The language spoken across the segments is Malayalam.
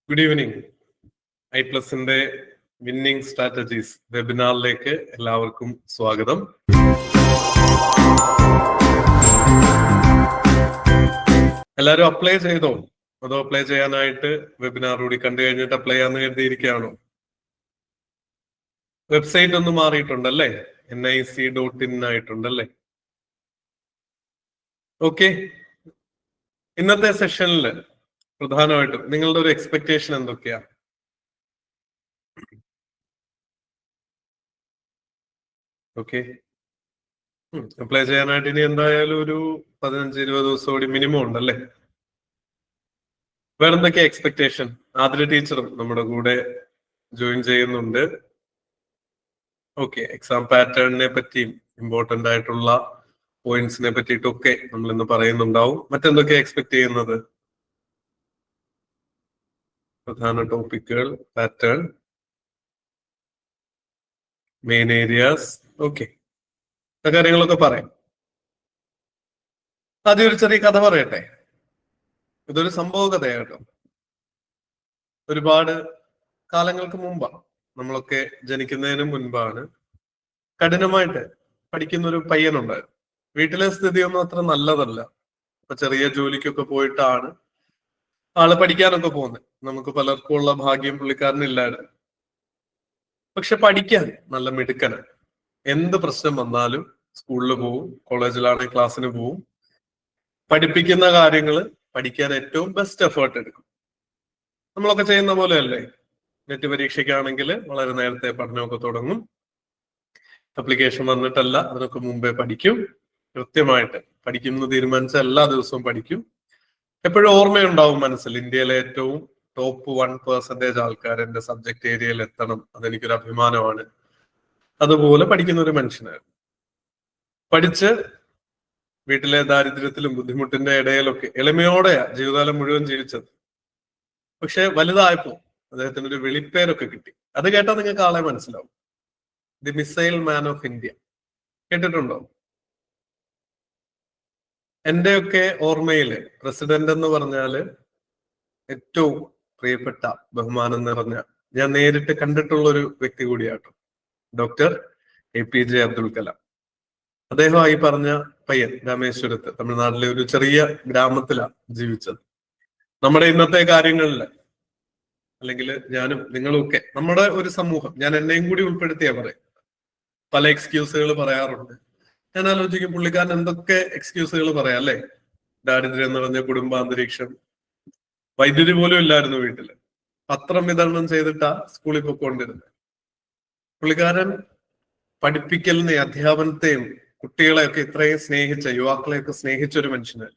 Good evening. ഐപ്ലസിന്റെ വിന്നിംഗ് സ്ട്രാറ്റജീസ് വെബിനാറിലേക്ക് എല്ലാവർക്കും സ്വാഗതം. എല്ലാവരും അപ്ലൈ ചെയ്തോ? അതോ അപ്ലൈ ചെയ്യാനായിട്ട് വെബിനാർ കൂടി കണ്ടു കഴിഞ്ഞിട്ട് അപ്ലൈ ചെയ്യാന്ന് കരുതിയിരിക്കുകയാണോ? വെബ്സൈറ്റ് ഒന്ന് മാറിയിട്ടുണ്ടല്ലേ? nic.in ആയിട്ടുണ്ടല്ലേ? ഓക്കെ. ഇന്നത്തെ സെഷനിൽ പ്രധാനമായിട്ടും നിങ്ങളുടെ ഒരു എക്സ്പെക്ടേഷൻ എന്തൊക്കെയാ? ഓക്കെ, അപ്ലൈ ചെയ്യാനായിട്ട് ഇനി എന്തായാലും ഒരു 15-20 ദിവസം കൂടി മിനിമം ഉണ്ടല്ലേ? വേറെന്തൊക്കെയാ എക്സ്പെക്ടേഷൻ? ആതിര ടീച്ചറും നമ്മുടെ കൂടെ ജോയിൻ ചെയ്യുന്നുണ്ട്. ഓക്കെ, എക്സാം പാറ്റേണിനെ പറ്റിയും ഇമ്പോർട്ടന്റ് ആയിട്ടുള്ള പോയിന്റ്സിനെ പറ്റിയിട്ടൊക്കെ നമ്മൾ ഇന്ന് പറയുന്നുണ്ടാവും. മറ്റെന്തൊക്കെയാ എക്സ്പെക്ട് ചെയ്യുന്നത്? പ്രധാന ടോപ്പിക്കുകൾ, പാറ്റേൺ, മെയിൻ ഏരിയാസ്, ഓക്കെ, ആ കാര്യങ്ങളൊക്കെ പറയാം. ആദ്യം ഒരു ചെറിയ കഥ പറയട്ടെ. ഇതൊരു സംഭവ കഥയാട്ടോ. ഒരുപാട് കാലങ്ങൾക്ക് മുമ്പാണ്, നമ്മളൊക്കെ ജനിക്കുന്നതിന് മുൻപാണ്, കഠിനമായിട്ട് പഠിക്കുന്ന ഒരു പയ്യനുണ്ടായിരുന്നു. വീട്ടിലെ സ്ഥിതിയൊന്നും അത്ര നല്ലതല്ല. അപ്പൊ ചെറിയ ജോലിക്കൊക്കെ പോയിട്ടാണ് ആള് പഠിക്കാനൊക്കെ പോകുന്നത്. നമുക്ക് പലർക്കും ഉള്ള ഭാഗ്യം പുള്ളിക്കാരനില്ലായിരുന്നു. പക്ഷെ പഠിക്കാൻ നല്ല മിടുക്കനാണ്. എന്ത് പ്രശ്നം വന്നാലും സ്കൂളിൽ പോവും, കോളേജിലാണെങ്കിൽ ക്ലാസ്സിന് പോവും, പഠിപ്പിക്കുന്ന കാര്യങ്ങൾ പഠിക്കാൻ ഏറ്റവും ബെസ്റ്റ് എഫേർട്ട് എടുക്കും. നമ്മളൊക്കെ ചെയ്യുന്ന പോലെയല്ലേ? നെറ്റ് പരീക്ഷയ്ക്കാണെങ്കിൽ വളരെ നേരത്തെ പഠനമൊക്കെ തുടങ്ങും. അപ്ലിക്കേഷൻ വന്നിട്ടല്ല, അതിനൊക്കെ മുമ്പേ പഠിക്കും. കൃത്യമായിട്ട് പഠിക്കുന്നു തീരുമാനിച്ച എല്ലാ ദിവസവും പഠിക്കും. എപ്പോഴും ഓർമ്മയുണ്ടാവും മനസ്സിൽ, ഇന്ത്യയിലെ ഏറ്റവും ടോപ്പ് 1% ആൾക്കാർ എന്റെ സബ്ജക്ട് ഏരിയയിൽ എത്തണം, അതെനിക്കൊരു അഭിമാനമാണ്. അതുപോലെ പഠിക്കുന്ന ഒരു മനുഷ്യനായിരുന്നു. പഠിച്ച് വീട്ടിലെ ദാരിദ്ര്യത്തിലും ബുദ്ധിമുട്ടിന്റെ ഇടയിലൊക്കെ എളിമയോടെയാ ജീവിതകാലം മുഴുവൻ ജീവിച്ചത്. പക്ഷെ വലുതായപ്പോ അദ്ദേഹത്തിന് ഒരു വെളിപ്പേരൊക്കെ കിട്ടി. അത് കേട്ടാൽ നിങ്ങൾക്ക് ആളെ മനസ്സിലാവും. The missile man of India കേട്ടിട്ടുണ്ടോ? എന്റെയൊക്കെ ഓർമ്മയില് പ്രസിഡന്റ് എന്ന് പറഞ്ഞാല് ഏറ്റവും പ്രിയപ്പെട്ട, ബഹുമാനം നിറഞ്ഞ, ഞാൻ നേരിട്ട് കണ്ടിട്ടുള്ള ഒരു വ്യക്തി കൂടിയാട്ടോ ഡോക്ടർ APJ അബ്ദുൽ കലാം. അദ്ദേഹമായി പറഞ്ഞ പയ്യൻ രാമേശ്വരത്ത്, തമിഴ്നാട്ടിലെ ഒരു ചെറിയ ഗ്രാമത്തിലാണ് ജീവിച്ചത്. നമ്മുടെ ഇന്നത്തെ കാര്യങ്ങളിൽ, അല്ലെങ്കിൽ ഞാനും നിങ്ങളും ഒക്കെ, നമ്മുടെ ഒരു സമൂഹം, ഞാൻ എന്നെയും കൂടി ഉൾപ്പെടുത്തിയാ പറയും, പല എക്സ്ക്യൂസുകൾ പറയാറുണ്ട്. ഞാൻ ആലോചിക്കും, പുള്ളിക്കാരൻ എന്തൊക്കെ എക്സ്ക്യൂസുകൾ പറയാം അല്ലെ? ദാരിദ്ര്യം നിറഞ്ഞ കുടുംബാന്തരീക്ഷം, വൈദ്യുതി പോലും ഇല്ലായിരുന്നു വീട്ടില്, പത്രം വിതരണം ചെയ്തിട്ടാ സ്കൂളിൽ പൊക്കോണ്ടിരുന്നത്. പുള്ളിക്കാരൻ പഠിപ്പിക്കലിനെയും അധ്യാപനത്തെയും കുട്ടികളെയൊക്കെ ഇത്രയും സ്നേഹിച്ച, യുവാക്കളെയൊക്കെ സ്നേഹിച്ച ഒരു മനുഷ്യന്.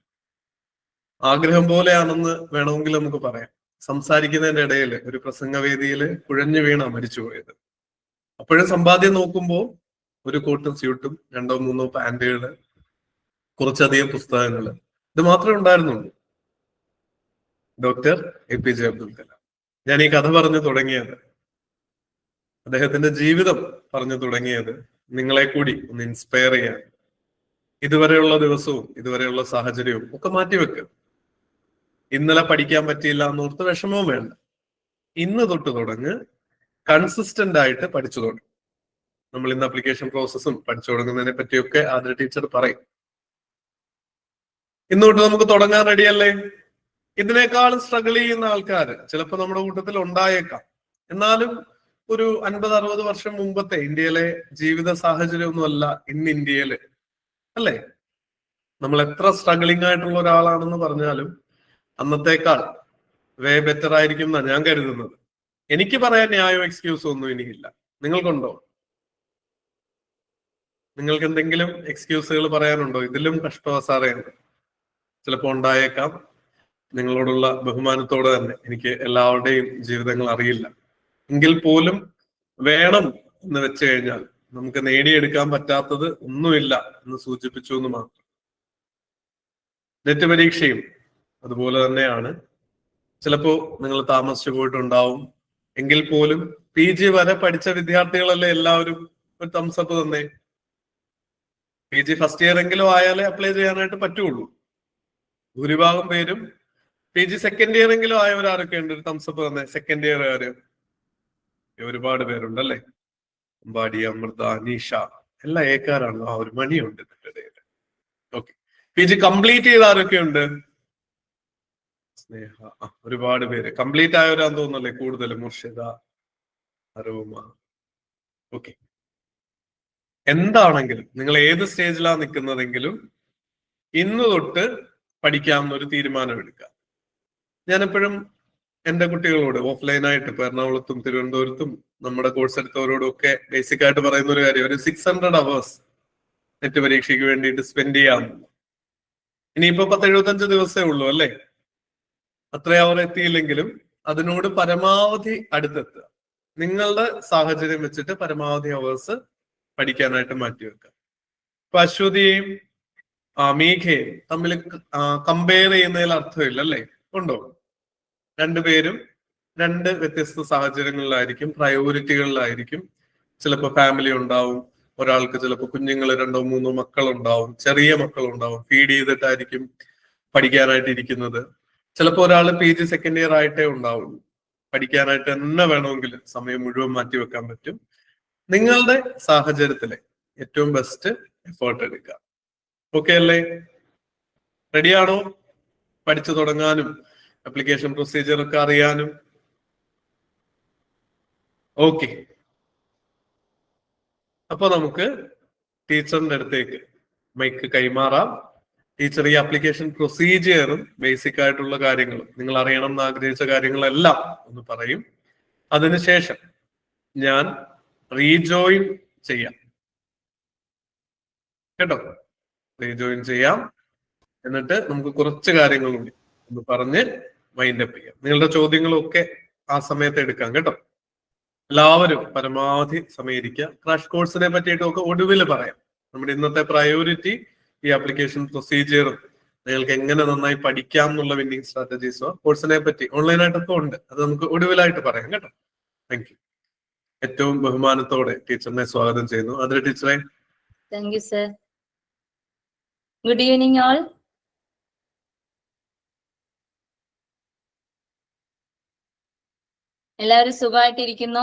ആഗ്രഹം പോലെയാണെന്ന് വേണമെങ്കിൽ നമുക്ക് പറയാം. സംസാരിക്കുന്നതിന്റെ ഇടയിൽ ഒരു പ്രസംഗവേദിയിൽ കുഴഞ്ഞു വീണ മരിച്ചുപോയത്. അപ്പോഴും സമ്പാദ്യം നോക്കുമ്പോൾ ഒരു കോട്ടും സ്യൂട്ടും, 2-3 പാന്റുകള്, കുറച്ചധികം പുസ്തകങ്ങള്, ഇത് മാത്രമേ ഉണ്ടായിരുന്നുള്ളൂ. Doctor APJ Abdul Kalam. ഞാൻ ഈ കഥ പറഞ്ഞു തുടങ്ങിയത്, അദ്ദേഹത്തിന്റെ ജീവിതം പറഞ്ഞു തുടങ്ങിയത് നിങ്ങളെ കൂടി ഒന്ന് ഇൻസ്പയർ ചെയ്യാൻ. ഇതുവരെയുള്ള ദിവസവും ഇതുവരെയുള്ള സാഹചര്യവും ഒക്കെ മാറ്റിവെക്കുക. ഇന്നലെ പഠിക്കാൻ പറ്റിയില്ല എന്നോർത്ത് വിഷമവും വേണ്ട. ഇന്ന് തൊട്ട് തുടങ്ങ്, കൺസിസ്റ്റന്റ് ആയിട്ട് പഠിച്ചു തുടങ്ങും. നമ്മൾ ഇന്ന് അപ്ലിക്കേഷൻ പ്രോസസ്സും പഠിച്ചു തുടങ്ങുന്നതിനെ പറ്റിയൊക്കെ ആദ്യ ടീച്ചർ പറയും. ഇന്ന് തൊട്ട് നമുക്ക് തുടങ്ങാൻ റെഡിയല്ലേ? ഇതിനേക്കാളും സ്ട്രഗിൾ ചെയ്യുന്ന ആൾക്കാർ ചിലപ്പോൾ നമ്മുടെ കൂട്ടത്തിൽ ഉണ്ടായേക്കാം. എന്നാലും ഒരു 50-60 വർഷം മുമ്പത്തെ ഇന്ത്യയിലെ ജീവിത സാഹചര്യമൊന്നുമല്ല ഇന്ന് ഇന്ത്യയില്, അല്ലേ? നമ്മൾ എത്ര സ്ട്രഗിളിംഗ് ആയിട്ടുള്ള ഒരാളാണെന്ന് പറഞ്ഞാലും അന്നത്തേക്കാൾ വേ ബെറ്റർ ആയിരിക്കും എന്നാണ് ഞാൻ കരുതുന്നത്. എനിക്ക് പറയാൻ ന്യായോ എക്സ്ക്യൂസോ ഒന്നും എനിക്കില്ല. നിങ്ങൾക്കുണ്ടോ? നിങ്ങൾക്ക് എന്തെങ്കിലും എക്സ്ക്യൂസുകൾ പറയാനുണ്ടോ? ഇതിലും കഷ്ടമാ സാറേ? ചിലപ്പോൾ ഉണ്ടായേക്കാം. നിങ്ങളോടുള്ള ബഹുമാനത്തോടെ തന്നെ, എനിക്ക് എല്ലാവരുടെയും ജീവിതങ്ങൾ അറിയില്ല, എങ്കിൽ പോലും വേണം എന്ന് വെച്ച് കഴിഞ്ഞാൽ നമുക്ക് നേടിയെടുക്കാൻ പറ്റാത്തത് ഒന്നുമില്ല എന്ന് സൂചിപ്പിച്ചു എന്ന് മാത്രം. നെറ്റ് പരീക്ഷയും അതുപോലെ തന്നെയാണ്. ചിലപ്പോ നിങ്ങൾ താമസിച്ചു പോയിട്ടുണ്ടാവും, എങ്കിൽ പോലും PG വരെ പഠിച്ച വിദ്യാർത്ഥികളല്ലേ എല്ലാവരും? ഒരു തംസപ്പ് തന്നെ. PG ഫസ്റ്റ് ഇയർ എങ്കിലും ആയാലേ അപ്ലൈ ചെയ്യാനായിട്ട് പറ്റുള്ളൂ. ഭൂരിഭാഗം പേരും PG സെക്കൻഡ് ഇയർ എങ്കിലും ആയവരാരൊക്കെ ഉണ്ട്? ഒരു തംസപ്പ് തന്നെ. സെക്കൻഡ് ഇയർ ആര്? ഒരുപാട് പേരുണ്ടല്ലേ. അമ്പാടി, അമൃത, അനീഷ എല്ലാ ഏക്കാരാണല്ലോ. ഒരു മണിയുണ്ട് ഇതിന്റെ ഇടയിൽ. ഓക്കെ. PG കംപ്ലീറ്റ് ചെയ്ത ആരൊക്കെ ഉണ്ട്? സ്നേഹ, ഒരുപാട് പേര് കംപ്ലീറ്റ് ആയവരാന്ന് തോന്നുന്നല്ലേ കൂടുതൽ. മുർഷിദ, അരോമ. ഓക്കെ. എന്താണെങ്കിലും നിങ്ങൾ ഏത് സ്റ്റേജിലാണ് നിൽക്കുന്നതെങ്കിലും ഇന്ന് തൊട്ട് പഠിക്കാമെന്നൊരു തീരുമാനം എടുക്കുക. ഞാൻ എപ്പോഴും എന്റെ കുട്ടികളോട് ഓഫ്ലൈനായിട്ട് ഇപ്പൊ എറണാകുളത്തും തിരുവനന്തപുരത്തും നമ്മുടെ കോഴ്സ് എടുത്തവരോടും ഒക്കെ ബേസിക് ആയിട്ട് പറയുന്ന ഒരു കാര്യം, ഒരു 600 hours നെറ്റ് പരീക്ഷയ്ക്ക് വേണ്ടിയിട്ട് സ്പെൻഡ് ചെയ്യാം. ഇനിയിപ്പോ 175 ദിവസമേ ഉള്ളൂ അല്ലേ? അത്ര അവർ എത്തിയില്ലെങ്കിലും അതിനോട് പരമാവധി അടുത്തെത്തുക. നിങ്ങളുടെ സാഹചര്യം വെച്ചിട്ട് പരമാവധി അവേഴ്സ് പഠിക്കാനായിട്ട് മാറ്റിവെക്കുക. ഇപ്പൊ അശ്വതിയെയും മീഘയും തമ്മിൽ കമ്പയർ ചെയ്യുന്നതിൽ അർത്ഥമില്ല അല്ലേ? ഉണ്ടോ? രണ്ടുപേരും രണ്ട് വ്യത്യസ്ത സാഹചര്യങ്ങളിലായിരിക്കും, പ്രയോറിറ്റികളിലായിരിക്കും. ചിലപ്പോൾ ഫാമിലി ഉണ്ടാവും, ഒരാൾക്ക് ചിലപ്പോൾ കുഞ്ഞുങ്ങൾ 2 or 3 മക്കളുണ്ടാവും, ചെറിയ മക്കളുണ്ടാവും, ഫീഡ് ചെയ്തിട്ടായിരിക്കും പഠിക്കാനായിട്ട് ഇരിക്കുന്നത്. ചിലപ്പോൾ ഒരാൾ PG സെക്കൻഡ് ഇയർ ആയിട്ടേ ഉണ്ടാവുള്ളൂ. പഠിക്കാനായിട്ട് തന്നെ വേണമെങ്കിൽ സമയം മുഴുവൻ മാറ്റിവെക്കാൻ പറ്റും. നിങ്ങളുടെ സാഹചര്യത്തിലെ ഏറ്റവും ബെസ്റ്റ് എഫേർട്ട് എടുക്കുക. ഓക്കെ അല്ലേ? റെഡിയാണോ? പഠിച്ചു തുടങ്ങാനും അപ്ലിക്കേഷൻ പ്രൊസീജിയർ ഒക്കെ അറിയാനും. ഓക്കെ. അപ്പൊ നമുക്ക് ടീച്ചറിന്റെ അടുത്തേക്ക് മൈക്ക് കൈമാറാം. ടീച്ചർ ഈ അപ്ലിക്കേഷൻ പ്രൊസീജിയറും ബേസിക് ആയിട്ടുള്ള കാര്യങ്ങളും നിങ്ങൾ അറിയണം എന്ന് ആഗ്രഹിച്ച കാര്യങ്ങളെല്ലാം ഒന്ന് പറയും. അതിനുശേഷം ഞാൻ റീജോയിൻ ചെയ്യാം കേട്ടോ. റീജോയിൻ ചെയ്യാം. എന്നിട്ട് നമുക്ക് കുറച്ച് കാര്യങ്ങൾ കൂടി ഒന്ന് പറഞ്ഞ് വൈൻഡ് അപ്പ് ചെയ്യാം. നിങ്ങളുടെ ചോദ്യങ്ങളൊക്കെ ആ സമയത്ത് എടുക്കാം കേട്ടോ. എല്ലാവരും പരമാവധി സമയിരിക്കുക. ക്രാഷ് കോഴ്സിനെ പറ്റിയിട്ടൊക്കെ ഒടുവിൽ പറയാം. നമ്മുടെ ഇന്നത്തെ പ്രയോറിറ്റി ഈ ആപ്ലിക്കേഷൻ പ്രൊസീജിയറും നിങ്ങൾക്ക് എങ്ങനെ നന്നായി പഠിക്കാം എന്നുള്ള വിന്നിങ് സ്ട്രാറ്റജീസോ കോഴ്സിനെ പറ്റി ഓൺലൈനായിട്ടൊക്കെ ഉണ്ട്. അത് നമുക്ക് ഒടുവിലായിട്ട് പറയാം കേട്ടോ. Thank you. ഏറ്റവും ബഹുമാനത്തോടെ ടീച്ചറിനെ സ്വാഗതം ചെയ്യുന്നു. അതിൽ ടീച്ചറെ. Thank you sir. Good evening all. എല്ലാവരും സുഖമായിട്ടിരിക്കുന്നു?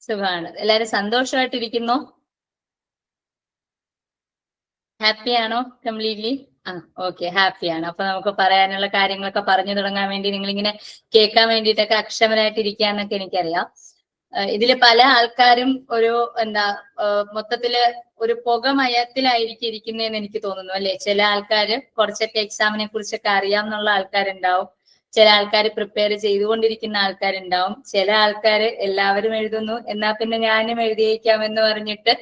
സുഖമാണ്. എല്ലാവരും സന്തോഷമായിട്ടിരിക്കുന്നു? ഹാപ്പിയാണോ കംപ്ലീറ്റ്ലി? ഓക്കെ, ഹാപ്പിയാണ്. അപ്പൊ നമുക്ക് പറയാനുള്ള കാര്യങ്ങളൊക്കെ പറഞ്ഞു തുടങ്ങാൻ വേണ്ടി നിങ്ങളിങ്ങനെ കേൾക്കാൻ വേണ്ടിയിട്ടൊക്കെ അക്ഷമരായിട്ടിരിക്കാന്നൊക്കെ എനിക്കറിയാം. ഇതില് പല ആൾക്കാരും ഒരു മൊത്തത്തില് ഒരു പുകമയത്തിലായിരിക്കും ഇരിക്കുന്നതെന്ന് എനിക്ക് തോന്നുന്നു അല്ലെ? ചില ആൾക്കാര് കുറച്ചൊക്കെ എക്സാമിനെ കുറിച്ചൊക്കെ അറിയാമെന്നുള്ള ആൾക്കാരുണ്ടാവും, ചില ആൾക്കാർ പ്രിപ്പയർ ചെയ്തുകൊണ്ടിരിക്കുന്ന ആൾക്കാരുണ്ടാവും, ചില ആൾക്കാര് എല്ലാവരും എഴുതുന്നു എന്നാ പിന്നെ ഞാനും എഴുതിയേക്കാമെന്ന് പറഞ്ഞിട്ട്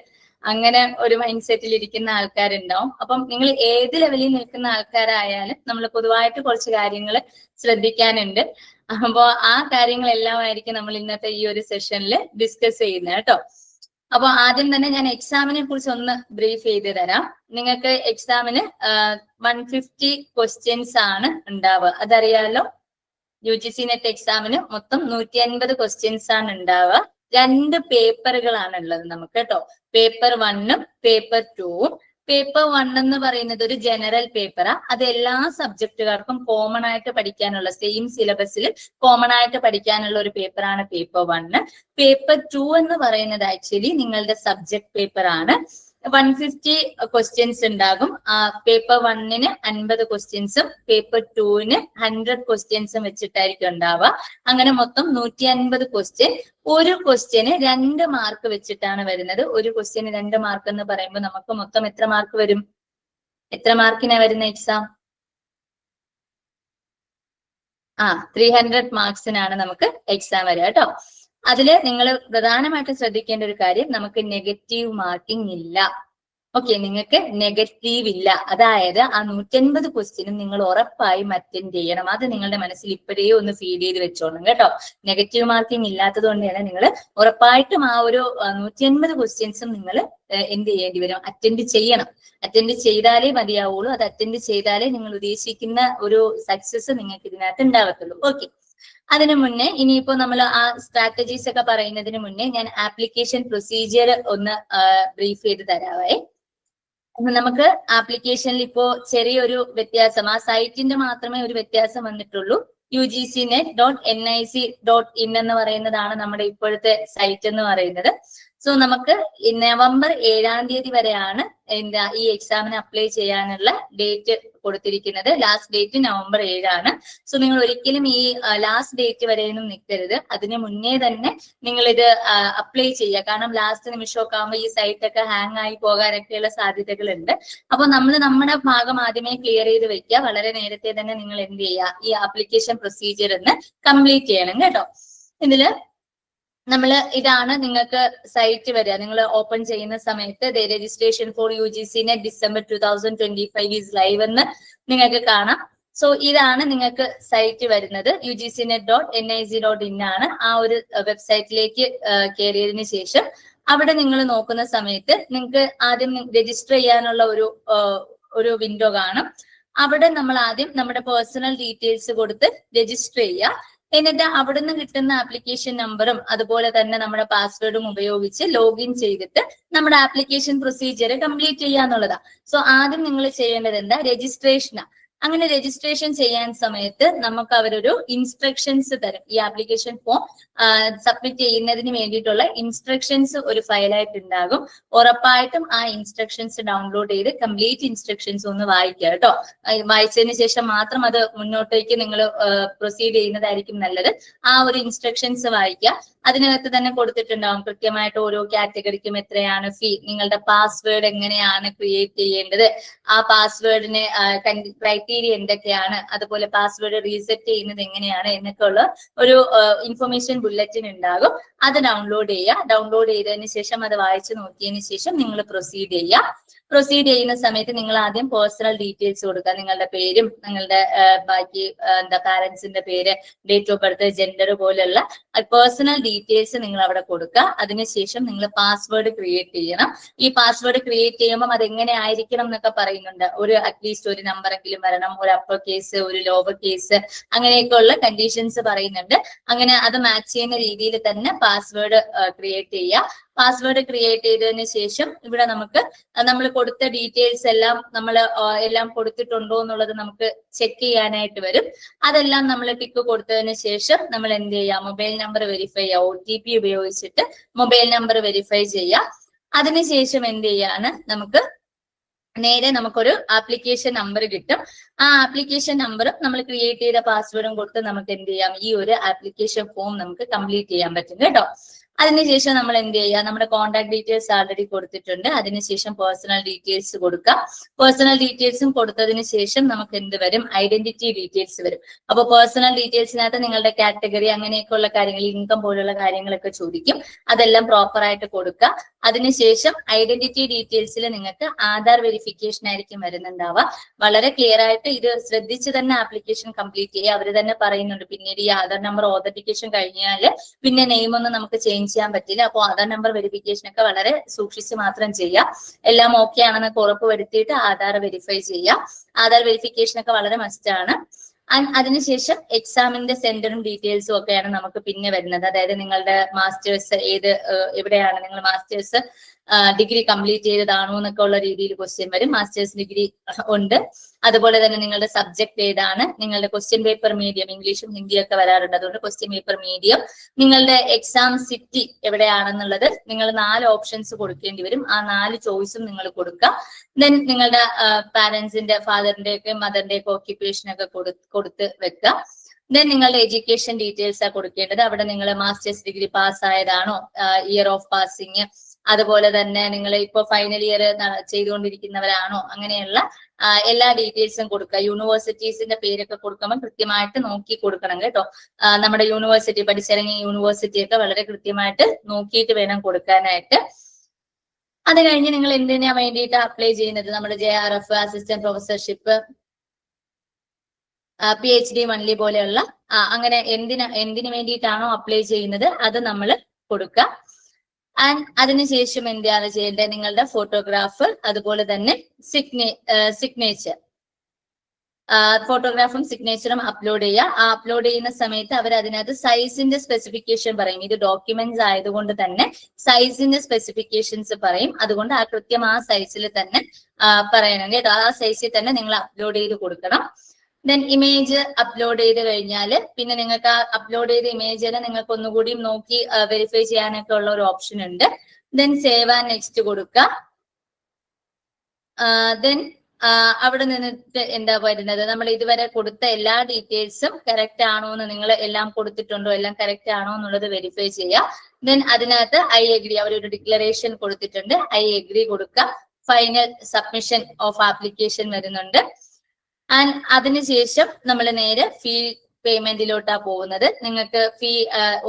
അങ്ങനെ ഒരു മൈൻഡ് സെറ്റിൽ ഇരിക്കുന്ന ആൾക്കാരുണ്ടാവും. അപ്പം നിങ്ങൾ ഏത് ലെവലിൽ നിൽക്കുന്ന ആൾക്കാരായാലും നമ്മൾ പൊതുവായിട്ട് കുറച്ച് കാര്യങ്ങൾ ശ്രദ്ധിക്കാനുണ്ട്. അപ്പോ ആ കാര്യങ്ങളെല്ലാം ആയിരിക്കും നമ്മൾ ഇന്നത്തെ ഈ ഒരു സെഷനിൽ ഡിസ്കസ് ചെയ്യുന്നത് കേട്ടോ. അപ്പൊ ആദ്യം തന്നെ ഞാൻ എക്സാമിനെ കുറിച്ച് ഒന്ന് ബ്രീഫ് ചെയ്ത് തരാം. നിങ്ങൾക്ക് എക്സാമിന് 150 ക്വസ്റ്റ്യൻസ് ആണ് ഉണ്ടാവുക, അതറിയാലോ. UGC നെറ്റ് എക്സാമിന് മൊത്തം 150 ക്വസ്റ്റ്യൻസ് ആണ് ഉണ്ടാവുക. 2 പേപ്പറുകളാണ് ഉള്ളത് നമുക്ക് കേട്ടോ. പേപ്പർ 1ഉം പേപ്പർ 2ഉം. പേപ്പർ 1 എന്ന് പറയുന്നത് ഒരു ജനറൽ പേപ്പറാ. അത് എല്ലാ സബ്ജക്റ്റുകാർക്കും കോമൺ ആയിട്ട് പഠിക്കാനുള്ള, സെയിം സിലബസിൽ കോമൺ ആയിട്ട് പഠിക്കാനുള്ള ഒരു പേപ്പറാണ് പേപ്പർ 1. പേപ്പർ 2 എന്ന് പറയുന്നത് ആക്ച്വലി നിങ്ങളുടെ സബ്ജക്ട് പേപ്പർ ആണ്. 150 ക്വസ്റ്റ്യൻസ് ഉണ്ടാകും. പേപ്പർ 1ന് 50 ക്വസ്റ്റ്യൻസും പേപ്പർ 2ന് 100 ക്വസ്റ്റ്യൻസും വെച്ചിട്ടായിരിക്കും ഉണ്ടാവുക. അങ്ങനെ മൊത്തം 150 ക്വസ്റ്റ്യൻ. ഒരു ക്വസ്റ്റ്യന് 2 മാർക്ക് വെച്ചിട്ടാണ് വരുന്നത്. ഒരു ക്വസ്റ്റ്യന് 2 മാർക്ക് എന്ന് പറയുമ്പോൾ നമുക്ക് മൊത്തം എത്ര മാർക്ക് വരും? എത്ര മാർക്കിനാ വരുന്ന എക്സാം? 300 മാർക്സിനാണ് നമുക്ക് എക്സാം വരിക കേട്ടോ. അതില് നിങ്ങൾ പ്രധാനമായിട്ട് ശ്രദ്ധിക്കേണ്ട ഒരു കാര്യം, നമുക്ക് നെഗറ്റീവ് മാർക്കിംഗ് ഇല്ല. ഓക്കെ, നിങ്ങൾക്ക് നെഗറ്റീവ് ഇല്ല. അതായത് ആ 150 ക്വസ്റ്റ്യനും നിങ്ങൾ ഉറപ്പായും അറ്റൻഡ് ചെയ്യണം. അത് നിങ്ങളുടെ മനസ്സിൽ ഇപ്പോഴേ ഒന്ന് ഫീൽ ചെയ്ത് വെച്ചോണം കേട്ടോ. നെഗറ്റീവ് മാർക്കിംഗ് ഇല്ലാത്തത് കൊണ്ട് തന്നെ നിങ്ങൾ ഉറപ്പായിട്ടും ആ ഒരു 150 ക്വസ്റ്റ്യൻസും നിങ്ങൾ എന്ത് ചെയ്യേണ്ടി വരും? അറ്റൻഡ് ചെയ്യണം. അറ്റൻഡ് ചെയ്താലേ മതിയാവുള്ളൂ. അത് അറ്റൻഡ് ചെയ്താലേ നിങ്ങൾ ഉദ്ദേശിക്കുന്ന ഒരു സക്സസ് നിങ്ങൾക്ക് ഇതിനകത്ത് ഉണ്ടാവത്തുള്ളൂ. ഓക്കെ, അതിനു മുന്നേ ഇനിയിപ്പോ നമ്മൾ ആ സ്ട്രാറ്റജീസ് ഒക്കെ പറയുന്നതിന് മുന്നേ ഞാൻ ആപ്ലിക്കേഷൻ പ്രൊസീജിയർ ഒന്ന് ബ്രീഫ് ചെയ്ത് തരാവേ. നമുക്ക് ആപ്ലിക്കേഷനിൽ ഇപ്പോ ചെറിയൊരു വ്യത്യാസം, ആ സൈറ്റിന്റെ മാത്രമേ ഒരു വ്യത്യാസം വന്നിട്ടുള്ളൂ. UGCnet.nic.in എന്ന് പറയുന്നതാണ് നമ്മുടെ ഇപ്പോഴത്തെ സൈറ്റ് എന്ന് പറയുന്നത്. സോ നമുക്ക് നവംബർ 7-ാം തീയതി വരെയാണ് ഈ എക്സാമിന് അപ്ലൈ ചെയ്യാനുള്ള ഡേറ്റ് കൊടുത്തിരിക്കുന്നത്. ലാസ്റ്റ് ഡേറ്റ് നവംബർ 7 സോ നിങ്ങൾ ഒരിക്കലും ഈ ലാസ്റ്റ് ഡേറ്റ് വരെയൊന്നും നിൽക്കരുത്. അതിന് മുന്നേ തന്നെ നിങ്ങൾ ഇത് അപ്ലൈ ചെയ്യുക. കാരണം ലാസ്റ്റ് നിമിഷമൊക്കെ ആകുമ്പോൾ ഈ സൈറ്റ് ഒക്കെ ഹാങ് ആയി പോകാനൊക്കെയുള്ള സാധ്യതകളുണ്ട്. അപ്പൊ നമ്മൾ നമ്മുടെ ഭാഗം ആദ്യമേ ക്ലിയർ ചെയ്ത് വെക്കുക. വളരെ നേരത്തെ തന്നെ നിങ്ങൾ എന്ത് ചെയ്യുക, ഈ ആപ്ലിക്കേഷൻ പ്രൊസീജിയർ ഒന്ന് കംപ്ലീറ്റ് ചെയ്യണം കേട്ടോ. ഇതില് ഇതാണ് നിങ്ങൾക്ക് സൈറ്റ് വരിക. നിങ്ങൾ ഓപ്പൺ ചെയ്യുന്ന സമയത്ത് registration four UGCnet December 2025 is live എന്ന് നിങ്ങൾക്ക് കാണാം. സോ ഇതാണ് നിങ്ങൾക്ക് സൈറ്റ് വരുന്നത്. UGCnet.nic.in ആണ്. ആ ഒരു വെബ്സൈറ്റിലേക്ക് കയറിയതിനു ശേഷം അവിടെ നിങ്ങൾ നോക്കുന്ന സമയത്ത് നിങ്ങൾക്ക് ആദ്യം രജിസ്റ്റർ ചെയ്യാനുള്ള ഒരു വിൻഡോ കാണും. അവിടെ നമ്മൾ ആദ്യം നമ്മുടെ പേഴ്സണൽ ഡീറ്റെയിൽസ് കൊടുത്ത് രജിസ്റ്റർ ചെയ്യുക. എന്നിട്ട് അവിടുന്ന് കിട്ടുന്ന ആപ്ലിക്കേഷൻ നമ്പറും അതുപോലെ തന്നെ നമ്മുടെ പാസ്വേഡും ഉപയോഗിച്ച് ലോഗിൻ ചെയ്തിട്ട് നമ്മുടെ ആപ്ലിക്കേഷൻ പ്രൊസീജിയർ കംപ്ലീറ്റ് ചെയ്യാന്നുള്ളതാ. സോ ആദ്യം നിങ്ങൾ ചെയ്യേണ്ടത് എന്താ, രജിസ്ട്രേഷനാ. അങ്ങനെ രജിസ്ട്രേഷൻ ചെയ്യാൻ സമയത്ത് നമുക്ക് അവരൊരു ഇൻസ്ട്രക്ഷൻസ് തരും. ഈ ആപ്ലിക്കേഷൻ ഫോം സബ്മിറ്റ് ചെയ്യുന്നതിന് വേണ്ടിയിട്ടുള്ള ഇൻസ്ട്രക്ഷൻസ് ഒരു ഫയലായിട്ട് ഉണ്ടാകും. ഉറപ്പായിട്ടും ആ ഇൻസ്ട്രക്ഷൻസ് ഡൗൺലോഡ് ചെയ്ത് കംപ്ലീറ്റ് ഇൻസ്ട്രക്ഷൻസ് ഒന്ന് വായിക്കുക കേട്ടോ. വായിച്ചതിന് ശേഷം മാത്രം അത് മുന്നോട്ടേക്ക് നിങ്ങൾ പ്രൊസീഡ് ചെയ്യുന്നതായിരിക്കും നല്ലത്. ആ ഒരു ഇൻസ്ട്രക്ഷൻസ് വായിക്കുക. അതിനകത്ത് തന്നെ കൊടുത്തിട്ടുണ്ടാവും കൃത്യമായിട്ട് ഓരോ കാറ്റഗറിക്കും എത്രയാണ് ഫീ, നിങ്ങളുടെ പാസ്വേഡ് എങ്ങനെയാണ് ക്രിയേറ്റ് ചെയ്യേണ്ടത്, ആ പാസ്വേഡിന് ക്രൈറ്റീരിയ എന്തൊക്കെയാണ്, അതുപോലെ പാസ്വേഡ് റീസെറ്റ് ചെയ്യുന്നത് എങ്ങനെയാണ് എന്നൊക്കെ ഉള്ള ഒരു ഇൻഫർമേഷൻ ബുള്ളറ്റിൻ ഉണ്ടാകും. അത് ഡൗൺലോഡ് ചെയ്യുക. ഡൗൺലോഡ് ചെയ്തതിന് ശേഷം അത് വായിച്ചു നോക്കിയതിന് ശേഷം നിങ്ങൾ പ്രൊസീഡ് ചെയ്യുക. പ്രൊസീഡ് ചെയ്യുന്ന സമയത്ത് നിങ്ങൾ ആദ്യം പേഴ്സണൽ ഡീറ്റെയിൽസ് കൊടുക്കുക. നിങ്ങളുടെ പേരും നിങ്ങളുടെ ബാക്കി പാരന്റ്സിന്റെ പേര്, ഡേറ്റ് ഓഫ് ബർത്ത്, ജെൻഡർ പോലുള്ള പേഴ്സണൽ ഡീറ്റെയിൽസ് നിങ്ങൾ അവിടെ കൊടുക്കുക. അതിനുശേഷം നിങ്ങൾ പാസ്വേഡ് ക്രിയേറ്റ് ചെയ്യണം. ഈ പാസ്വേഡ് ക്രിയേറ്റ് ചെയ്യുമ്പോൾ അത് എങ്ങനെ ആയിരിക്കണം എന്നൊക്കെ പറയുന്നുണ്ട്. അറ്റ്ലീസ്റ്റ് ഒരു നമ്പറെങ്കിലും വരണം, ഒരു അപ്പർ കേസ്, ഒരു ലോവർ കേസ്, അങ്ങനെയൊക്കെയുള്ള കണ്ടീഷൻസ് പറയുന്നുണ്ട്. അങ്ങനെ അത് മാച്ച് ചെയ്യുന്ന രീതിയിൽ തന്നെ പാസ്വേഡ് ക്രിയേറ്റ് ചെയ്യുക. പാസ്വേഡ് ക്രിയേറ്റ് ചെയ്തതിന് ശേഷം ഇവിടെ നമ്മൾ കൊടുത്ത ഡീറ്റെയിൽസ് എല്ലാം കൊടുത്തിട്ടുണ്ടോ എന്നുള്ളത് നമുക്ക് ചെക്ക് ചെയ്യാനായിട്ട് വരും. അതെല്ലാം നമ്മൾ ടിക്ക് കൊടുത്തതിന് ശേഷം നമ്മൾ എന്ത് ചെയ്യുക, മൊബൈൽ നമ്പർ വെരിഫൈ ചെയ്യുക. OTP ഉപയോഗിച്ചിട്ട് മൊബൈൽ നമ്പർ വെരിഫൈ ചെയ്യുക. അതിനുശേഷം എന്ത് ചെയ്യാണ്, നമുക്കൊരു ആപ്ലിക്കേഷൻ നമ്പർ കിട്ടും. ആ ആപ്ലിക്കേഷൻ നമ്പറും നമ്മൾ ക്രിയേറ്റ് ചെയ്ത പാസ്വേഡും കൊടുത്ത് നമുക്ക് എന്ത് ചെയ്യാം, ഈ ഒരു ആപ്ലിക്കേഷൻ ഫോം നമുക്ക് കംപ്ലീറ്റ് ചെയ്യാൻ പറ്റും കേട്ടോ. അതിനുശേഷം നമ്മൾ എന്ത് ചെയ്യുക, നമ്മുടെ കോൺടാക്ട് ഡീറ്റെയിൽസ് ആൾറെഡി കൊടുത്തിട്ടുണ്ട്. അതിനുശേഷം പേഴ്സണൽ ഡീറ്റെയിൽസ് കൊടുക്കുക. പേഴ്സണൽ ഡീറ്റെയിൽസും കൊടുത്തതിന് ശേഷം നമുക്ക് എന്ത് വരും, ഐഡന്റിറ്റി ഡീറ്റെയിൽസ് വരും. അപ്പൊ പേഴ്സണൽ ഡീറ്റെയിൽസിനകത്ത് നിങ്ങളുടെ കാറ്റഗറി അങ്ങനെയൊക്കെയുള്ള കാര്യങ്ങൾ, ഇൻകം പോലുള്ള കാര്യങ്ങളൊക്കെ ചോദിക്കും. അതെല്ലാം പ്രോപ്പർ ആയിട്ട് കൊടുക്കുക. അതിനുശേഷം ഐഡന്റിറ്റി ഡീറ്റെയിൽസിൽ നിങ്ങൾക്ക് ആധാർ വെരിഫിക്കേഷൻ ആയിരിക്കും വരുന്നുണ്ടാവുക. വളരെ ക്ലിയർ ആയിട്ട് ഇത് ശ്രദ്ധിച്ച് തന്നെ ആപ്ലിക്കേഷൻ കംപ്ലീറ്റ് ചെയ്യുക. അവർ തന്നെ പറയുന്നുണ്ട് പിന്നീട് ഈ ആധാർ നമ്പർ ഓതന്റിക്കേഷൻ കഴിഞ്ഞാൽ പിന്നെ നെയിം ഒന്നും നമുക്ക് ചേഞ്ച് ചെയ്യാൻ പറ്റില്ല. അപ്പോൾ ആധാർ നമ്പർ വെരിഫിക്കേഷൻ ഒക്കെ വളരെ സൂക്ഷിച്ച് മാത്രം ചെയ്യാം. എല്ലാം ഓക്കെ ആണെന്നൊക്കെ ഉറപ്പ് വരുത്തിയിട്ട് ആധാർ വെരിഫൈ ചെയ്യാം. ആധാർ വെരിഫിക്കേഷൻ ഒക്കെ വളരെ മസ്റ്റ് ആണ്. അതിനുശേഷം എക്സാമിന്റെ സെന്ററും ഡീറ്റെയിൽസും ഒക്കെയാണ് നമുക്ക് പിന്നെ വരുന്നത്. അതായത് നിങ്ങളുടെ മാസ്റ്റേഴ്സ് എവിടെയാണ്, നിങ്ങൾ മാസ്റ്റേഴ്സ് ഡിഗ്രി കംപ്ലീറ്റ് ചെയ്തതാണോ എന്നൊക്കെ ഉള്ള രീതിയിൽ ക്വസ്റ്റ്യൻ വരും. മാസ്റ്റേഴ്സ് ഡിഗ്രി ഉണ്ട്. അതുപോലെ തന്നെ നിങ്ങളുടെ സബ്ജക്ട് ഏതാണ്, നിങ്ങളുടെ ക്വസ്റ്റ്യൻ പേപ്പർ മീഡിയം, ഇംഗ്ലീഷും ഹിന്ദിയൊക്കെ വരാറുണ്ട്. അതുകൊണ്ട് ക്വസ്റ്റ്യൻ പേപ്പർ മീഡിയം, നിങ്ങളുടെ എക്സാം സിറ്റി എവിടെയാണെന്നുള്ളത് നിങ്ങൾ 4 ഓപ്ഷൻസ് കൊടുക്കേണ്ടി വരും. ആ 4 ചോയ്സും നിങ്ങൾ കൊടുക്കുക. ദെൻ നിങ്ങളുടെ പാരന്റ്സിന്റെ, ഫാദറിന്റെ ഒക്കെ മദറിന്റെ ഒക്കെ ഓക്യുപ്പേഷൻ ഒക്കെ കൊടുത്ത് വെക്കുക. ദെൻ നിങ്ങളുടെ എഡ്യൂക്കേഷൻ ഡീറ്റെയിൽസ് ആണ് കൊടുക്കേണ്ടത്. അവിടെ നിങ്ങൾ മാസ്റ്റേഴ്സ് ഡിഗ്രി പാസ് ആയതാണോ, ഇയർ ഓഫ് പാസിങ്, അതുപോലെ തന്നെ നിങ്ങൾ ഇപ്പൊ ഫൈനൽ ഇയർ ചെയ്തുകൊണ്ടിരിക്കുന്നവരാണോ, അങ്ങനെയുള്ള എല്ലാ ഡീറ്റെയിൽസും കൊടുക്കുക. യൂണിവേഴ്സിറ്റീസിന്റെ പേരൊക്കെ കൊടുക്കുമ്പോൾ കൃത്യമായിട്ട് നോക്കി കൊടുക്കണം കേട്ടോ. നമ്മുടെ യൂണിവേഴ്സിറ്റി, പഠിച്ചിറങ്ങിയ യൂണിവേഴ്സിറ്റി ഒക്കെ വളരെ കൃത്യമായിട്ട് നോക്കിയിട്ട് വേണം കൊടുക്കാനായിട്ട്. അത് കഴിഞ്ഞ് നിങ്ങൾ എന്തിനാ വേണ്ടിയിട്ട് അപ്ലൈ ചെയ്യുന്നത്, നമ്മുടെ JRF, അസിസ്റ്റന്റ് പ്രൊഫസർഷിപ്പ്, PhD മൺലി പോലെയുള്ള അങ്ങനെ എന്തിനു വേണ്ടിയിട്ടാണോ അപ്ലൈ ചെയ്യുന്നത് അത് നമ്മൾ കൊടുക്കുക. ആൻഡ് അതിനുശേഷം എന്താണ് ചെയ്യേണ്ടത്, നിങ്ങളുടെ ഫോട്ടോഗ്രാഫ്, അതുപോലെ തന്നെ സിഗ്നേച്ചർ ഫോട്ടോഗ്രാഫും സിഗ്നേച്ചറും അപ്ലോഡ് ചെയ്യുക. ആ അപ്ലോഡ് ചെയ്യുന്ന സമയത്ത് അവർ അതിനകത്ത് സൈസിന്റെ സ്പെസിഫിക്കേഷൻ പറയും. ഇത് ഡോക്യുമെന്റ്സ് ആയതുകൊണ്ട് തന്നെ സൈസിന്റെ സ്പെസിഫിക്കേഷൻസ് പറയും. അതുകൊണ്ട് ആ കൃത്യം ആ സൈസിൽ തന്നെ പറയണം കേട്ടോ. ആ സൈസിൽ തന്നെ നിങ്ങൾ അപ്ലോഡ് ചെയ്ത് കൊടുക്കണം. ദെൻ ഇമേജ് അപ്ലോഡ് ചെയ്ത് കഴിഞ്ഞാൽ പിന്നെ നിങ്ങൾക്ക് ആ അപ്ലോഡ് ചെയ്ത ഇമേജിനെ നിങ്ങൾക്ക് ഒന്നുകൂടി നോക്കി വെരിഫൈ ചെയ്യാനൊക്കെ ഉള്ള ഒരു ഓപ്ഷൻ ഉണ്ട്. ദെൻ സേവ് ആൻഡ് നെക്സ്റ്റ് കൊടുക്കുക. ദെൻ അവിടെ നിന്നിട്ട് എന്താ വരുന്നത്, നമ്മൾ ഇതുവരെ കൊടുത്ത എല്ലാ ഡീറ്റെയിൽസും കറക്റ്റ് ആണോ എന്ന് നിങ്ങൾ എല്ലാം കൊടുത്തിട്ടുണ്ടോ, എല്ലാം കറക്റ്റ് ആണോ എന്നുള്ളത് വെരിഫൈ ചെയ്യുക. ദെൻ അതിനകത്ത് ഐ എഗ്രി, അവരൊരു ഡിക്ലറേഷൻ കൊടുത്തിട്ടുണ്ട്, ഐ എഗ്രി കൊടുക്കുക. ഫൈനൽ സബ്മിഷൻ ഓഫ് ആപ്ലിക്കേഷൻ വരുന്നുണ്ട്. ആൻഡ് അതിനുശേഷം നമ്മൾ നേരെ ഫീ പേയ്മെന്റിലോട്ടാ പോകുന്നത്. നിങ്ങൾക്ക് ഫീ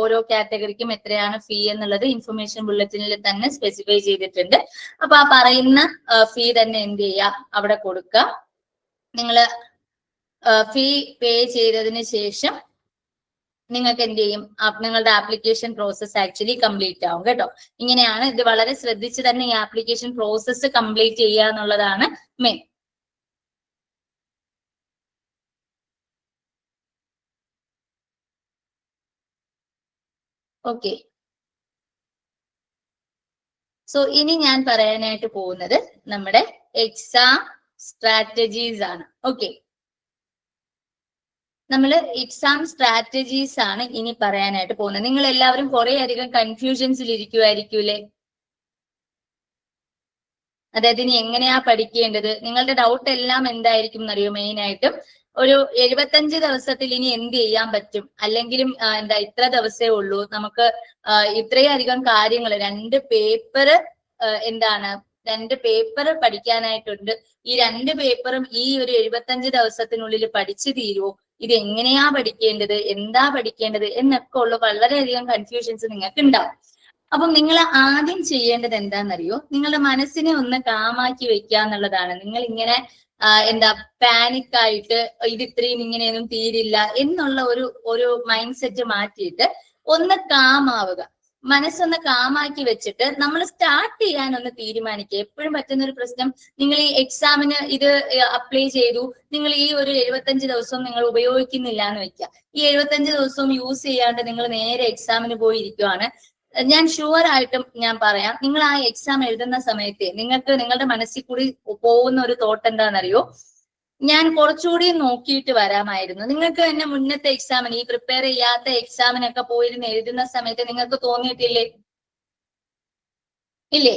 ഓരോ കാറ്റഗറിക്കും എത്രയാണ് ഫീ എന്നുള്ളത് ഇൻഫർമേഷൻ ബുള്ളറ്റിനിൽ തന്നെ സ്പെസിഫൈ ചെയ്തിട്ടുണ്ട്. അപ്പൊ ആ പറയുന്ന ഫീ തന്നെ എന്ത് ചെയ്യുക, അവിടെ കൊടുക്കുക. നിങ്ങൾ ഫീ പേ ചെയ്തതിന് ശേഷം നിങ്ങൾക്ക് എന്ത് ചെയ്യും, നിങ്ങളുടെ ആപ്ലിക്കേഷൻ പ്രോസസ് ആക്ച്വലി കംപ്ലീറ്റ് ആവും കേട്ടോ. ഇങ്ങനെയാണ് ഇത്. വളരെ ശ്രദ്ധിച്ച് തന്നെ ഈ ആപ്ലിക്കേഷൻ പ്രോസസ്സ് കംപ്ലീറ്റ് ചെയ്യുക എന്നുള്ളതാണ് മെയിൻ. ഓക്കെ, സോ ഇനി ഞാൻ പറയാനായിട്ട് പോകുന്നത് നമ്മുടെ എക്സാം സ്ട്രാറ്റജീസ് ആണ്. ഓക്കെ, നമ്മൾ എക്സാം സ്ട്രാറ്റജീസ് ആണ് ഇനി പറയാനായിട്ട് പോകുന്നത്. നിങ്ങൾ എല്ലാവരും കുറെ അധികം കൺഫ്യൂഷൻസിൽ ഇരിക്കുമായിരിക്കൂലേ? അതായത് ഇനി എങ്ങനെയാ പഠിക്കേണ്ടത്, നിങ്ങളുടെ ഡൗട്ട് എല്ലാം എന്തായിരിക്കും എന്നറിയോ? മെയിൻ ആയിട്ടും ഒരു 75 ദിവസത്തിൽ ഇനി എന്ത് ചെയ്യാൻ പറ്റും, അല്ലെങ്കിലും എന്താ ഇത്ര ദിവസമേ ഉള്ളൂ, നമുക്ക് ഇത്രയും അധികം കാര്യങ്ങൾ, 2 പേപ്പർ എന്താണ് 2 പേപ്പർ പഠിക്കാനായിട്ടുണ്ട്. ഈ 2 പേപ്പറും ഈ ഒരു 75 ദിവസത്തിനുള്ളിൽ പഠിച്ചു തീരുമോ, ഇത് എങ്ങനെയാ പഠിക്കേണ്ടത്, എന്താ പഠിക്കേണ്ടത് എന്നൊക്കെ ഉള്ള വളരെയധികം കൺഫ്യൂഷൻസ് നിങ്ങൾക്ക് ഉണ്ടാവും. അപ്പം നിങ്ങൾ ആദ്യം ചെയ്യേണ്ടത് എന്താണെന്നറിയോ? നിങ്ങളുടെ മനസ്സിനെ ഒന്ന് കാമാക്കി വെക്കുക എന്നുള്ളതാണ്. നിങ്ങൾ ഇങ്ങനെ എന്താ പാനിക് ആയിട്ട് ഇത് ഇത്രയും ഇങ്ങനെയൊന്നും തീരില്ല എന്നുള്ള ഒരു മൈൻഡ് സെറ്റ് മാറ്റിയിട്ട് ഒന്ന് കാമാവുക. മനസ്സൊന്ന് കാമാക്കി വെച്ചിട്ട് നമ്മൾ സ്റ്റാർട്ട് ചെയ്യാൻ ഒന്ന് തീരുമാനിക്കുക. എപ്പോഴും പറ്റുന്ന ഒരു പ്രശ്നം, നിങ്ങൾ ഈ എക്സാമിന് ഇത് അപ്ലൈ ചെയ്തു, നിങ്ങൾ ഈ ഒരു 75 ദിവസവും നിങ്ങൾ ഉപയോഗിക്കുന്നില്ല എന്ന് വെക്കുക. ഈ 75 ദിവസവും യൂസ് ചെയ്യാണ്ട് നിങ്ങൾ നേരെ എക്സാമിന് പോയി ഇരിക്കുവാണ്. ഞാൻ ഷുവർ ആയിട്ടും ഞാൻ പറയാം, നിങ്ങൾ ആ എക്സാം എഴുതുന്ന സമയത്ത് നിങ്ങൾക്ക് നിങ്ങളുടെ മനസ്സിൽ കൂടി പോകുന്ന ഒരു തോട്ട് എന്താണെന്നറിയോ? ഞാൻ കുറച്ചുകൂടി നോക്കിയിട്ട് വരാമായിരുന്നു. നിങ്ങൾക്ക് തന്നെ മുന്നത്തെ എക്സാമിന്, ഈ പ്രിപ്പയർ ചെയ്യാത്ത എക്സാമിനൊക്കെ പോയിരുന്ന് എഴുതുന്ന സമയത്ത് നിങ്ങൾക്ക് തോന്നിയിട്ടില്ലേ? ഇല്ലേ?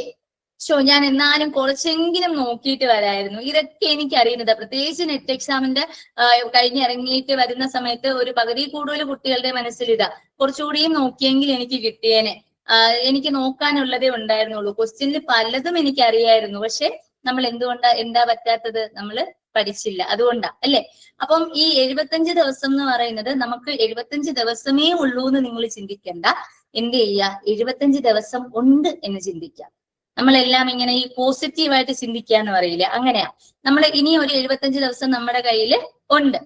ഞാൻ എന്നാലും കുറച്ചെങ്കിലും നോക്കിയിട്ട് വരായിരുന്നു. ഇതൊക്കെ എനിക്ക് അറിയുന്നത്, പ്രത്യേകിച്ച് നെറ്റ് എക്സാമിന്റെ കഴിഞ്ഞിറങ്ങിയിട്ട് വരുന്ന സമയത്ത് ഒരു പകുതി കൂടുതൽ കുട്ടികളുടെ മനസ്സിൽ ഇതാ, കുറച്ചുകൂടിയും നോക്കിയെങ്കിൽ എനിക്ക് കിട്ടിയേനെ, എനിക്ക് നോക്കാനുള്ളതേ ഉണ്ടായിരുന്നുള്ളൂ. ക്വസ്റ്റ്യനിൽ പലതും എനിക്ക് അറിയായിരുന്നു, പക്ഷെ നമ്മൾ എന്താ പറ്റാത്തത്, നമ്മൾ പഠിച്ചില്ല, അതുകൊണ്ടാ അല്ലെ? അപ്പം ഈ 75 ദിവസം എന്ന് പറയുന്നത് നമുക്ക് 75 ദിവസമേ ഉള്ളൂ എന്ന് നിങ്ങൾ ചിന്തിക്കണ്ട. എന്ത് ചെയ്യുക, 75 ദിവസം ഉണ്ട് എന്ന് ചിന്തിക്കാം. നമ്മളെല്ലാം ഇങ്ങനെ ഈ പോസിറ്റീവായിട്ട് ചിന്തിക്കുക എന്ന് പറയില്ല, അങ്ങനെയാ. നമ്മൾ ഇനി ഒരു 75 ദിവസം നമ്മുടെ കയ്യിൽ ഉണ്ട്.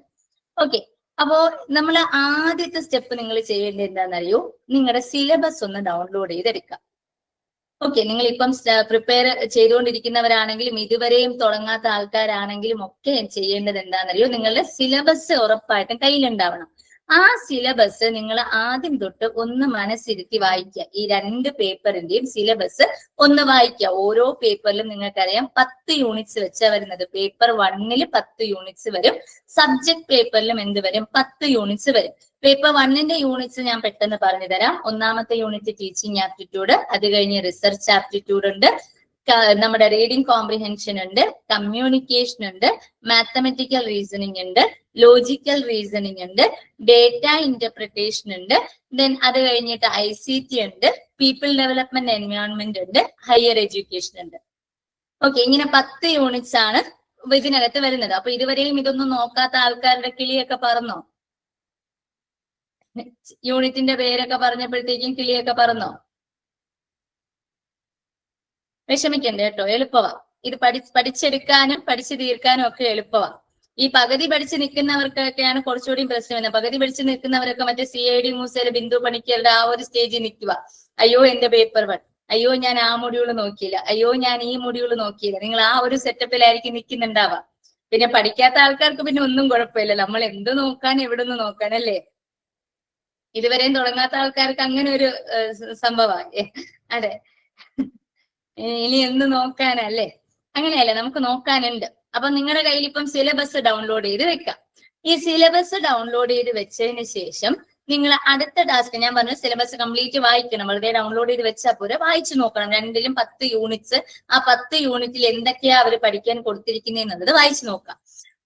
ഓക്കെ, അപ്പോ നമ്മൾ ആദ്യത്തെ സ്റ്റെപ്പ് നിങ്ങൾ ചെയ്യേണ്ടത് എന്താണെന്നറിയോ? നിങ്ങളുടെ സിലബസ് ഒന്ന് ഡൗൺലോഡ് ചെയ്തെടുക്കുക. ഓക്കെ, നിങ്ങൾ ഇപ്പം പ്രിപ്പയർ ചെയ്തുകൊണ്ടിരിക്കുന്നവരാണെങ്കിലും ഇതുവരെയും തുടങ്ങാത്ത ആൾക്കാരാണെങ്കിലും ഒക്കെ ചെയ്യേണ്ടത് എന്താണെന്നറിയോ? നിങ്ങളുടെ സിലബസ് ഉറപ്പായിട്ടും കയ്യിലുണ്ടാവണം. ആ സിലബസ് നിങ്ങൾ ആദ്യം തൊട്ട് ഒന്ന് മനസ്സിരുത്തി വായിക്കുക. ഈ 2 പേപ്പറിന്റെയും സിലബസ് ഒന്ന് വായിക്കുക. ഓരോ പേപ്പറിലും നിങ്ങൾക്കറിയാം 10 യൂണിറ്റ്സ് വെച്ചാ വരുന്നത്. പേപ്പർ 1ൽ 10 യൂണിറ്റ്സ് വരും. സബ്ജക്ട് പേപ്പറിലും എന്ത് വരും? 10 യൂണിറ്റ്സ് വരും. പേപ്പർ 1ന്റെ യൂണിറ്റ്സ് ഞാൻ പെട്ടെന്ന് പറഞ്ഞു തരാം. ഒന്നാമത്തെ യൂണിറ്റ് ടീച്ചിങ് ആപ്റ്റിറ്റ്യൂഡ്, അത് കഴിഞ്ഞ് റിസർച്ച് ആപ്റ്റിറ്റ്യൂഡ് ഉണ്ട്, നമ്മുടെ റീഡിംഗ് കോംപ്രിഹെൻഷൻ ഉണ്ട്, കമ്മ്യൂണിക്കേഷൻ ഉണ്ട്, മാത്തമെറ്റിക്കൽ റീസണിങ് ഉണ്ട്, ലോജിക്കൽ റീസണിങ് ഉണ്ട്, ഡേറ്റ ഇന്റർപ്രിട്ടേഷൻ ഉണ്ട്, ദെൻ അത് കഴിഞ്ഞിട്ട് ICT ഉണ്ട്, പീപ്പിൾ ഡെവലപ്മെന്റ് എൻവയോൺമെന്റ് ഉണ്ട്, ഹയർ എഡ്യൂക്കേഷൻ ഉണ്ട്. ഓക്കെ, ഇങ്ങനെ 10 യൂണിറ്റ്സ് ആണ് ഇതിനകത്ത് വരുന്നത്. അപ്പൊ ഇതുവരെയും ഇതൊന്നും നോക്കാത്ത ആൾക്കാരുടെ കിളിയൊക്കെ പറന്നോ? യൂണിറ്റിന്റെ പേരൊക്കെ പറഞ്ഞപ്പോഴത്തേക്കും കിളിയൊക്കെ പറന്നോ? വിഷമിക്കണ്ട കേട്ടോ, എളുപ്പവാ. ഇത് പഠിച്ചെടുക്കാനും പഠിച്ചു തീർക്കാനും ഒക്കെ എളുപ്പവാ. ഈ പകുതി പഠിച്ച് നിൽക്കുന്നവർക്കൊക്കെയാണ് കുറച്ചുകൂടി പ്രശ്നം വരുന്നത്. പകുതി പഠിച്ച് നിൽക്കുന്നവരൊക്കെ മറ്റേ CID മൂസയിലെ ബിന്ദു പണിക്കരുടെ ആ ഒരു സ്റ്റേജിൽ നിൽക്കുക. അയ്യോ എന്റെ പേപ്പർ 1, അയ്യോ ഞാൻ ആ മൊഡ്യൂള് നോക്കിയില്ല, അയ്യോ ഞാൻ ഈ മൊഡ്യൂള് നോക്കിയില്ല. നിങ്ങൾ ആ ഒരു സെറ്റപ്പിലായിരിക്കും നിൽക്കുന്നുണ്ടാവുക. പിന്നെ പഠിക്കാത്ത ആൾക്കാർക്ക് പിന്നെ ഒന്നും കുഴപ്പമില്ല, നമ്മൾ എന്ത് നോക്കാൻ എവിടെ നിന്ന് നോക്കാൻ അല്ലേ. ഇതുവരെയും തുടങ്ങാത്ത ആൾക്കാർക്ക് അങ്ങനെ ഒരു സംഭവമാണ്. അതെ, ഇനി എന്ത് നോക്കാനല്ലേ, അങ്ങനെയല്ലേ, നമുക്ക് നോക്കാനുണ്ട്. അപ്പൊ നിങ്ങളുടെ കയ്യിൽ ഇപ്പം സിലബസ് ഡൗൺലോഡ് ചെയ്ത് വെക്കാം. ഈ സിലബസ് ഡൗൺലോഡ് ചെയ്ത് വെച്ചതിന് ശേഷം നിങ്ങൾ അടുത്ത ടാസ്ക്, ഞാൻ പറഞ്ഞു സിലബസ് കംപ്ലീറ്റ് വായിക്കണം, വെറുതെ ഡൗൺലോഡ് ചെയ്ത് വെച്ചാൽ പോരെ, വായിച്ചു നോക്കണം. 2ലും 10 യൂണിറ്റ്സ്, ആ 10 യൂണിറ്റിൽ എന്തൊക്കെയാ അവർ പഠിക്കാൻ കൊടുത്തിരിക്കുന്നതെന്നുള്ളത് വായിച്ചു നോക്കാം.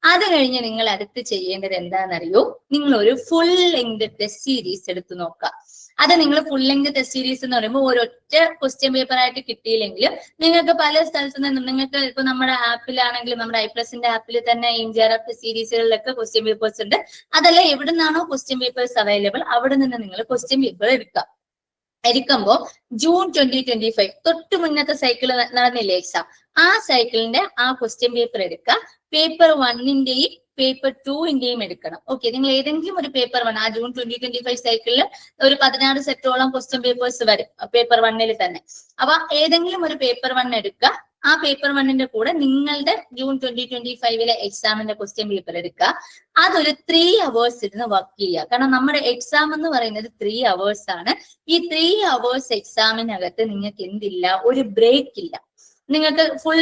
അത് കഴിഞ്ഞ് നിങ്ങൾ അടുത്ത് ചെയ്യേണ്ടത് എന്താണെന്നറിയോ, നിങ്ങൾ ഒരു ഫുൾ ലെങ്ത് ടെസ്റ്റ് സീരീസ് എടുത്ത് നോക്കാം. അത് നിങ്ങൾ ഫുൾ ലെങ്ത് ടെസ്റ്റ് സീരീസ് എന്ന് പറയുമ്പോൾ ഒരൊറ്റ ക്വസ്റ്റ്യൻ പേപ്പർ ആയിട്ട് കിട്ടിയില്ലെങ്കിൽ നിങ്ങൾക്ക് പല സ്ഥലത്തു നിന്നും, നിങ്ങൾക്ക് ഇപ്പൊ നമ്മുടെ ആപ്പിലാണെങ്കിലും നമ്മുടെ ഐപ്ലസിന്റെ ആപ്പിൽ തന്നെ INJRF സീരീസുകളിലൊക്കെ ക്വസ്റ്റ്യൻ പേപ്പേഴ്സ് ഉണ്ട്. അതല്ല എവിടെ നിന്നാണോ ക്വസ്റ്റ്യൻ പേപ്പേഴ്സ് അവൈലബിൾ അവിടെ നിന്ന് നിങ്ങൾ ക്വസ്റ്റ്യൻ പേപ്പർ എടുക്കാം. എടുക്കുമ്പോ ജൂൺ 2025 തൊട്ട് മുന്നത്തെ സൈക്കിൾ നടന്നില്ലേ എക്സാം, ആ സൈക്കിളിന്റെ ആ ക്വസ്റ്റ്യൻ പേപ്പർ എടുക്കുക. പേപ്പർ 1ന്റെയും പേപ്പർ 2ന്റെയും എടുക്കണം. ഓക്കെ, നിങ്ങൾ ഏതെങ്കിലും ഒരു പേപ്പർ 1, ആ ജൂൺ 2025 സൈക്കിളിൽ ഒരു 16 സെറ്റോളം ക്വസ്റ്റ്യൻ പേപ്പേഴ്സ് വരും പേപ്പർ 1ൽ തന്നെ. അപ്പൊ ഏതെങ്കിലും ഒരു പേപ്പർ 1 എടുക്കുക. ആ പേപ്പർ 1ന്റെ കൂടെ നിങ്ങളുടെ ജൂൺ 2025 എക്സാമിന്റെ ക്വസ്റ്റ്യൻ പേപ്പർ എടുക്കുക. അതൊരു 3 hours ഇരുന്ന് വർക്ക് ചെയ്യുക. കാരണം നമ്മുടെ എക്സാം എന്ന് പറയുന്നത് 3 hours ആണ്. ഈ 3 hours എക്സാമിനകത്ത് നിങ്ങൾക്ക് എന്തില്ല, ഒരു ബ്രേക്ക് ഇല്ല. നിങ്ങൾക്ക് ഫുൾ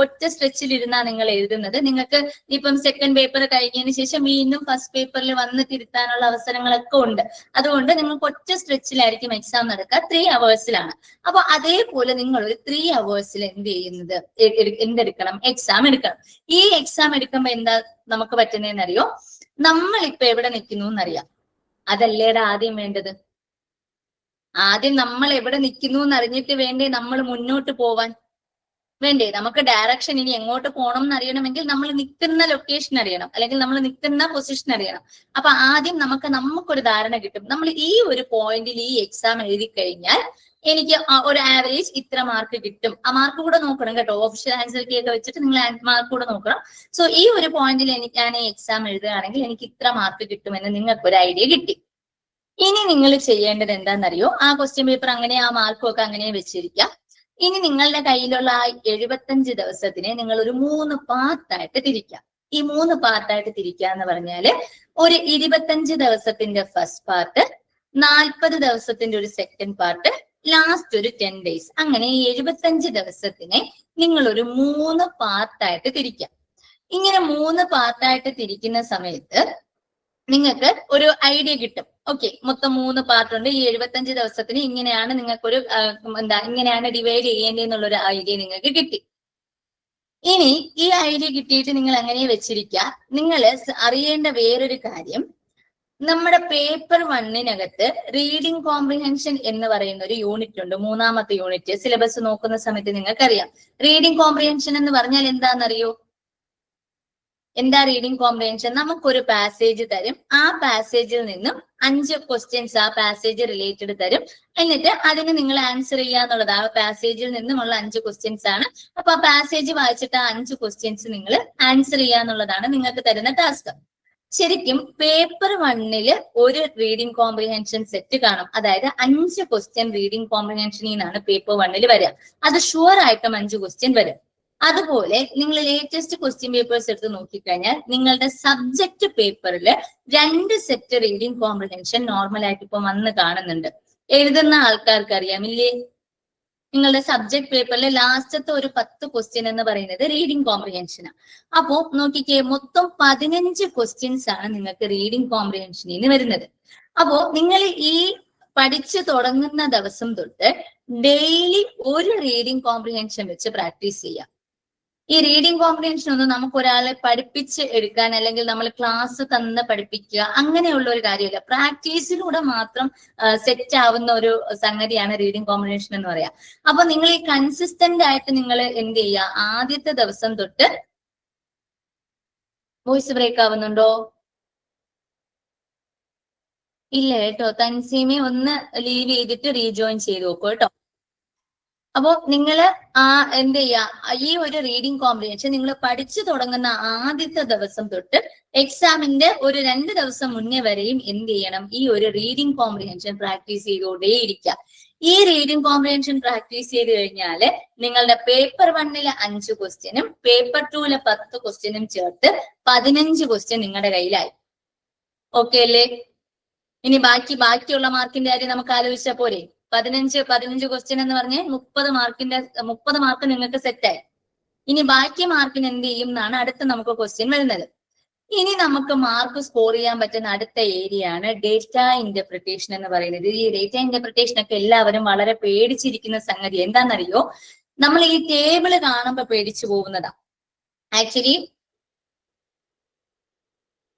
ഒറ്റ സ്ട്രെച്ചിൽ ഇരുന്നാണ് നിങ്ങൾ എഴുതുന്നത്. നിങ്ങൾക്ക് ഇപ്പം സെക്കൻഡ് പേപ്പർ കഴിഞ്ഞതിന് ശേഷം വീണ്ടും ഫസ്റ്റ് പേപ്പറിൽ വന്ന് തിരുത്താനുള്ള അവസരങ്ങളൊക്കെ ഉണ്ട്. അതുകൊണ്ട് നിങ്ങൾക്ക് ഒറ്റ സ്ട്രെച്ചിലായിരിക്കും എക്സാം നടക്കുക, 3 hours-ലാണ്. അപ്പൊ അതേപോലെ നിങ്ങൾ ഒരു 3 hours-ൽ എന്തെടുക്കണം, എക്സാം എടുക്കണം. ഈ എക്സാം എടുക്കുമ്പോ എന്താ നമുക്ക് പറ്റുന്നതെന്നറിയോ, നമ്മളിപ്പോ എവിടെ നിൽക്കുന്നു എന്നറിയാം. അതല്ലേടാ ആദ്യം വേണ്ടത്. ആദ്യം നമ്മൾ എവിടെ നിൽക്കുന്നു എന്നറിഞ്ഞിട്ട് വേണ്ടേ നമ്മൾ മുന്നോട്ട് പോവാൻ, വേണ്ടേ? നമുക്ക് ഡയറക്ഷൻ ഇനി എങ്ങോട്ട് പോകണം എന്ന് അറിയണമെങ്കിൽ നമ്മൾ നിൽക്കുന്ന ലൊക്കേഷൻ അറിയണം, അല്ലെങ്കിൽ നമ്മൾ നിൽക്കുന്ന പൊസിഷൻ അറിയണം. അപ്പൊ ആദ്യം നമുക്കൊരു ധാരണ കിട്ടും. നമ്മൾ ഈ ഒരു പോയിന്റിൽ ഈ എക്സാം എഴുതി കഴിഞ്ഞാൽ എനിക്ക് ഒരു ആവറേജ് ഇത്ര മാർക്ക് കിട്ടും. ആ മാർക്ക് കൂടെ നോക്കണം കേട്ടോ, ഓഫീഷ്യൽ ആൻസർ കീ ഒക്കെ വെച്ചിട്ട് നിങ്ങൾ മാർക്ക് കൂടെ നോക്കണം. സോ ഈ ഒരു പോയിന്റിൽ ഞാൻ ഈ എക്സാം എഴുതുകയാണെങ്കിൽ എനിക്ക് ഇത്ര മാർക്ക് കിട്ടുമെന്ന് നിങ്ങൾക്ക് ഒരു ഐഡിയ കിട്ടി. ഇനി നിങ്ങൾ ചെയ്യേണ്ടത് എന്താണെന്നറിയോ, ആ ക്വസ്റ്റ്യൻ പേപ്പർ അങ്ങനെ, ആ മാർക്കും ഒക്കെ അങ്ങനെ വെച്ചിരിക്കാം. ഇനി നിങ്ങളുടെ കയ്യിലുള്ള ആ 75 ദിവസത്തിനെ നിങ്ങൾ ഒരു 3 പാർട്ടായിട്ട് തിരിക്കാം. ഈ 3 പാർട്ടായിട്ട് തിരിക്കുക എന്ന് പറഞ്ഞാല് ഒരു 25 ദിവസത്തിന്റെ ഫസ്റ്റ് പാർട്ട്, 40 ദിവസത്തിന്റെ ഒരു സെക്കൻഡ് പാർട്ട്, ലാസ്റ്റ് ഒരു 10 days. അങ്ങനെ ഈ 75 ദിവസത്തിനെ നിങ്ങൾ ഒരു 3 പാർട്ടായിട്ട് തിരിക്കാം. ഇങ്ങനെ 3 പാർട്ടായിട്ട് തിരിക്കുന്ന സമയത്ത് നിങ്ങൾക്ക് ഒരു ഐഡിയ കിട്ടും. ഓക്കെ, മൊത്തം 3 പാർട്ടുണ്ട്. ഈ 75 ദിവസത്തിന് ഇങ്ങനെയാണ് നിങ്ങൾക്കൊരു ഇങ്ങനെയാണ് ഡിവൈഡ് ചെയ്യേണ്ടതെന്നുള്ളൊരു ഐഡിയ നിങ്ങൾക്ക് കിട്ടി. ഇനി ഈ ഐഡിയ കിട്ടിയിട്ട് നിങ്ങൾ അങ്ങനെ വെച്ചിരിക്കുക. നിങ്ങൾ അറിയേണ്ട വേറൊരു കാര്യം, നമ്മുടെ പേപ്പർ 1-നകത്ത് റീഡിംഗ് കോംപ്രിഹെൻഷൻ എന്ന് പറയുന്ന ഒരു യൂണിറ്റ് ഉണ്ട്, 3ാമത്തെ യൂണിറ്റ്. സിലബസ് നോക്കുന്ന സമയത്ത് നിങ്ങൾക്കറിയാം. റീഡിംഗ് കോംപ്രിഹെൻഷൻ എന്ന് പറഞ്ഞാൽ എന്താണെന്നറിയോ? എന്താ റീഡിംഗ് കോംപ്രിഹെൻഷൻ? നമുക്കൊരു പാസേജ് തരും. ആ പാസേജിൽ നിന്നും 5 ക്വസ്റ്റ്യൻസ് ആ പാസേജ് റിലേറ്റഡ് തരും. എന്നിട്ട് അതിന് നിങ്ങൾ ആൻസർ ചെയ്യുക എന്നുള്ളത്. ആ പാസേജിൽ നിന്നുമുള്ള 5 ക്വസ്റ്റ്യൻസ് ആണ്. അപ്പൊ ആ പാസേജ് വായിച്ചിട്ട് ആ 5 ക്വസ്റ്റ്യൻസ് നിങ്ങൾ ആൻസർ ചെയ്യുക എന്നുള്ളതാണ് നിങ്ങൾക്ക് തരുന്ന ടാസ്ക്. ശരിക്കും പേപ്പർ 1-ല് ഒരു റീഡിംഗ് കോംപ്രിഹെൻഷൻ സെറ്റ് കാണും. അതായത് 5 ക്വസ്റ്റ്യൻ റീഡിംഗ് കോംപ്രിഹെൻഷനിൽ നിന്നാണ് പേപ്പർ 1-ല് വരിക. അത് ഷുവർ ആയിട്ടും 5 ക്വസ്റ്റ്യൻ വരും. അതുപോലെ നിങ്ങൾ ലേറ്റസ്റ്റ് ക്വസ്റ്റ്യൻ പേപ്പേഴ്സ് എടുത്ത് നോക്കിക്കഴിഞ്ഞാൽ നിങ്ങളുടെ സബ്ജക്ട് പേപ്പറിൽ 2 സെറ്റ് റീഡിംഗ് കോംപ്രിഹെൻഷൻ നോർമൽ ആയിട്ട് ഇപ്പൊ വന്ന് കാണുന്നുണ്ട്. എഴുതുന്ന ആൾക്കാർക്ക് അറിയാമില്ലേ? നിങ്ങളുടെ സബ്ജക്ട് പേപ്പറിലെ ലാസ്റ്റത്തെ ഒരു 10 ക്വസ്റ്റ്യൻ എന്ന് പറയുന്നത് റീഡിംഗ് കോംപ്രിഹെൻഷനാണ്. അപ്പോ നോക്കിക്കേ, മൊത്തം 15 ക്വസ്റ്റ്യൻസ് ആണ് നിങ്ങൾക്ക് റീഡിംഗ് കോംപ്രിഹെൻഷനിൽ നിന്ന് വരുന്നത്. അപ്പോ നിങ്ങൾ ഈ പഠിച്ചു തുടങ്ങുന്ന ദിവസം തൊട്ട് ഡെയിലി ഒരു റീഡിംഗ് കോംപ്രിഹെൻഷൻ വെച്ച് പ്രാക്ടീസ് ചെയ്യാം. ഈ റീഡിംഗ് കോംപ്രിഹെൻഷൻ ഒന്നും നമുക്ക് ഒരാളെ പഠിപ്പിച്ച് എടുക്കാൻ, അല്ലെങ്കിൽ നമ്മൾ ക്ലാസ് തന്ന് പഠിപ്പിക്കുക, അങ്ങനെയുള്ള ഒരു കാര്യമില്ല. പ്രാക്ടീസിലൂടെ മാത്രം സെറ്റ് ആവുന്ന ഒരു സംഗതിയാണ് റീഡിംഗ് കോംപ്രിഹെൻഷൻ എന്ന് പറയാം. അപ്പൊ നിങ്ങൾ ഈ കൺസിസ്റ്റന്റ് ആയിട്ട് നിങ്ങൾ എന്ത് ചെയ്യുക, ആദ്യത്തെ ദിവസം തൊട്ട് വോയിസ് ബ്രേക്ക് ആവുന്നുണ്ടോ? ഇല്ല കേട്ടോ. തൻസീമെ ഒന്ന് ലീവ് ചെയ്തിട്ട് റീജോയിൻ ചെയ്ത് നോക്കൂ കേട്ടോ. അപ്പോ നിങ്ങള് എന്ത് ചെയ്യാ, ഈ ഒരു റീഡിംഗ് കോംപ്രിഹെൻഷൻ നിങ്ങൾ പഠിച്ചു തുടങ്ങുന്ന ആദ്യത്തെ ദിവസം തൊട്ട് എക്സാമിന്റെ ഒരു 2 ദിവസം മുന്നേ വരെയും എന്ത് ചെയ്യണം, ഈ ഒരു റീഡിംഗ് കോംപ്രിഹെൻഷൻ പ്രാക്ടീസ് ചെയ്തുകൊണ്ടേയിരിക്കുക. ഈ റീഡിംഗ് കോംപ്രിഹെൻഷൻ പ്രാക്ടീസ് ചെയ്ത് കഴിഞ്ഞാല് നിങ്ങളുടെ പേപ്പർ 1 5 ക്വസ്റ്റ്യനും പേപ്പർ 2 10 ക്വസ്റ്റ്യനും ചേർത്ത് 15 ക്വസ്റ്റ്യൻ നിങ്ങളുടെ കയ്യിലായി. ഓക്കെ അല്ലേ? ഇനി ബാക്കിയുള്ള മാർക്കിന്റെ കാര്യം നമുക്ക് ആലോചിച്ചാൽ പോരെ. 15 ക്വസ്റ്റ്യൻ എന്ന് പറഞ്ഞ് 30 മാർക്ക് നിങ്ങൾക്ക് സെറ്റായി. ഇനി ബാക്കി മാർക്കിന് എന്ത് ചെയ്യും എന്നാണ് അടുത്ത നമുക്ക് ക്വസ്റ്റ്യൻ വരുന്നത്. ഇനി നമുക്ക് മാർക്ക് സ്കോർ ചെയ്യാൻ പറ്റുന്ന അടുത്ത ഏരിയ ആണ് ഡേറ്റ ഇന്റർപ്രിട്ടേഷൻ എന്ന് പറയുന്നത്. ഈ ഡേറ്റ ഇന്റർപ്രിട്ടേഷൻ ഒക്കെ എല്ലാവരും വളരെ പേടിച്ചിരിക്കുന്ന സംഗതി എന്താണെന്നറിയോ? നമ്മൾ ഈ ടേബിള് കാണുമ്പോൾ പേടിച്ചു പോകുന്നതാ. Actually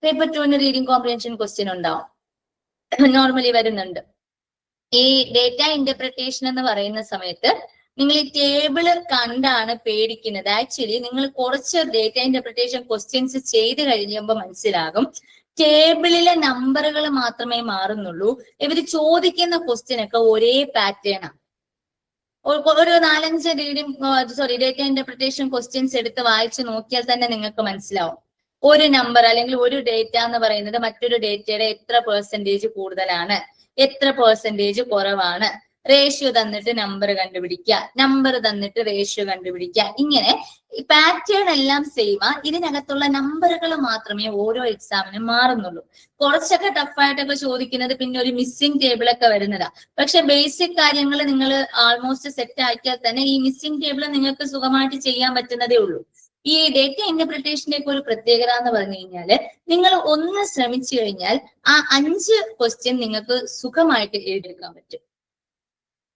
paper 2 reading comprehension question ഉണ്ടാവും, നോർമലി വരുന്നുണ്ട്. ഈ ഡേറ്റ ഇന്റർപ്രിട്ടേഷൻ എന്ന് പറയുന്ന സമയത്ത് നിങ്ങൾ ഈ ടേബിള് കണ്ടാണ് പേടിക്കുന്നത്. ആക്ച്വലി നിങ്ങൾ കുറച്ച് ഡേറ്റ ഇന്റർപ്രിട്ടേഷൻ ക്വസ്റ്റ്യൻസ് ചെയ്ത് കഴിയുമ്പോൾ മനസ്സിലാകും ടേബിളിലെ നമ്പറുകൾ മാത്രമേ മാറുന്നുള്ളൂ. ഇവര് ചോദിക്കുന്ന ക്വസ്റ്റ്യൻ ഒക്കെ ഒരേ പാറ്റേൺ ആണ്. ഒരു 4-5 ഡേറ്റ ഇന്റർപ്രിട്ടേഷൻ ക്വസ്റ്റ്യൻസ് എടുത്ത് വായിച്ച് നോക്കിയാൽ തന്നെ നിങ്ങൾക്ക് മനസ്സിലാവും ഒരു നമ്പർ അല്ലെങ്കിൽ ഒരു ഡേറ്റ എന്ന് പറയുന്നത് മറ്റൊരു ഡേറ്റയുടെ എത്ര പെർസെന്റേജ് കൂടുതലാണ്, എത്ര പെർസെന്റേജ് കുറവാണ്, റേഷ്യോ തന്നിട്ട് നമ്പർ കണ്ടുപിടിക്കുക, നമ്പർ തന്നിട്ട് റേഷ്യോ കണ്ടുപിടിക്കുക. ഇങ്ങനെ പാറ്റേൺ എല്ലാം സെയിമാ. ഇതിനകത്തുള്ള നമ്പറുകൾ മാത്രമേ ഓരോ എക്സാമിനും മാറുന്നുള്ളൂ. കുറച്ചൊക്കെ ടഫായിട്ടൊക്കെ ചോദിക്കുന്നത് പിന്നെ ഒരു മിസ്സിംഗ് ടേബിൾ ഒക്കെ വരുന്നതാ. പക്ഷെ ബേസിക് കാര്യങ്ങൾ നിങ്ങൾ ആൾമോസ്റ്റ് സെറ്റ് ആക്കിയാൽ തന്നെ ഈ മിസ്സിംഗ് ടേബിൾ നിങ്ങൾക്ക് സുഖമായിട്ട് ചെയ്യാൻ പറ്റുന്നതേ ഉള്ളൂ. ഈ ഡേറ്റ ഇന്റർപ്രിട്ടേഷന്റെ ഒക്കെ ഒരു പ്രത്യേകത എന്ന് പറഞ്ഞു കഴിഞ്ഞാല് നിങ്ങൾ ഒന്ന് ശ്രമിച്ചു കഴിഞ്ഞാൽ ആ 5 ക്വസ്റ്റ്യൻ നിങ്ങൾക്ക് സുഖമായിട്ട് എഴുതിയെടുക്കാൻ പറ്റും.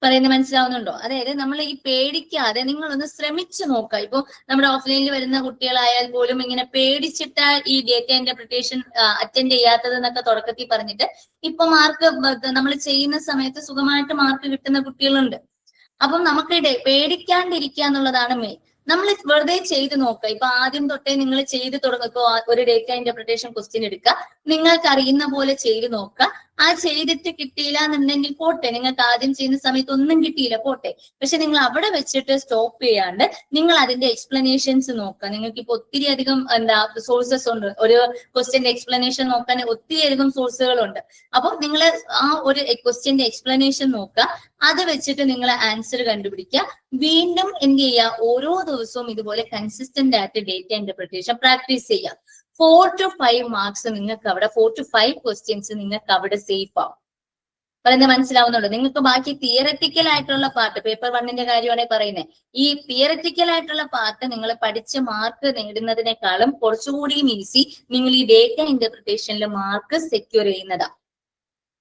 പറയുന്നത് മനസ്സിലാവുന്നുണ്ടോ? അതായത് നമ്മൾ ഈ പേടിക്കാതെ നിങ്ങളൊന്ന് ശ്രമിച്ചു നോക്കുക. ഇപ്പൊ നമ്മുടെ ഓഫ്ലൈനിൽ വരുന്ന കുട്ടികളായാൽ പോലും ഇങ്ങനെ പേടിച്ചിട്ട ഈ ഡേറ്റ ഇന്റർപ്രിട്ടേഷൻ അറ്റൻഡ് ചെയ്യാത്തത് എന്നൊക്കെ തുടക്കത്തിൽ പറഞ്ഞിട്ട് ഇപ്പൊ മാർക്ക് നമ്മൾ ചെയ്യുന്ന സമയത്ത് സുഖമായിട്ട് മാർക്ക് കിട്ടുന്ന കുട്ടികളുണ്ട്. അപ്പം നമുക്ക് പേടിക്കാണ്ടിരിക്കുക എന്നുള്ളതാണ് മെയിൻ. നമ്മൾ വെറുതെ ചെയ്ത് നോക്കുക. ഇപ്പൊ ആദ്യം തൊട്ടേ നിങ്ങൾ ചെയ്ത് തുടങ്ങുമ്പോ ഒരു ഡേറ്റ ഇന്റർപ്രിട്ടേഷൻ ക്വസ്റ്റ്യൻ എടുക്കുക, നിങ്ങൾക്ക് അറിയുന്ന പോലെ ചെയ്ത് നോക്കുക. ആ ചെയ്തിട്ട് കിട്ടിയില്ല എന്നുണ്ടെങ്കിൽ പോട്ടെ, നിങ്ങൾക്ക് ആദ്യം ചെയ്യുന്ന സമയത്ത് ഒന്നും കിട്ടിയില്ല പോട്ടെ. പക്ഷെ നിങ്ങൾ അവിടെ വെച്ചിട്ട് സ്റ്റോപ്പ് ചെയ്യാണ്ട് നിങ്ങൾ അതിന്റെ എക്സ്പ്ലനേഷൻസ് നോക്കുക. നിങ്ങൾക്ക് ഇപ്പൊ ഒത്തിരി അധികം സോഴ്സസ് ഉണ്ട്. ഒരു ക്വസ്റ്റ്യന്റെ എക്സ്പ്ലനേഷൻ നോക്കാൻ ഒത്തിരി അധികം സോഴ്സുകളുണ്ട്. അപ്പൊ നിങ്ങൾ ആ ഒരു ക്വസ്റ്റ്യന്റെ എക്സ്പ്ലനേഷൻ നോക്കുക, അത് വെച്ചിട്ട് നിങ്ങൾ ആൻസർ കണ്ടുപിടിക്കുക. വീണ്ടും എന്ത് ചെയ്യുക, ഓരോ ദിവസവും ഇതുപോലെ കൺസിസ്റ്റന്റ് ആയിട്ട് ഡേറ്റ ഇന്റർപ്രിട്ടേഷൻ പ്രാക്ടീസ് ചെയ്യുക. 4 to 5 മാർക്സ് നിങ്ങൾക്ക് അവിടെ 4 to 5 ക്വസ്റ്റ്യൻസ് നിങ്ങൾക്ക് അവിടെ സേഫ് ആവും. പറയുന്നത് മനസ്സിലാവുന്നുണ്ടോ? നിങ്ങൾക്ക് ബാക്കി തിയററ്റിക്കൽ ആയിട്ടുള്ള പാർട്ട് പേപ്പർ 1 കാര്യമാണ് പറയുന്നത്. ഈ തിയററ്റിക്കൽ ആയിട്ടുള്ള പാർട്ട് നിങ്ങൾ പഠിച്ച് മാർക്ക് നേടുന്നതിനേക്കാളും കുറച്ചുകൂടിയും ഈസി നിങ്ങൾ ഈ ഡേറ്റ ഇന്റർപ്രിട്ടേഷനിൽ മാർക്ക് സെക്യൂർ ചെയ്യുന്നതാ.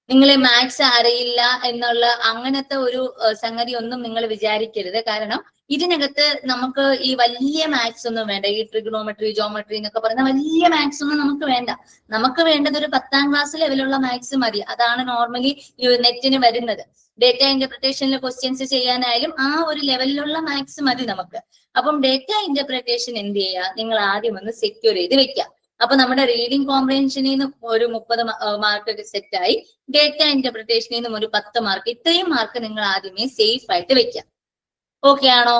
നിങ്ങൾ മാത്സ് അറിയില്ല എന്നുള്ള അങ്ങനത്തെ ഒരു സംഗതി ഒന്നും നിങ്ങൾ വിചാരിക്കരുത്. കാരണം ഇതിനകത്ത് നമുക്ക് ഈ വലിയ മാത്സ് ഒന്നും വേണ്ട. ഈ ട്രിഗണോമെട്രി, ജോമെട്രി എന്നൊക്കെ പറയുന്ന വലിയ മാത്സ് ഒന്നും നമുക്ക് വേണ്ട. നമുക്ക് വേണ്ടത് ഒരു 10ാം ക്ലാസ് ലെവലുള്ള മാത്സ് മതി. അതാണ് നോർമലി നെറ്റിന് വരുന്നത്. ഡേറ്റ ഇന്റർപ്രിട്ടേഷനിലെ ക്വസ്റ്റ്യൻസ് ചെയ്യാനായാലും ആ ഒരു ലെവലിലുള്ള മാത്സ് മതി നമുക്ക്. അപ്പം ഡേറ്റ ഇന്റർപ്രിട്ടേഷൻ എന്ത് ചെയ്യുക, നിങ്ങൾ ആദ്യം ഒന്ന് സെക്യൂർ ചെയ്ത് വെക്കുക. അപ്പൊ നമ്മുടെ റീഡിംഗ് കോംപ്രിഹെൻഷനിൽ നിന്ന് ഒരു 30 മാർക്ക് സെറ്റായി, ഡേറ്റ ഇന്റർപ്രിട്ടേഷനിൽ നിന്നും ഒരു 10 മാർക്ക്, ഇത്രയും മാർക്ക് നിങ്ങൾ ആദ്യമേ സേഫ് ആയിട്ട് വെക്കാം. ഓക്കെ ആണോ?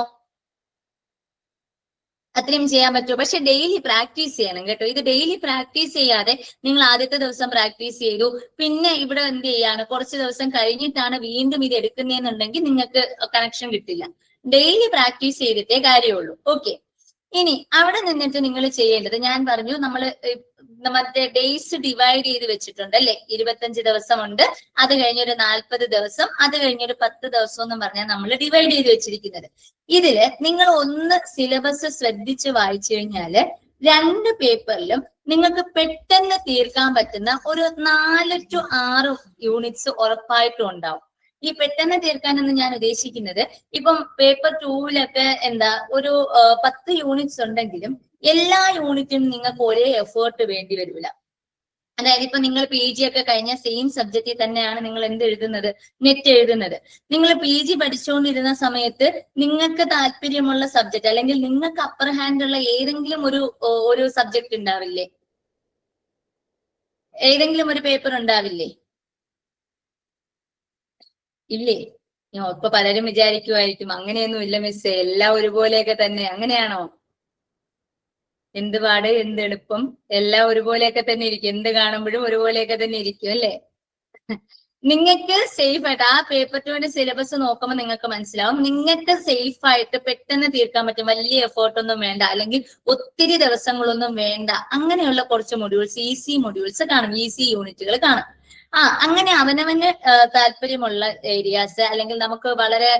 അത്രയും ചെയ്യാൻ പറ്റുമോ? പക്ഷെ ഡെയിലി പ്രാക്ടീസ് ചെയ്യണം കേട്ടോ. ഇത് ഡെയിലി പ്രാക്ടീസ് ചെയ്യാതെ നിങ്ങൾ ആദ്യത്തെ ദിവസം പ്രാക്ടീസ് ചെയ്തു, പിന്നെ ഇവിടെ എന്ത് ചെയ്യാണ്, കുറച്ച് ദിവസം കഴിഞ്ഞിട്ടാണ് വീണ്ടും ഇത് എടുക്കുന്നതെന്നുണ്ടെങ്കിൽ നിങ്ങൾക്ക് കണക്ഷൻ കിട്ടില്ല. ഡെയിലി പ്രാക്ടീസ് ചെയ്തിട്ടേ കാര്യമുള്ളൂ. ഓക്കെ. ഇനി അവിടെ നിന്നിട്ട് നിങ്ങൾ ചെയ്യേണ്ടത്, ഞാൻ പറഞ്ഞു നമ്മൾ മറ്റേ ഡേയ്സ് ഡിവൈഡ് ചെയ്ത് വെച്ചിട്ടുണ്ട് അല്ലെ. 25 ദിവസമുണ്ട്, അത് കഴിഞ്ഞൊരു 40 ദിവസം, അത് കഴിഞ്ഞൊരു 10 ദിവസം എന്ന് പറഞ്ഞാൽ നമ്മൾ ഡിവൈഡ് ചെയ്ത് വെച്ചിരിക്കുന്നത്. ഇതില് നിങ്ങൾ ഒന്ന് സിലബസ് ശ്രദ്ധിച്ച് വായിച്ചു കഴിഞ്ഞാല് 2 പേപ്പറിലും നിങ്ങൾക്ക് പെട്ടെന്ന് തീർക്കാൻ പറ്റുന്ന ഒരു 4 to 6 യൂണിറ്റ്സ് ഉറപ്പായിട്ടും ഉണ്ടാവും. ഈ പെട്ടെന്ന് തീർക്കാനെന്ന് ഞാൻ ഉദ്ദേശിക്കുന്നത്, ഇപ്പം പേപ്പർ 2-ലൊക്കെ ഒരു 10 യൂണിറ്റ്സ് ഉണ്ടെങ്കിലും എല്ലാ യൂണിറ്റിനും നിങ്ങൾക്ക് ഒരേ എഫേർട്ട് വേണ്ടി വരില്ല. അതായത് ഇപ്പൊ നിങ്ങൾ PG ഒക്കെ കഴിഞ്ഞ സെയിം സബ്ജക്റ്റിൽ തന്നെയാണ് നിങ്ങൾ എന്ത് എഴുതുന്നത്, നെറ്റ് എഴുതുന്നത്. നിങ്ങൾ PG പഠിച്ചുകൊണ്ടിരുന്ന സമയത്ത് നിങ്ങൾക്ക് താല്പര്യമുള്ള സബ്ജക്റ്റ് അല്ലെങ്കിൽ നിങ്ങൾക്ക് അപ്പർ ഹാൻഡ് ഉള്ള ഏതെങ്കിലും ഒരു സബ്ജക്റ്റ് ഉണ്ടാവില്ലേ? ഏതെങ്കിലും ഒരു പേപ്പർ ഉണ്ടാവില്ലേ? ഇല്ലേ? ഇപ്പൊ പലരും വിചാരിക്കുമായിരിക്കും അങ്ങനെയൊന്നും ഇല്ല മിസ്സേ, എല്ലാം ഒരുപോലെയൊക്കെ തന്നെ. അങ്ങനെയാണോ? എന്ത് പാട്, എന്ത് എളുപ്പം, എല്ലാം ഒരുപോലെയൊക്കെ തന്നെ ഇരിക്കും. എന്ത് കാണുമ്പോഴും ഒരുപോലെയൊക്കെ തന്നെ ഇരിക്കും അല്ലേ? നിങ്ങൾക്ക് സേഫ് ആയിട്ട് ആ പേപ്പർ 2 സിലബസ് നോക്കുമ്പോൾ നിങ്ങൾക്ക് മനസ്സിലാവും, നിങ്ങൾക്ക് സേഫ് ആയിട്ട് പെട്ടെന്ന് തീർക്കാൻ പറ്റും. വലിയ എഫേർട്ട് ഒന്നും വേണ്ട, അല്ലെങ്കിൽ ഒത്തിരി ദിവസങ്ങളൊന്നും വേണ്ട. അങ്ങനെയുള്ള കുറച്ച് മൊഡ്യൂൾസ്, ഈസി മൊഡ്യൂൾസ് കാണും, ഈസി യൂണിറ്റുകൾ കാണും. അങ്ങനെ അവനവന് താല്പര്യമുള്ള ഏരിയാസ്, അല്ലെങ്കിൽ നമുക്ക് വളരെ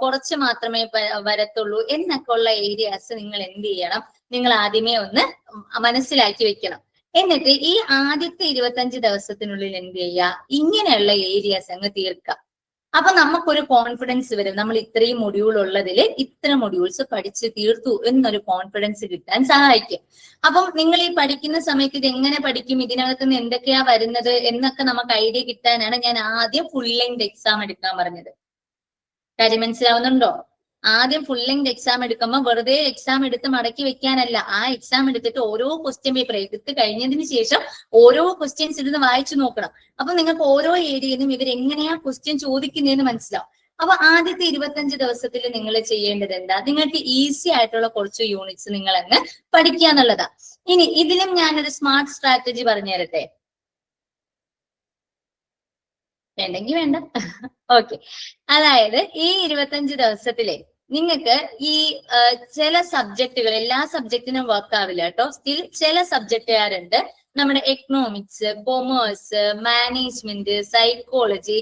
കുറച്ച് മാത്രമേ വരത്തുള്ളൂ എന്നൊക്കെ ഉള്ള ഏരിയാസ് നിങ്ങൾ എന്ത് ചെയ്യണം, നിങ്ങൾ ആദ്യമേ ഒന്ന് മനസ്സിലാക്കി വെക്കണം. എന്നിട്ട് ഈ ആദ്യത്തെ 25 ദിവസത്തിനുള്ളിൽ എന്ത് ചെയ്യുക, ഇങ്ങനെയുള്ള ഏരിയാസ് അങ്ങ് തീർക്കുക. അപ്പൊ നമുക്കൊരു കോൺഫിഡൻസ് വരും, നമ്മൾ ഇത്രയും മൊഡ്യൂൾ ഉള്ളതിൽ ഇത്ര മൊഡ്യൂൾസ് പഠിച്ച് തീർത്തു എന്നൊരു കോൺഫിഡൻസ് കിട്ടാൻ സഹായിക്കും. അപ്പം നിങ്ങൾ ഈ പഠിക്കുന്ന സമയത്ത് ഇത് എങ്ങനെ പഠിക്കും, ഇതിനകത്ത് നിന്ന് എന്തൊക്കെയാ വരുന്നത് എന്നൊക്കെ നമുക്ക് ഐഡിയ കിട്ടാനാണ് ഞാൻ ആദ്യം ഫുൾ ലെങ്ത് എക്സാം എടുക്കാൻ പറഞ്ഞത്. കാര്യം മനസ്സിലാവുന്നുണ്ടോ? ആദ്യം ഫുൾ ലെങ്ത് എക്സാം എടുക്കുമ്പോൾ വെറുതെ എക്സാം എടുത്ത് മടക്കി വെക്കാനല്ല, ആ എക്സാം എടുത്തിട്ട് ഓരോ ക്വസ്റ്റ്യൻ പേപ്പർ എടുത്ത് കഴിഞ്ഞതിന് ശേഷം ഓരോ ക്വസ്റ്റ്യൻസ് ഇരുന്ന് വായിച്ചു നോക്കണം. അപ്പൊ നിങ്ങൾക്ക് ഓരോ ഏരിയയിലും ഇവർ എങ്ങനെയാ ക്വസ്റ്റ്യൻ ചോദിക്കുന്നതെന്ന് മനസ്സിലാവും. അപ്പൊ ആദ്യത്തെ 25 ദിവസത്തിൽ നിങ്ങൾ ചെയ്യേണ്ടത് എന്താ, നിങ്ങൾക്ക് ഈസി ആയിട്ടുള്ള കുറച്ച് യൂണിറ്റ്സ് നിങ്ങൾ അങ്ങ് പഠിക്കുക എന്നുള്ളതാ. ഇനി ഇതിലും ഞാനൊരു സ്മാർട്ട് സ്ട്രാറ്റജി പറഞ്ഞു തരട്ടെ? വേണ്ടെങ്കിൽ വേണ്ട. ഓക്കെ, അതായത് ഈ 25 ദിവസത്തിലെ നിങ്ങൾക്ക് ഈ ചില സബ്ജക്റ്റുകൾ, എല്ലാ സബ്ജക്റ്റിനും വർക്ക് ആവില്ല കേട്ടോ. സ്റ്റിൽ ചില സബ്ജക്റ്റുകാരുണ്ട്, നമ്മുടെ എക്കണോമിക്സ്, കൊമേഴ്സ്, മാനേജ്മെന്റ്, സൈക്കോളജി,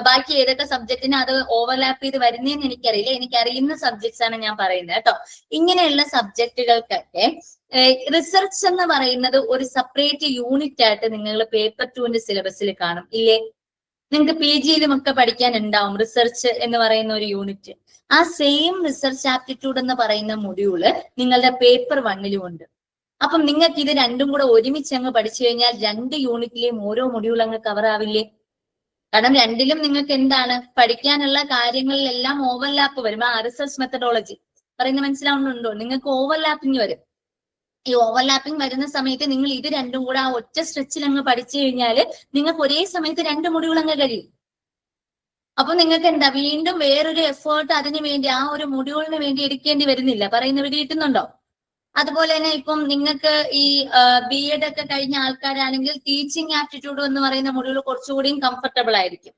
ബാക്കി ഏതൊക്കെ സബ്ജക്റ്റിന് അത് ഓവർലാപ്പ് ചെയ്ത് വരുന്നതെന്ന് എനിക്കറിയില്ല, എനിക്കറിയുന്ന സബ്ജക്ട്സ് ആണ് ഞാൻ പറയുന്നത് കേട്ടോ. ഇങ്ങനെയുള്ള സബ്ജക്റ്റുകൾക്കൊക്കെ റിസർച്ച് എന്ന് പറയുന്നത് ഒരു സെപ്പറേറ്റ് യൂണിറ്റ് ആയിട്ട് നിങ്ങൾ പേപ്പർ 2 സിലബസിൽ കാണും ഇല്ലേ? നിങ്ങൾക്ക് PGയിലും ഒക്കെ പഠിക്കാൻ ഉണ്ടാവും റിസർച്ച് എന്ന് പറയുന്ന ഒരു യൂണിറ്റ്. ആ സെയിം റിസർച്ച് ആപ്റ്റിറ്റ്യൂഡ് എന്ന് പറയുന്ന മൊഡ്യൂള് നിങ്ങളുടെ പേപ്പർ 1ലും ഉണ്ട്. അപ്പം നിങ്ങൾക്ക് ഇത് രണ്ടും കൂടെ ഒരുമിച്ച് അങ്ങ് പഠിച്ചു കഴിഞ്ഞാൽ 2 യൂണിറ്റിലെയും ഓരോ മൊഡ്യൂൾ അങ്ങ് കവർ ആവില്ലേ? കാരണം രണ്ടിലും നിങ്ങൾക്ക് എന്താണ് പഠിക്കാനുള്ള കാര്യങ്ങളിലെല്ലാം ഓവർലാപ്പ് വരും. ആ റിസർച്ച് മെത്തഡോളജി പറയുന്നത് മനസ്സിലാവുന്നുണ്ടോ? നിങ്ങൾക്ക് ഓവർലാപ്പിംഗ് വരും. ഈ ഓവർലാപ്പിംഗ് വരുന്ന സമയത്ത് നിങ്ങൾ ഇത് രണ്ടും കൂടെ ആ ഒറ്റ സ്ട്രെച്ചിൽ അങ്ങ് പഠിച്ചു കഴിഞ്ഞാല് നിങ്ങൾക്ക് ഒരേ സമയത്ത് 2 മൊഡ്യൂൾ അങ്ങ് കഴിയും. അപ്പൊ നിങ്ങൾക്ക് എന്താ, വീണ്ടും വേറൊരു എഫേർട്ട് അതിനു വേണ്ടി, ആ ഒരു മൊഡ്യൂളിന് വേണ്ടി എടുക്കേണ്ടി വരുന്നില്ല. പറയുന്ന വീഡിയോ കിട്ടുന്നുണ്ടോ? അതുപോലെ തന്നെ ഇപ്പം നിങ്ങൾക്ക് ഈ BEd ഒക്കെ കഴിഞ്ഞ ആൾക്കാരാണെങ്കിൽ ടീച്ചിങ് ആപ്റ്റിറ്റ്യൂഡ് എന്ന് പറയുന്ന മൊഡ്യൂൾ കുറച്ചുകൂടിയും കംഫർട്ടബിൾ ആയിരിക്കും.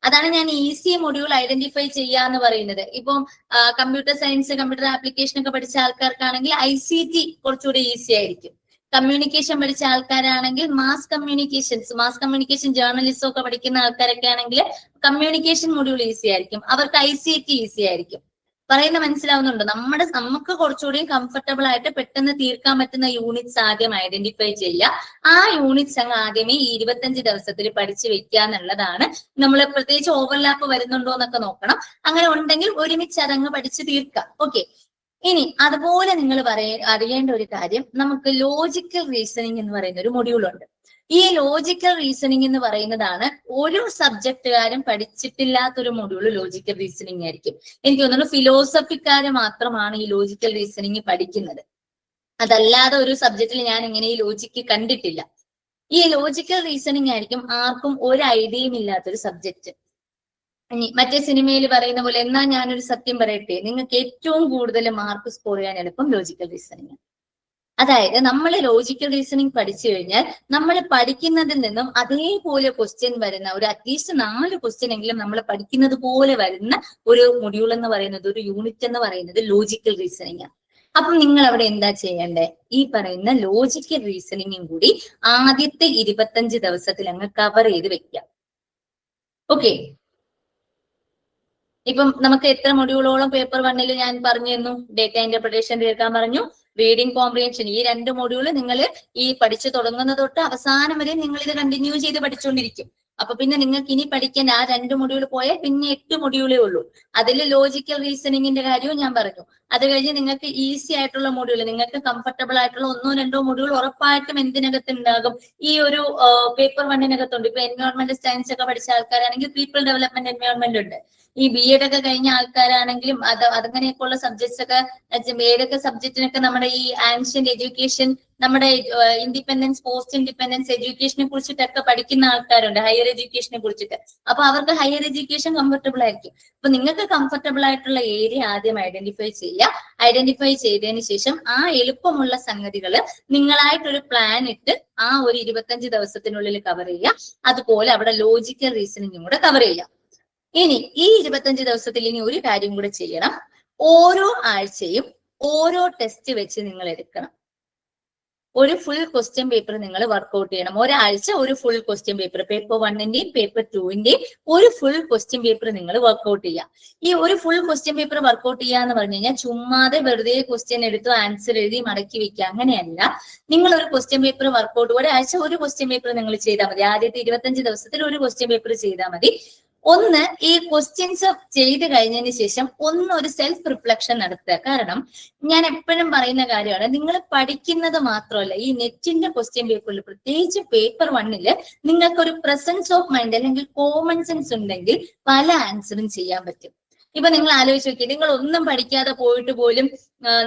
അതാണ് ഞാൻ ഈസി മൊഡ്യൂൾ ഐഡന്റിഫൈ ചെയ്യാന്ന് പറയുന്നത്. ഇപ്പം കമ്പ്യൂട്ടർ സയൻസ്, കമ്പ്യൂട്ടർ ആപ്ലിക്കേഷൻ ഒക്കെ പഠിച്ച ആൾക്കാർക്കാണെങ്കിൽ ICT കുറച്ചുകൂടി ഈസി ആയിരിക്കും. കമ്മ്യൂണിക്കേഷൻ പഠിച്ച ആൾക്കാരാണെങ്കിൽ മാസ് കമ്മ്യൂണിക്കേഷൻ ജേർണലിസം ഒക്കെ പഠിക്കുന്ന ആൾക്കാരൊക്കെ ആണെങ്കിൽ കമ്മ്യൂണിക്കേഷൻ മൊഡ്യൂൾ ഈസി ആയിരിക്കും. അവർക്ക് ICT ഈസി ആയിരിക്കും. പറയുന്ന മനസ്സിലാവുന്നുണ്ടോ? നമുക്ക് കുറച്ചുകൂടി കംഫർട്ടബിൾ ആയിട്ട് പെട്ടെന്ന് തീർക്കാൻ പറ്റുന്ന യൂണിറ്റ്സ് ആദ്യം ഐഡന്റിഫൈ ചെയ്യുക. ആ യൂണിറ്റ്സ് അങ്ങ് ആദ്യമേ ഈ 25 ദിവസത്തിൽ പഠിച്ചു വെക്കുക എന്നുള്ളതാണ്. നമ്മൾ പ്രത്യേകിച്ച് ഓവർലാപ്പ് വരുന്നുണ്ടോ എന്നൊക്കെ നോക്കണം. അങ്ങനെ ഉണ്ടെങ്കിൽ ഒരുമിച്ച് അതങ്ങ് പഠിച്ചു തീർക്കുക. ഓക്കെ, ഇനി അതുപോലെ നിങ്ങൾ അറിയേണ്ട ഒരു കാര്യം, നമുക്ക് ലോജിക്കൽ റീസണിങ് എന്ന് പറയുന്ന ഒരു മൊഡ്യൂൾ ഉണ്ട്. ഈ ലോജിക്കൽ റീസണിങ് എന്ന് പറയുന്നതാണ് ഒരു സബ്ജക്റ്റുകാരും പഠിച്ചിട്ടില്ലാത്തൊരു മൊഡ്യൂള്. ലോജിക്കൽ റീസണിങ് ആയിരിക്കും. എനിക്ക് തോന്നുന്നു ഫിലോസഫിക്കാര് മാത്രമാണ് ഈ ലോജിക്കൽ റീസണിങ് പഠിക്കുന്നത്. അതല്ലാതെ ഒരു സബ്ജക്റ്റിൽ ഞാൻ ഇങ്ങനെ ഈ ലോജിക്ക് കണ്ടിട്ടില്ല. ഈ ലോജിക്കൽ റീസണിങ് ആയിരിക്കും ആർക്കും ഒരു ഐഡിയയും ഇല്ലാത്തൊരു സബ്ജക്റ്റ്. ഇനി മറ്റേ സിനിമയിൽ പറയുന്ന പോലെ, എന്നാ ഞാനൊരു സത്യം പറയട്ടെ, നിങ്ങൾക്ക് ഏറ്റവും കൂടുതൽ മാർക്ക് സ്കോർ ചെയ്യാൻ എളുപ്പം ലോജിക്കൽ റീസണിങ്. അതായത് നമ്മൾ ലോജിക്കൽ റീസണിങ് പഠിച്ചു കഴിഞ്ഞാൽ നമ്മൾ പഠിക്കുന്നതിൽ നിന്നും അതേപോലെ ക്വസ്റ്റ്യൻ വരുന്ന ഒരു അറ്റ്ലീസ്റ്റ് 4 ക്വസ്റ്റ്യൻ എങ്കിലും നമ്മൾ പഠിക്കുന്നത് പോലെ വരുന്ന ഒരു മൊഡ്യൂൾ എന്ന് പറയുന്നത്, ഒരു യൂണിറ്റ് എന്ന് പറയുന്നത് ലോജിക്കൽ റീസണിങ് ആണ്. അപ്പം നിങ്ങൾ അവിടെ എന്താ ചെയ്യേണ്ടേ? ഈ പറയുന്ന ലോജിക്കൽ റീസണിങ്ങും കൂടി ആദ്യത്തെ 25 ദിവസത്തിൽ അങ്ങ് കവർ ചെയ്ത് വെക്കാം. ഓക്കെ, ഇപ്പം നമുക്ക് എത്ര മൊഡ്യൂളോളം പേപ്പർ 1ൽ ഞാൻ പറഞ്ഞു തന്നു? ഡേറ്റ ഇന്റർപ്രിട്ടേഷൻ തീർക്കാൻ പറഞ്ഞു, റീഡിംഗ് കോംപ്രിഹെൻഷൻ. ഈ 2 മൊഡ്യൂള് നിങ്ങൾ ഈ പഠിച്ചു തുടങ്ങുന്ന തൊട്ട് അവസാനം വരെ നിങ്ങൾ ഇത് കണ്ടിന്യൂ ചെയ്ത് പഠിച്ചുകൊണ്ടിരിക്കും. അപ്പൊ പിന്നെ നിങ്ങൾക്ക് ഇനി പഠിക്കാൻ ആ 2 മൊഡ്യൂൾ പോയാൽ പിന്നെ 8 മൊഡ്യൂളേ ഉള്ളൂ. അതിൽ ലോജിക്കൽ റീസണിങ്ങിന്റെ കാര്യവും ഞാൻ പറഞ്ഞു. അത് കഴിഞ്ഞ് നിങ്ങൾക്ക് ഈസി ആയിട്ടുള്ള മൊഡ്യൂൾ, നിങ്ങൾക്ക് കംഫർട്ടബിൾ ആയിട്ടുള്ള 1ഓ 2ഓ മൊഡ്യൂൾ ഉറപ്പായിട്ടും എന്തിനകത്ത് ഉണ്ടാകും? ഈ ഒരു പേപ്പർ 1നകത്തുണ്ട്. ഇപ്പൊ എൻവയോൺമെന്റ് സയൻസ് ഒക്കെ പഠിച്ച ആൾക്കാരാണെങ്കിൽ പീപ്പിൾ ഡെവലപ്മെന്റ് എൻവയോൺമെന്റ് ഉണ്ട്. ഈ BEd ഒക്കെ കഴിഞ്ഞ ആൾക്കാരാണെങ്കിലും അതങ്ങനെയൊക്കെയുള്ള സബ്ജക്ട്സ് ഒക്കെ, ഏതൊക്കെ സബ്ജക്റ്റിനൊക്കെ നമ്മുടെ ഈ ആൻഷ്യന്റ് എഡ്യൂക്കേഷൻ നമ്മുടെ ഇൻഡിപെൻഡൻസ്, പോസ്റ്റ് ഇൻഡിപെൻഡൻസ് എഡ്യൂക്കേഷനെ കുറിച്ചിട്ടൊക്കെ പഠിക്കുന്ന ആൾക്കാരുണ്ട്, ഹയർ എഡ്യൂക്കേഷനെ കുറിച്ചിട്ട്. അപ്പൊ അവർക്ക് ഹയർ എഡ്യൂക്കേഷൻ കംഫർട്ടബിൾ ആയിരിക്കും. അപ്പൊ നിങ്ങൾക്ക് കംഫർട്ടബിൾ ആയിട്ടുള്ള ഏരിയ ആദ്യം ഐഡന്റിഫൈ ചെയ്യുക. ഐഡന്റിഫൈ ചെയ്തതിന് ശേഷം ആ എളുപ്പമുള്ള സംഗതികൾ നിങ്ങളായിട്ടൊരു പ്ലാൻ ഇട്ട് ആ ഒരു 25 ദിവസത്തിനുള്ളിൽ കവർ ചെയ്യുക. അതുപോലെ അവിടെ ലോജിക്കൽ റീസണിങ്ങും കൂടെ കവർ ചെയ്യാം. ഇനി ഈ 25 ദിവസത്തിൽ ഇനി ഒരു കാര്യം കൂടെ ചെയ്യണം. ഓരോ ആഴ്ചയും ഓരോ ടെസ്റ്റ് വെച്ച് നിങ്ങൾ എടുക്കണം. ഒരു ഫുൾ ക്വസ്റ്റ്യൻ പേപ്പർ നിങ്ങൾ വർക്ക്ഔട്ട് ചെയ്യണം. ഒരാഴ്ച ഒരു ഫുൾ ക്വസ്റ്റ്യൻ പേപ്പർ, പേപ്പർ 1-ന്റെയും പേപ്പർ 2-ന്റെയും ഒരു ഫുൾ ക്വസ്റ്റ്യൻ പേപ്പർ നിങ്ങൾ വർക്ക്ഔട്ട് ചെയ്യുക. ഈ ഒരു ഫുൾ ക്വസ്റ്റ്യൻ പേപ്പർ വർക്ക്ഔട്ട് ചെയ്യുക എന്ന് പറഞ്ഞു കഴിഞ്ഞാൽ ചുമ്മാതെ വെറുതെ ക്വസ്റ്റ്യൻ എടുത്തു ആൻസർ എഴുതി മടക്കി വെക്കുക, അങ്ങനെയല്ല. നിങ്ങൾ ഒരു ക്വസ്റ്റ്യൻ പേപ്പർ വർക്ക്ഔട്ട് ഒരാഴ്ച ഒരു ക്വസ്റ്റ്യൻ പേപ്പർ നിങ്ങൾ ചെയ്താൽ മതി. ആദ്യത്തെ 25 ദിവസത്തിൽ ഒരു ക്വസ്റ്റ്യൻ പേപ്പർ ചെയ്താൽ മതി. ഒന്ന്, ഈ ക്വസ്റ്റ്യൻസ് ചെയ്ത് കഴിഞ്ഞതിന് ശേഷം ഒരു സെൽഫ് റിഫ്ലക്ഷൻ നടത്തുക. കാരണം ഞാൻ എപ്പോഴും പറയുന്ന കാര്യമാണ്, നിങ്ങൾ പഠിക്കുന്നത് മാത്രമല്ല, ഈ നെറ്റിന്റെ ക്വസ്റ്റ്യൻ പേപ്പറിൽ, പ്രത്യേകിച്ച് പേപ്പർ 1-ല് നിങ്ങൾക്കൊരു പ്രസൻസ് ഓഫ് മൈൻഡ് അല്ലെങ്കിൽ കോമൺ സെൻസ് ഉണ്ടെങ്കിൽ പല ആൻസറും ചെയ്യാൻ പറ്റും. ഇപ്പൊ നിങ്ങൾ ആലോചിച്ച് നോക്കി, നിങ്ങൾ ഒന്നും പഠിക്കാതെ പോയിട്ട് പോലും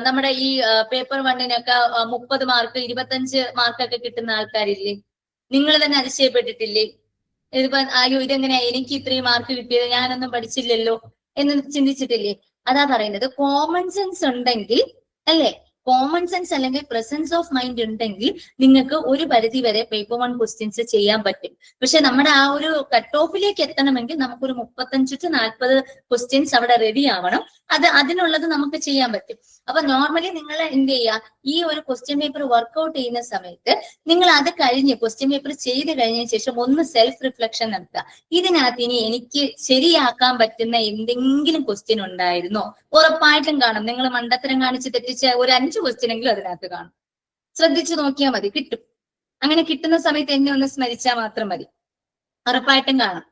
നമ്മുടെ ഈ പേപ്പർ 1-നൊക്കെ 30 മാർക്ക് 25 മാർക്കൊക്കെ കിട്ടുന്ന ആൾക്കാരില്ലേ? നിങ്ങൾ തന്നെ അതിശയപ്പെട്ടിട്ടില്ലേ? ഇതിപ്പോ അയ്യോ ഇതെങ്ങനെയാ എനിക്ക് ഇത്രയും മാർക്ക് കിട്ടിയത്, ഞാനൊന്നും പഠിച്ചില്ലല്ലോ എന്ന് ചിന്തിച്ചിട്ടില്ലേ? അതാ പറയുന്നത്, കോമൺ സെൻസ് ഉണ്ടെങ്കിൽ, അല്ലെ, കോമൺ സെൻസ് അല്ലെങ്കിൽ പ്രസൻസ് ഓഫ് മൈൻഡ് ഉണ്ടെങ്കിൽ നിങ്ങൾക്ക് ഒരു പരിധി വരെ പേപ്പർ 1 ക്വസ്റ്റ്യൻസ് ചെയ്യാൻ പറ്റും. പക്ഷെ നമ്മുടെ ആ ഒരു കട്ട് ഓഫിലേക്ക് എത്തണമെങ്കിൽ നമുക്കൊരു 35-40 ക്വസ്റ്റ്യൻസ് അവിടെ റെഡി ആവണം. അതിനുള്ളത് നമുക്ക് ചെയ്യാൻ പറ്റും. അപ്പൊ നോർമലി നിങ്ങൾ എന്ത് ചെയ്യുക, ഈ ഒരു ക്വസ്റ്റ്യൻ പേപ്പർ വർക്ക്ഔട്ട് ചെയ്യുന്ന സമയത്ത് നിങ്ങൾ അത് കഴിഞ്ഞ് ക്വസ്റ്റ്യൻ പേപ്പർ ചെയ്ത് കഴിഞ്ഞതിന് ശേഷം ഒന്ന് സെൽഫ് റിഫ്ലക്ഷൻ നടത്തുക. ഇതിനകത്ത് ഇനി എനിക്ക് ശരിയാക്കാൻ പറ്റുന്ന എന്തെങ്കിലും ക്വസ്റ്റ്യൻ ഉണ്ടായിരുന്നോ? ഉറപ്പായിട്ടും കാണും. നിങ്ങൾ മണ്ടത്തരം കാണിച്ച് തെറ്റിച്ച ഒരു 5 ക്വസ്റ്റ്യൻ എങ്കിലും അതിനകത്ത് കാണും. ശ്രദ്ധിച്ചു നോക്കിയാൽ മതി, കിട്ടും. അങ്ങനെ കിട്ടുന്ന സമയത്ത് എന്നെ ഒന്ന് സ്മരിച്ചാൽ മാത്രം മതി, ഉറപ്പായിട്ടും കാണും.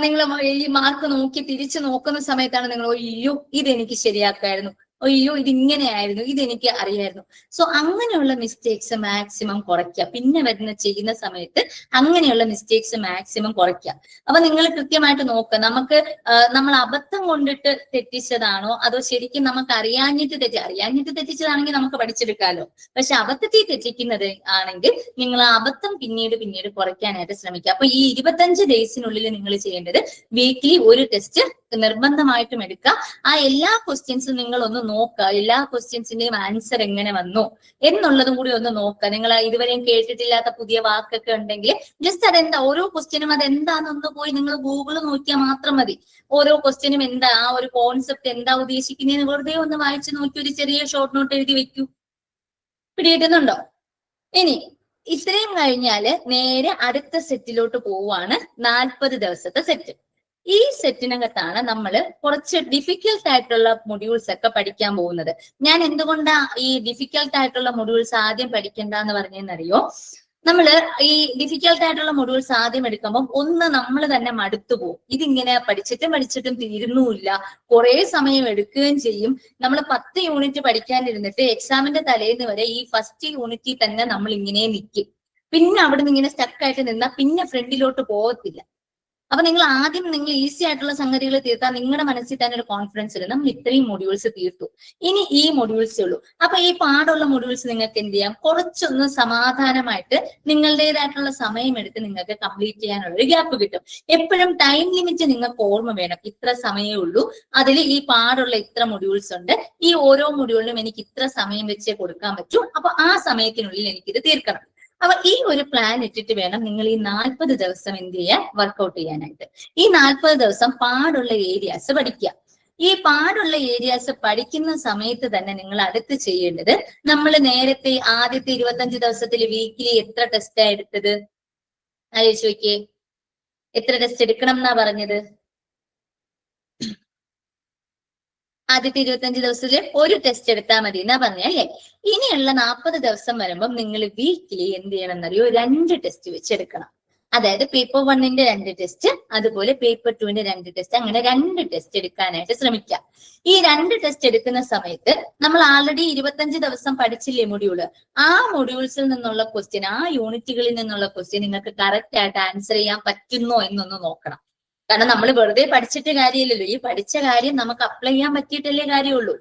നിങ്ങൾ ഈ മാർക്ക് നോക്കി തിരിച്ചു നോക്കുന്ന സമയത്താണ് നിങ്ങൾ അയ്യോ ഇതെനിക്ക് ശരിയാക്കായിരുന്നു, അയ്യോ ഇതിങ്ങനെയായിരുന്നു, ഇതെനിക്ക് അറിയായിരുന്നു. സോ അങ്ങനെയുള്ള മിസ്റ്റേക്സ് മാക്സിമം കുറയ്ക്കുക. പിന്നെ ചെയ്യുന്ന സമയത്ത് അങ്ങനെയുള്ള മിസ്റ്റേക്സ് മാക്സിമം കുറയ്ക്കുക. അപ്പൊ നിങ്ങൾ കൃത്യമായിട്ട് നോക്കുക, നമ്മൾ അബദ്ധം കൊണ്ടിട്ട് തെറ്റിച്ചതാണോ അതോ ശരിക്കും നമുക്ക് അറിയാഞ്ഞിട്ട് തെറ്റിച്ചതാണെങ്കിൽ നമുക്ക് പഠിച്ചെടുക്കാമല്ലോ. പക്ഷെ അബദ്ധത്തിൽ തെറ്റിക്കുന്നത് ആണെങ്കിൽ നിങ്ങൾ ആ അബദ്ധം പിന്നീട് കുറയ്ക്കാനായിട്ട് ശ്രമിക്കുക. അപ്പൊ ഈ 25 ഡേയ്സിനുള്ളിൽ നിങ്ങൾ ചെയ്യേണ്ടത് വീക്ക്ലി ഒരു ടെസ്റ്റ് നിർബന്ധമായിട്ടും എടുക്കുക. ആ എല്ലാ ക്വസ്റ്റ്യൻസും നിങ്ങൾ ഒന്ന് നോക്കുക, എല്ലാ ക്വസ്റ്റ്യൻസിന്റെയും ആൻസർ എങ്ങനെ വന്നു എന്നുള്ളതും കൂടി ഒന്ന് നോക്കുക. നിങ്ങൾ ഇതുവരെയും കേട്ടിട്ടില്ലാത്ത പുതിയ വാക്കൊക്കെ ഉണ്ടെങ്കിൽ ജസ്റ്റ് അതെന്താ, ഓരോ ക്വസ്റ്റ്യനും അതെന്താണെന്നൊന്ന് പോയി നിങ്ങൾ ഗൂഗിൾ നോക്കിയാൽ മാത്രം മതി. ഓരോ ക്വസ്റ്റ്യനും എന്താ, ആ ഒരു കോൺസെപ്റ്റ് എന്താ ഉദ്ദേശിക്കുന്നതെന്ന് വെറുതെ ഒന്ന് വായിച്ചു നോക്കി ഒരു ചെറിയ ഷോർട്ട് നോട്ട് എഴുതി വെക്കൂ. പിടികിട്ടുന്നുണ്ടോ? ഇനി ഇത്രയും കഴിഞ്ഞാല് നേരെ അടുത്ത സെറ്റിലോട്ട് പോവാണ്, 40 ദിവസത്തെ സെറ്റ്. ഈ സെറ്റിനകത്താണ് നമ്മൾ കുറച്ച് ഡിഫിക്കൽട്ട് ആയിട്ടുള്ള മൊഡ്യൂൾസ് ഒക്കെ പഠിക്കാൻ പോകുന്നത്. ഞാൻ എന്തുകൊണ്ടാ ഈ ഡിഫിക്കൽട്ട് ആയിട്ടുള്ള മൊഡ്യൂൾസ് ആദ്യം പഠിക്കണ്ടെന്ന് പറഞ്ഞെന്നറിയോ? നമ്മള് ഈ ഡിഫിക്കൽട്ട് ആയിട്ടുള്ള മൊഡ്യൂൾസ് ആദ്യം എടുക്കുമ്പോൾ നമ്മൾ തന്നെ മടുത്തു പോകും. ഇതിങ്ങനെ പഠിച്ചിട്ടും തീരുന്നുമില്ല, കുറെ സമയം എടുക്കുകയും ചെയ്യും. നമ്മൾ 10 യൂണിറ്റ് പഠിക്കാനിരുന്നിട്ട് എക്സാമിന്റെ തലേന്ന് വരെ ഈ ഫസ്റ്റ് യൂണിറ്റിൽ തന്നെ നമ്മൾ ഇങ്ങനെ നിൽക്കും. പിന്നെ അവിടെ നിന്ന് ഇങ്ങനെ സ്റ്റക്കായിട്ട് നിന്നാൽ പിന്നെ ഫ്രണ്ടിലോട്ട് പോകത്തില്ല. അപ്പൊ നിങ്ങൾ ഈസി ആയിട്ടുള്ള സംഗതികൾ തീർത്താൽ നിങ്ങളുടെ മനസ്സിൽ തന്നെ ഒരു കോൺഫിഡൻസ് ഇല്ല, നമ്മൾ ഇത്രയും മൊഡ്യൂൾസ് തീർത്തു, ഇനി ഈ മൊഡ്യൂൾസേ ഉള്ളൂ. അപ്പൊ ഈ പാടുള്ള മൊഡ്യൂൾസ് നിങ്ങൾക്ക് എന്ത് ചെയ്യാം, കുറച്ചൊന്ന് സമാധാനമായിട്ട് നിങ്ങളുടേതായിട്ടുള്ള സമയം എടുത്ത് നിങ്ങൾക്ക് കംപ്ലീറ്റ് ചെയ്യാനുള്ള ഒരു ഗ്യാപ്പ് കിട്ടും. എപ്പോഴും ടൈം ലിമിറ്റ് നിങ്ങൾക്ക് ഓർമ്മ വേണം. ഇത്ര സമയമേ ഉള്ളൂ, അതിൽ ഈ പാടുള്ള ഇത്ര മൊഡ്യൂൾസ് ഉണ്ട്, ഈ ഓരോ മൊഡ്യൂളിനും എനിക്ക് ഇത്ര സമയം വെച്ചേ കൊടുക്കാൻ പറ്റൂ. അപ്പൊ ആ സമയത്തിനുള്ളിൽ എനിക്കിത് തീർക്കണം. അപ്പൊ ഈ ഒരു പ്ലാൻ ഇട്ടിട്ട് വേണം നിങ്ങൾ ഈ 40 ദിവസം എന്ത് ചെയ്യാൻ, വർക്ക്ഔട്ട് ചെയ്യാനായിട്ട്. ഈ 40 ദിവസം പാടുള്ള ഏരിയാസ് പഠിക്കുക. ഈ പാടുള്ള ഏരിയാസ് പഠിക്കുന്ന സമയത്ത് തന്നെ നിങ്ങൾ അടുത്ത് ചെയ്യേണ്ടത്, നമ്മൾ നേരത്തെ ആദ്യത്തെ 25 ദിവസത്തിൽ വീക്കിലി എത്ര ടെസ്റ്റാ എടുത്തത് ആലോചിച്ച് നോക്കിയേ. എത്ര ടെസ്റ്റ് എടുക്കണം എന്നാ പറഞ്ഞത്? ആദ്യത്തെ 25 ദിവസത്തിൽ ഒരു ടെസ്റ്റ് എടുത്താൽ മതി എന്നാ പറഞ്ഞല്ലേ. ഇനിയുള്ള 40 ദിവസം വരുമ്പം നിങ്ങൾ വീക്കിലി എന്ത് ചെയ്യണം എന്നറിയോ, 2 ടെസ്റ്റ് വെച്ചെടുക്കണം. അതായത് പേപ്പർ 1-ന്റെ 2 ടെസ്റ്റ്, അതുപോലെ പേപ്പർ 2-ന്റെ 2 ടെസ്റ്റ്, അങ്ങനെ 2 ടെസ്റ്റ് എടുക്കാനായിട്ട് ശ്രമിക്കാം. ഈ 2 ടെസ്റ്റ് എടുക്കുന്ന സമയത്ത് നമ്മൾ ആൾറെഡി 25 ദിവസം പഠിച്ചില്ലേ മൊഡ്യൂള്, ആ മൊഡ്യൂൾസിൽ നിന്നുള്ള ക്വസ്റ്റ്യൻ, ആ യൂണിറ്റുകളിൽ നിന്നുള്ള ക്വസ്റ്റ്യൻ നിങ്ങൾക്ക് കറക്റ്റ് ആയിട്ട് ആൻസർ ചെയ്യാൻ പറ്റുന്നോ എന്നൊന്ന് നോക്കണം. കാരണം നമ്മൾ വെറുതെ പഠിച്ചിട്ട് കാര്യമില്ലല്ലോ, ഈ പഠിച്ച കാര്യം നമുക്ക് അപ്ലൈ ചെയ്യാൻ പറ്റിയിട്ടല്ലേ കാര്യമുള്ളൂ.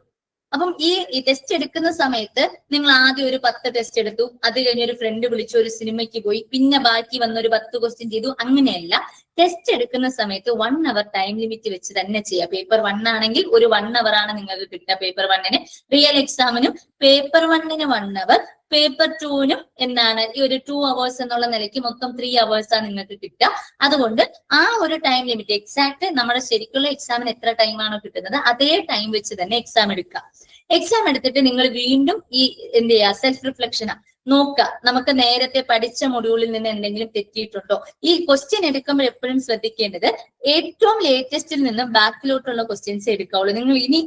അപ്പം ഈ ടെസ്റ്റ് എടുക്കുന്ന സമയത്ത് നിങ്ങൾ ആദ്യം ഒരു 10 ടെസ്റ്റ് എടുത്തു, അത് കഴിഞ്ഞ് ഒരു ഫ്രണ്ട് വിളിച്ചു, ഒരു സിനിമയ്ക്ക് പോയി, പിന്നെ ബാക്കി വന്ന ഒരു 10 ക്വസ്റ്റ്യൻ ചെയ്തു. അങ്ങനെയല്ല, ടെസ്റ്റ് എടുക്കുന്ന സമയത്ത് 1 അവർ ടൈം ലിമിറ്റ് വെച്ച് തന്നെ ചെയ്യാം. പേപ്പർ 1 ആണെങ്കിൽ ഒരു 1 അവർ ആണ് നിങ്ങൾക്ക് കിട്ടുക പേപ്പർ 1-ന്. റിയൽ എക്സാമിനും പേപ്പർ 1-ന് 1 അവർ, പേപ്പർ 2-നും എന്താണ് ഈ ഒരു 2 അവേഴ്സ് എന്നുള്ള നിലയ്ക്ക് മൊത്തം 3 അവേഴ്സ് ആണ് നിങ്ങൾക്ക് കിട്ടുക. അതുകൊണ്ട് ആ ഒരു ടൈം ലിമിറ്റ് എക്സാക്ട് നമ്മുടെ ശരിക്കുള്ള എക്സാമിന് എത്ര ടൈമാണോ കിട്ടുന്നത് അതേ ടൈം വെച്ച് തന്നെ എക്സാം എടുക്കുക. എക്സാം എടുത്തിട്ട് നിങ്ങൾ വീണ്ടും ഈ എന്ത് ചെയ്യുക, സെൽഫ് റിഫ്ലക്ഷനാ നോക്കുക. നമുക്ക് നേരത്തെ പഠിച്ച മൊഡ്യൂളിൽ നിന്ന് എന്തെങ്കിലും തെറ്റിയിട്ടുണ്ടോ? ഈ ക്വസ്റ്റ്യൻ എടുക്കുമ്പോൾ എപ്പോഴും ശ്രദ്ധിക്കേണ്ടത് ഏറ്റവും ലേറ്റസ്റ്റിൽ നിന്ന് ബാക്കിലോട്ടുള്ള ക്വസ്റ്റ്യൻസ് എടുക്കാവുള്ളൂ. നിങ്ങൾ ഇനി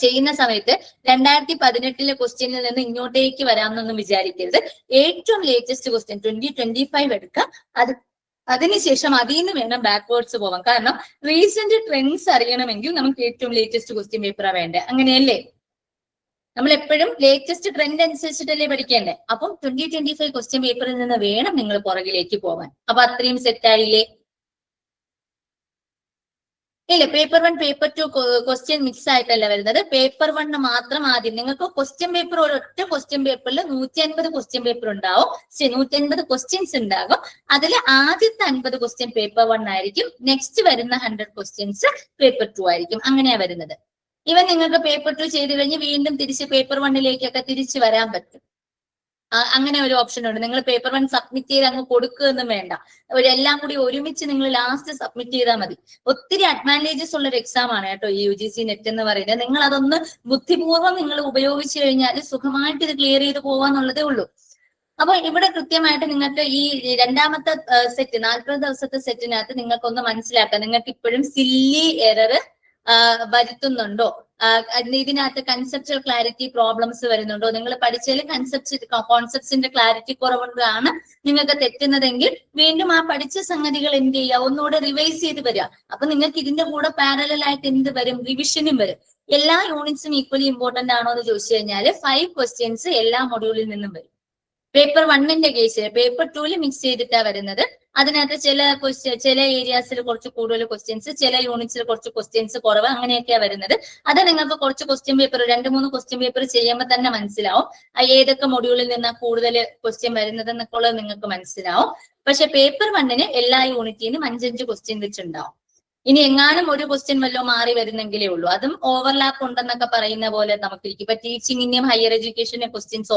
ചെയ്യുന്ന സമയത്ത് 2018 ക്വസ്റ്റ്യനിൽ നിന്ന് ഇങ്ങോട്ടേക്ക് വരാമെന്നൊന്നും വിചാരിക്കരുത്. ഏറ്റവും ലേറ്റസ്റ്റ് ക്വസ്റ്റ്യൻ 2025 എടുക്കുക. അതിനുശേഷം അതിൽ നിന്ന് വേണം ബാക്ക്വേർഡ്സ് പോവാൻ. കാരണം റീസെന്റ് ട്രെൻഡ്സ് അറിയണമെങ്കിൽ നമുക്ക് ഏറ്റവും ലേറ്റസ്റ്റ് ക്വസ്റ്റ്യൻ പേപ്പറാണ് വേണ്ടത്. അങ്ങനെയല്ലേ? നമ്മൾ എപ്പോഴും ലേറ്റസ്റ്റ് ട്രെൻഡ് അനുസരിച്ചിട്ടല്ലേ പഠിക്കേണ്ടത്. അപ്പം 2025 ക്വസ്റ്റ്യൻ പേപ്പറിൽ നിന്ന് വേണം നിങ്ങൾ പുറകിലേക്ക് പോകാൻ. അപ്പൊ അത്രയും സെറ്റ് ആയില്ലേ? ഇല്ല, പേപ്പർ 1 പേപ്പർ 2 ക്വസ്റ്റ്യൻ മിക്സ് ആയിട്ടല്ല വരുന്നത്. പേപ്പർ 1 മാത്രം ആദ്യം നിങ്ങൾക്ക് ക്വസ്റ്റ്യൻ പേപ്പർ, ഒരൊറ്റ ക്വസ്റ്റ്യൻ പേപ്പറിൽ 150 ക്വസ്റ്റ്യൻ പേപ്പർ ഉണ്ടാവും. 150 ക്വസ്റ്റ്യൻസ് ഉണ്ടാകും. അതിൽ ആദ്യത്തെ 50 ക്വസ്റ്റ്യൻ പേപ്പർ 1 ആയിരിക്കും. നെക്സ്റ്റ് വരുന്ന 100 ക്വസ്റ്റ്യൻസ് പേപ്പർ 2 ആയിരിക്കും. അങ്ങനെയാ വരുന്നത്. ഇവൻ നിങ്ങൾക്ക് പേപ്പർ 2 ചെയ്ത് കഴിഞ്ഞ് വീണ്ടും തിരിച്ച് പേപ്പർ 1-ലേക്കൊക്കെ തിരിച്ചു വരാൻ പറ്റും. അങ്ങനെ ഒരു ഓപ്ഷൻ ഉണ്ട്. നിങ്ങൾ പേപ്പർ 1 സബ്മിറ്റ് ചെയ്ത് അങ്ങ് കൊടുക്കുകയൊന്നും വേണ്ട. എല്ലാം കൂടി ഒരുമിച്ച് നിങ്ങൾ ലാസ്റ്റ് സബ്മിറ്റ് ചെയ്താൽ മതി. ഒത്തിരി അഡ്വാൻറ്റേജസ് ഉള്ള ഒരു എക്സാം ആണ് കേട്ടോ ഈ UGC നെറ്റ് എന്ന് പറയുന്നത്. നിങ്ങൾ അതൊന്ന് ബുദ്ധിപൂർവ്വം നിങ്ങൾ ഉപയോഗിച്ചു കഴിഞ്ഞാൽ സുഖമായിട്ട് ഇത് ക്ലിയർ ചെയ്ത് പോവാന്നുള്ളതേ ഉള്ളൂ. അപ്പൊ ഇവിടെ കൃത്യമായിട്ട് നിങ്ങൾക്ക് ഈ രണ്ടാമത്തെ സെറ്റ് 40 ദിവസത്തെ സെറ്റിനകത്ത് നിങ്ങൾക്കൊന്ന് മനസ്സിലാക്കാം. നിങ്ങൾക്ക് ഇപ്പോഴും സില്ലി എറർ വരുത്തുന്നുണ്ടോ, ഇതിനകത്ത് കൺസെപ്റ്റൽ ക്ലാരിറ്റി പ്രോബ്ലംസ് വരുന്നുണ്ടോ, നിങ്ങൾ പഠിച്ചതിൽ കോൺസെപ്റ്റ്സിന്റെ ക്ലാരിറ്റി കുറവുകൊണ്ടാണ് നിങ്ങൾക്ക് തെറ്റുന്നതെങ്കിൽ വീണ്ടും ആ പഠിച്ച സംഗതികൾ എന്ത് ചെയ്യുക, ഒന്നുകൂടെ റിവൈസ് ചെയ്ത് വരിക. അപ്പൊ നിങ്ങൾക്ക് ഇതിന്റെ കൂടെ പാരലൽ ആയിട്ട് എന്ത് വരും, റിവിഷനും വരും. എല്ലാ യൂണിറ്റ്സും ഈക്വലി ഇമ്പോർട്ടന്റ് ആണോ എന്ന് ചോദിച്ചു കഴിഞ്ഞാൽ 5 ക്വസ്റ്റ്യൻസ് എല്ലാ മൊഡ്യൂളിൽ നിന്നും വരും. പേപ്പർ 1-ന്റെ കേസിൽ പേപ്പർ 2-ൽ മിക്സ് ചെയ്തിട്ടാ വരുന്നത്. അതിനകത്ത് ചില ഏരിയാസിൽ കുറച്ച് കൂടുതൽ ക്വസ്റ്റ്യൻസ്, ചില യൂണിറ്റ്സിൽ കുറച്ച് ക്വസ്റ്റ്യൻസ് കുറവ്, അങ്ങനെയൊക്കെയാ വരുന്നത്. അത് നിങ്ങൾക്ക് കുറച്ച് ക്വസ്റ്റ്യൻ പേപ്പർ 2-3 ക്വസ്റ്റ്യൻ പേപ്പർ ചെയ്യുമ്പോൾ തന്നെ മനസ്സിലാവും ഏതൊക്കെ മൊഡ്യൂളിൽ നിന്നാണ് കൂടുതൽ ക്വസ്റ്റ്യൻ വരുന്നത് എന്നൊക്കെ ഉള്ളത് നിങ്ങൾക്ക് മനസ്സിലാവും. പക്ഷെ പേപ്പർ 1-ന് എല്ലാ യൂണിറ്റിനും 5-5 ക്വസ്റ്റ്യൻ വെച്ചുണ്ടാവും. ഇനി എങ്ങാനും ഒരു ക്വസ്റ്റ്യൻ വല്ലതും മാറി വരുന്നെങ്കിലേ ഉള്ളൂ. അതും ഓവർലാപ്പ് ഉണ്ടെന്നൊക്കെ പറയുന്ന പോലെ നമുക്കിരിക്കും. ഇപ്പൊ ടീച്ചിങ്ങിന്റെയും ഹയർ എഡ്യൂക്കേഷന്റെ ക്വസ്റ്റ്യൻസ്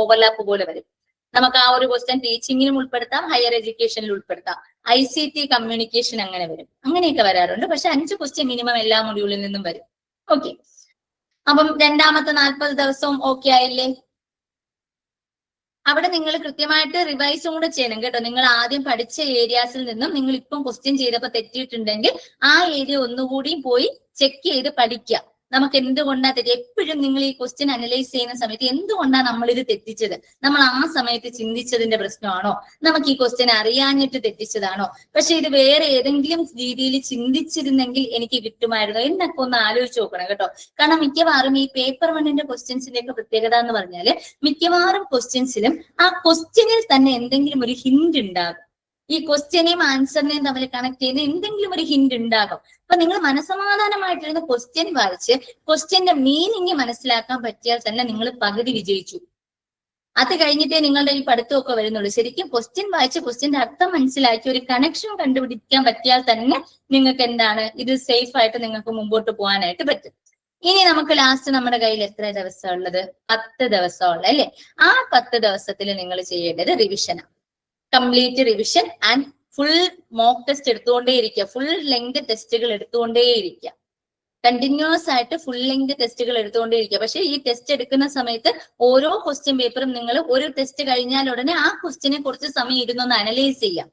ഓവർലാപ്പ് പോലെ വരും. നമുക്ക് ആ ഒരു ക്വസ്റ്റ്യൻ ടീച്ചിങ്ങിനും ഉൾപ്പെടുത്താം, ഹയർ എഡ്യൂക്കേഷനിൽ ഉൾപ്പെടുത്താം. ICT കമ്മ്യൂണിക്കേഷൻ അങ്ങനെ വരും. അങ്ങനെയൊക്കെ വരാറുണ്ട്. പക്ഷെ 5 ക്വസ്റ്റ്യൻ മിനിമം എല്ലാ മൊഡ്യൂളിൽ നിന്നും വരും. ഓക്കെ, അപ്പം രണ്ടാമത്തെ 40 ദിവസവും ഓക്കെ ആയില്ലേ? അവിടെ നിങ്ങൾ കൃത്യമായിട്ട് റിവൈസും കൂടെ ചെയ്യണം കേട്ടോ. നിങ്ങൾ ആദ്യം പഠിച്ച ഏരിയാസിൽ നിന്നും നിങ്ങൾ ഇപ്പം ക്വസ്റ്റ്യൻ ചെയ്തപ്പോൾ തെറ്റിയിട്ടുണ്ടെങ്കിൽ ആ ഏരിയ ഒന്നുകൂടിയും പോയി ചെക്ക് ചെയ്ത് പഠിക്കുക. നമുക്ക് എന്തുകൊണ്ടാണ് തെറ്റി, എപ്പോഴും നിങ്ങൾ ഈ ക്വസ്റ്റ്യൻ അനലൈസ് ചെയ്യുന്ന സമയത്ത് എന്തുകൊണ്ടാണ് നമ്മൾ ഇത് തെറ്റിച്ചത്, നമ്മൾ ആ സമയത്ത് ചിന്തിച്ചതിന്റെ പ്രശ്നമാണോ, നമുക്ക് ഈ ക്വസ്റ്റ്യൻ അറിയാഞ്ഞിട്ട് തെറ്റിച്ചതാണോ, പക്ഷെ ഇത് വേറെ ഏതെങ്കിലും രീതിയിൽ ചിന്തിച്ചിരുന്നെങ്കിൽ എനിക്ക് കിട്ടുമായിരുന്നു എന്നൊക്കെ ഒന്ന് ആലോചിച്ച് നോക്കണം കേട്ടോ. കാരണം മിക്കവാറും ഈ പേപ്പർ 1-ന്റെ ക്വസ്റ്റ്യൻസിന്റെ ഒക്കെ പ്രത്യേകത എന്ന് പറഞ്ഞാല് മിക്കവാറും ക്വസ്റ്റ്യൻസിലും ആ ക്വസ്റ്റ്യനിൽ തന്നെ എന്തെങ്കിലും ഒരു ഹിന്റ് ഉണ്ടാകും. ഈ ക്വസ്റ്റ്യനെയും ആൻസറിനെയും തമ്മിൽ കണക്ട് ചെയ്യുന്ന എന്തെങ്കിലും ഒരു ഹിന്റ് ഉണ്ടാകും. അപ്പൊ നിങ്ങൾ മനസ്സമാധാനമായിട്ടിരുന്ന് ക്വസ്റ്റ്യൻ വായിച്ച് ക്വസ്റ്റ്യന്റെ മീനിങ് മനസ്സിലാക്കാൻ പറ്റിയാൽ തന്നെ നിങ്ങൾ പകുതി വിജയിച്ചു. അത് കഴിഞ്ഞിട്ടേ നിങ്ങളുടെ ഈ പഠിത്തമൊക്കെ വരുന്നുള്ളൂ. ശരിക്കും ക്വസ്റ്റ്യൻ വായിച്ച് ക്വസ്റ്റ്യന്റെ അർത്ഥം മനസ്സിലാക്കി ഒരു കണക്ഷൻ കണ്ടുപിടിക്കാൻ പറ്റിയാൽ തന്നെ നിങ്ങൾക്ക് എന്താണ് ഇത് സേഫ് ആയിട്ട് നിങ്ങൾക്ക് മുമ്പോട്ട് പോകാനായിട്ട് പറ്റും. ഇനി നമുക്ക് ലാസ്റ്റ് നമ്മുടെ കയ്യിൽ എത്ര ദിവസം ഉള്ളത്? 10 ദിവസം ഉള്ളത് അല്ലെ? ആ 10 ദിവസത്തിൽ നിങ്ങൾ ചെയ്യേണ്ടത് റിവിഷനാണ്. Complete revision and full mock test എടുത്തുകൊണ്ടേയിരിക്കുക. ഫുൾ ലെങ്ത് ടെസ്റ്റുകൾ എടുത്തുകൊണ്ടേയിരിക്കുക. കണ്ടിന്യൂസ് ആയിട്ട് ഫുൾ ലെങ്ത് ടെസ്റ്റുകൾ എടുത്തുകൊണ്ടേയിരിക്കുക. പക്ഷെ ഈ ടെസ്റ്റ് എടുക്കുന്ന സമയത്ത് ഓരോ ക്വസ്റ്റ്യൻ പേപ്പറും നിങ്ങൾ ഒരു ടെസ്റ്റ് കഴിഞ്ഞാൽ ഉടനെ ആ ക്വസ്റ്റ്യനെ കുറച്ച് സമയം ഇരുന്നൊന്ന് അനലൈസ് ചെയ്യാം.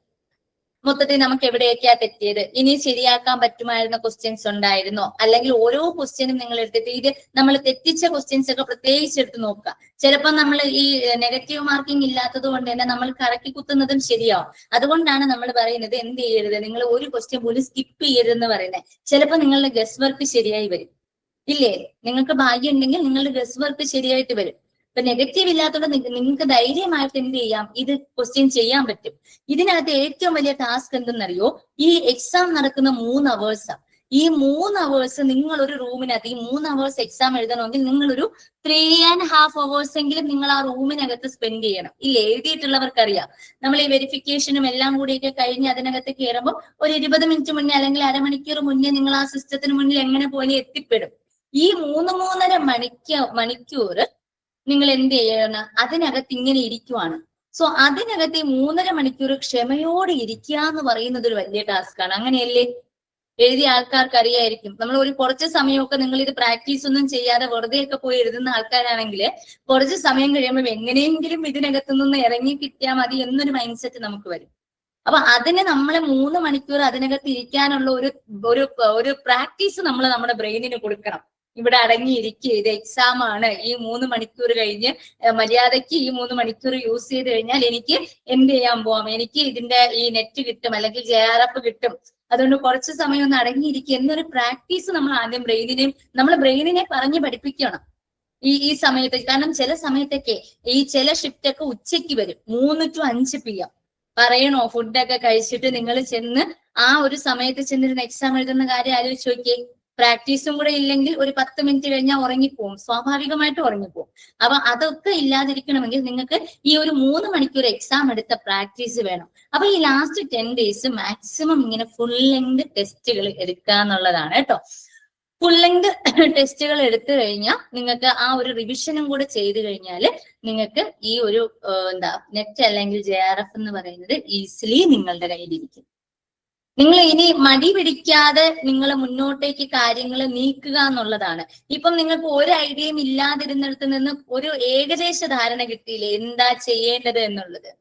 മൊത്തത്തിൽ നമുക്ക് എവിടെയൊക്കെയാ തെറ്റിയത്, ഇനി ശരിയാക്കാൻ പറ്റുമായിരുന്ന ക്വസ്റ്റ്യൻസ് ഉണ്ടായിരുന്നോ, അല്ലെങ്കിൽ ഓരോ ക്വസ്റ്റ്യനും നിങ്ങൾ എടുത്തിട്ട് ഇത് നമ്മൾ തെറ്റിച്ച ക്വസ്റ്റ്യൻസ് ഒക്കെ പ്രത്യേകിച്ച് എടുത്ത് നോക്കുക. ചിലപ്പോൾ നമ്മൾ ഈ നെഗറ്റീവ് മാർക്കിംഗ് ഇല്ലാത്തത് കൊണ്ട് തന്നെ നമ്മൾ കറക്കി കുത്തുന്നതും ശരിയാവും. അതുകൊണ്ടാണ് നമ്മൾ പറയുന്നത് എന്ത് ചെയ്യരുത്, നിങ്ങൾ ഒരു ക്വസ്റ്റ്യൻ പോലും സ്കിപ്പ് ചെയ്യരുതെന്ന് പറയുന്നത്. ചിലപ്പോൾ നിങ്ങളുടെ ഗസ് വർക്ക് ശരിയായി വരും. ഇല്ലേ, നിങ്ങൾക്ക് ഭാഗ്യം ഉണ്ടെങ്കിൽ നിങ്ങളുടെ ഗസ് വർക്ക് ശരിയായിട്ട് വരും. ഇപ്പൊ നെഗറ്റീവ് ഇല്ലാത്തതുകൊണ്ട് നിങ്ങൾക്ക് ധൈര്യമായിട്ട് എന്ത് ചെയ്യാം, ഇത് ക്വസ്റ്റ്യൻ ചെയ്യാൻ പറ്റും. ഇതിനകത്ത് ഏറ്റവും വലിയ ടാസ്ക് എന്തെന്നറിയോ, ഈ എക്സാം നടക്കുന്ന 3 അവേഴ്സാണ്. ഈ 3 അവേഴ്സ് നിങ്ങൾ ഒരു റൂമിനകത്ത്, ഈ 3 അവേഴ്സ് എക്സാം എഴുതണമെങ്കിൽ നിങ്ങളൊരു 3.5 hours എങ്കിലും നിങ്ങൾ ആ റൂമിനകത്ത് സ്പെൻഡ് ചെയ്യണം. ഇല്ല, എഴുതിയിട്ടുള്ളവർക്കറിയാം. നമ്മൾ ഈ വെരിഫിക്കേഷനും എല്ലാം കൂടിയൊക്കെ കഴിഞ്ഞ് അതിനകത്ത് കയറുമ്പോൾ ഒരു 20 മിനിറ്റ് മുന്നേ അല്ലെങ്കിൽ അരമണിക്കൂർ മുന്നേ നിങ്ങൾ ആ സിസ്റ്റത്തിന് മുന്നിൽ എങ്ങനെ പോലെ എത്തിപ്പെടും. ഈ 3-3.5 മണിക്കൂർ നിങ്ങൾ എന്ത് ചെയ്യണം? അതിനകത്ത് ഇങ്ങനെ ഇരിക്കുവാണ്. സോ അതിനകത്ത് ഈ 3.5 മണിക്കൂർ ക്ഷമയോടെ ഇരിക്കുക എന്ന് പറയുന്നത് ഒരു വലിയ ടാസ്ക്കാണ്. അങ്ങനെയല്ലേ? എഴുതിയ ആൾക്കാർക്ക് അറിയായിരിക്കും. നമ്മൾ ഒരു കുറച്ച് സമയമൊക്കെ നിങ്ങൾ ഇത് പ്രാക്ടീസ് ഒന്നും ചെയ്യാതെ വെറുതെ ഒക്കെ പോയി എഴുതുന്ന ആൾക്കാരാണെങ്കിൽ കുറച്ച് സമയം കഴിയുമ്പോൾ എങ്ങനെയെങ്കിലും ഇതിനകത്തു നിന്ന് ഇറങ്ങി കിട്ടിയാൽ മതി എന്നൊരു മൈൻഡ് സെറ്റ് നമുക്ക് വരും. അപ്പൊ അതിന് നമ്മൾ 3 മണിക്കൂർ അതിനകത്ത് ഇരിക്കാനുള്ള ഒരു പ്രാക്ടീസ് നമ്മൾ നമ്മുടെ ബ്രെയിനിന് കൊടുക്കണം. ഇവിടെ അടങ്ങിയിരിക്കുക, ഇത് എക്സാം ആണ്, ഈ 3 മണിക്കൂർ കഴിഞ്ഞ് മര്യാദയ്ക്ക് ഈ 3 മണിക്കൂർ യൂസ് ചെയ്ത് കഴിഞ്ഞാൽ എനിക്ക് എന്ത് ചെയ്യാൻ പോവാം, എനിക്ക് ഇതിന്റെ ഈ നെറ്റ് കിട്ടും അല്ലെങ്കിൽ JRF കിട്ടും, അതുകൊണ്ട് കുറച്ച് സമയം ഒന്ന് അടങ്ങിയിരിക്കുക എന്നൊരു പ്രാക്ടീസ് നമ്മൾ ആദ്യം ബ്രെയിനിനെ പറഞ്ഞ് പഠിപ്പിക്കണം ഈ സമയത്ത്. കാരണം ചില സമയത്തൊക്കെ ഈ ചില ഷിഫ്റ്റ് ഒക്കെ ഉച്ചയ്ക്ക് വരും, 3 to 5 PM. പറയണോ? ഫുഡൊക്കെ കഴിച്ചിട്ട് നിങ്ങൾ ചെന്ന് ആ ഒരു സമയത്ത് ചെന്നിരുന്ന് എക്സാം എഴുതുന്ന കാര്യം ആലോചിച്ച് നോക്കിയേ. പ്രാക്ടീസും കൂടെ ഇല്ലെങ്കിൽ ഒരു 10 മിനിറ്റ് കഴിഞ്ഞാൽ ഉറങ്ങിപ്പോവും, സ്വാഭാവികമായിട്ട് ഉറങ്ങിപ്പോവും. അപ്പൊ അതൊക്കെ ഇല്ലാതിരിക്കണമെങ്കിൽ നിങ്ങൾക്ക് ഈ ഒരു 3 മണിക്കൂർ എക്സാം എടുത്ത പ്രാക്ടീസ് വേണം. അപ്പൊ ഈ ലാസ്റ്റ് 10 days മാക്സിമം ഇങ്ങനെ ഫുൾ ലെങ്ത് ടെസ്റ്റുകൾ എടുക്കുക എന്നുള്ളതാണ് കേട്ടോ. ഫുൾ ലെങ്ത് ടെസ്റ്റുകൾ എടുത്തു കഴിഞ്ഞാൽ നിങ്ങൾക്ക് ആ ഒരു റിവിഷനും കൂടെ ചെയ്ത് കഴിഞ്ഞാൽ നിങ്ങൾക്ക് ഈ ഒരു നെറ്റ് അല്ലെങ്കിൽ JRF എന്ന് പറയുന്നത് ഈസിലി നിങ്ങളുടെ കയ്യിലിരിക്കും. നിങ്ങൾ ഇനി മടി പിടിക്കാതെ നിങ്ങൾ മുന്നോട്ടേക്ക് കാര്യങ്ങൾ നീക്കുക എന്നുള്ളതാണ്. ഇപ്പം നിങ്ങൾക്ക് ഒരു ഐഡിയയും ഇല്ലാതിരുന്നിടത്ത് നിന്ന് ഒരു ഏകദേശ ധാരണ കിട്ടിയില്ലേ എന്താ ചെയ്യേണ്ടത് എന്നുള്ളത്.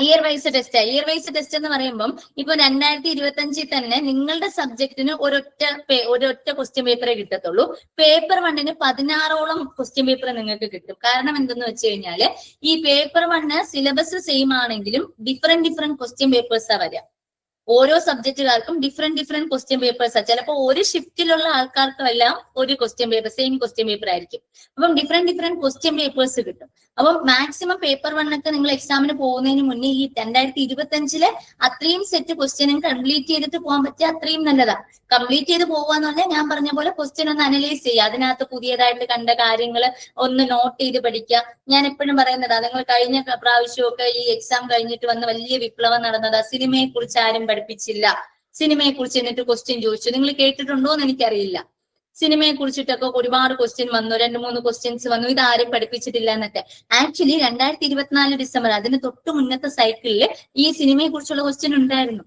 ഇയർ വൈസ് ടെസ്റ്റ് എന്ന് പറയുമ്പം ഇപ്പൊ 2025 തന്നെ നിങ്ങളുടെ സബ്ജക്റ്റിന് ഒരൊറ്റ ക്വസ്റ്റ്യൻ പേപ്പറേ കിട്ടത്തുള്ളൂ. പേപ്പർ 1 16ഓളം ക്വസ്റ്റ്യൻ പേപ്പർ നിങ്ങൾക്ക് കിട്ടും. കാരണം എന്തെന്ന് വെച്ച് കഴിഞ്ഞാല് ഈ പേപ്പർ 1 സിലബസ് സെയിം ആണെങ്കിലും ഡിഫറെന്റ് ക്വസ്റ്റ്യൻ പേപ്പേഴ്സാ വരിക. ഓരോ സബ്ജക്റ്റുകാർക്കും ഡിഫറെന്റ് ക്വസ്റ്റ്യൻ പേപ്പേഴ്സാ. ചിലപ്പോൾ ഒരു ഷിഫ്റ്റിലുള്ള ആൾക്കാർക്കെല്ലാം ഒരു സെയിം ക്വസ്റ്റ്യൻ പേപ്പർ ആയിരിക്കും. അപ്പം ഡിഫറെന്റ് ക്വസ്റ്റ്യൻ പേപ്പേഴ്സ് കിട്ടും. അപ്പം മാക്സിമം പേപ്പർ 1 ഒക്കെ നിങ്ങൾ എക്സാമിന് പോകുന്നതിന് മുന്നേ ഈ 2025 അത്രയും സെറ്റ് ക്വസ്റ്റ്യനും കംപ്ലീറ്റ് ചെയ്തിട്ട് പോകാൻ പറ്റിയ അത്രയും നല്ലതാ. കംപ്ലീറ്റ് ചെയ്ത് പോകാന്ന് പറഞ്ഞാൽ ഞാൻ പറഞ്ഞ പോലെ ക്വസ്റ്റ്യൻ ഒന്ന് അനലൈസ് ചെയ്യുക, അതിനകത്ത് പുതിയതായിട്ട് കണ്ട കാര്യങ്ങൾ ഒന്ന് നോട്ട് ചെയ്ത് പഠിക്കുക. ഞാൻ എപ്പോഴും പറയുന്നതാ, നിങ്ങൾ കഴിഞ്ഞ പ്രാവശ്യമൊക്കെ ഈ എക്സാം കഴിഞ്ഞിട്ട് വന്ന് വലിയ വിപ്ലവം നടന്നതാ, സിനിമയെ കുറിച്ച് ആരും പഠിപ്പിച്ചില്ല. സിനിമയെ കുറിച്ച് എന്നിട്ട് ക്വസ്റ്റ്യൻ ചോദിച്ചു. നിങ്ങൾ കേട്ടിട്ടുണ്ടോ എന്ന് എനിക്കറിയില്ല. സിനിമയെ കുറിച്ചിട്ടൊക്കെ ഒരുപാട് ക്വസ്റ്റ്യൻ വന്നു, 2-3 ക്വസ്റ്റ്യൻസ് വന്നു, ഇത് ആരും പഠിപ്പിച്ചിട്ടില്ല എന്നൊക്കെ. ആക്ച്വലി 2024 ഡിസംബർ അതിന് തൊട്ട് മുന്നത്തെ സൈക്കിളിൽ ഈ സിനിമയെ കുറിച്ചുള്ള ക്വസ്റ്റ്യൻ ഉണ്ടായിരുന്നു.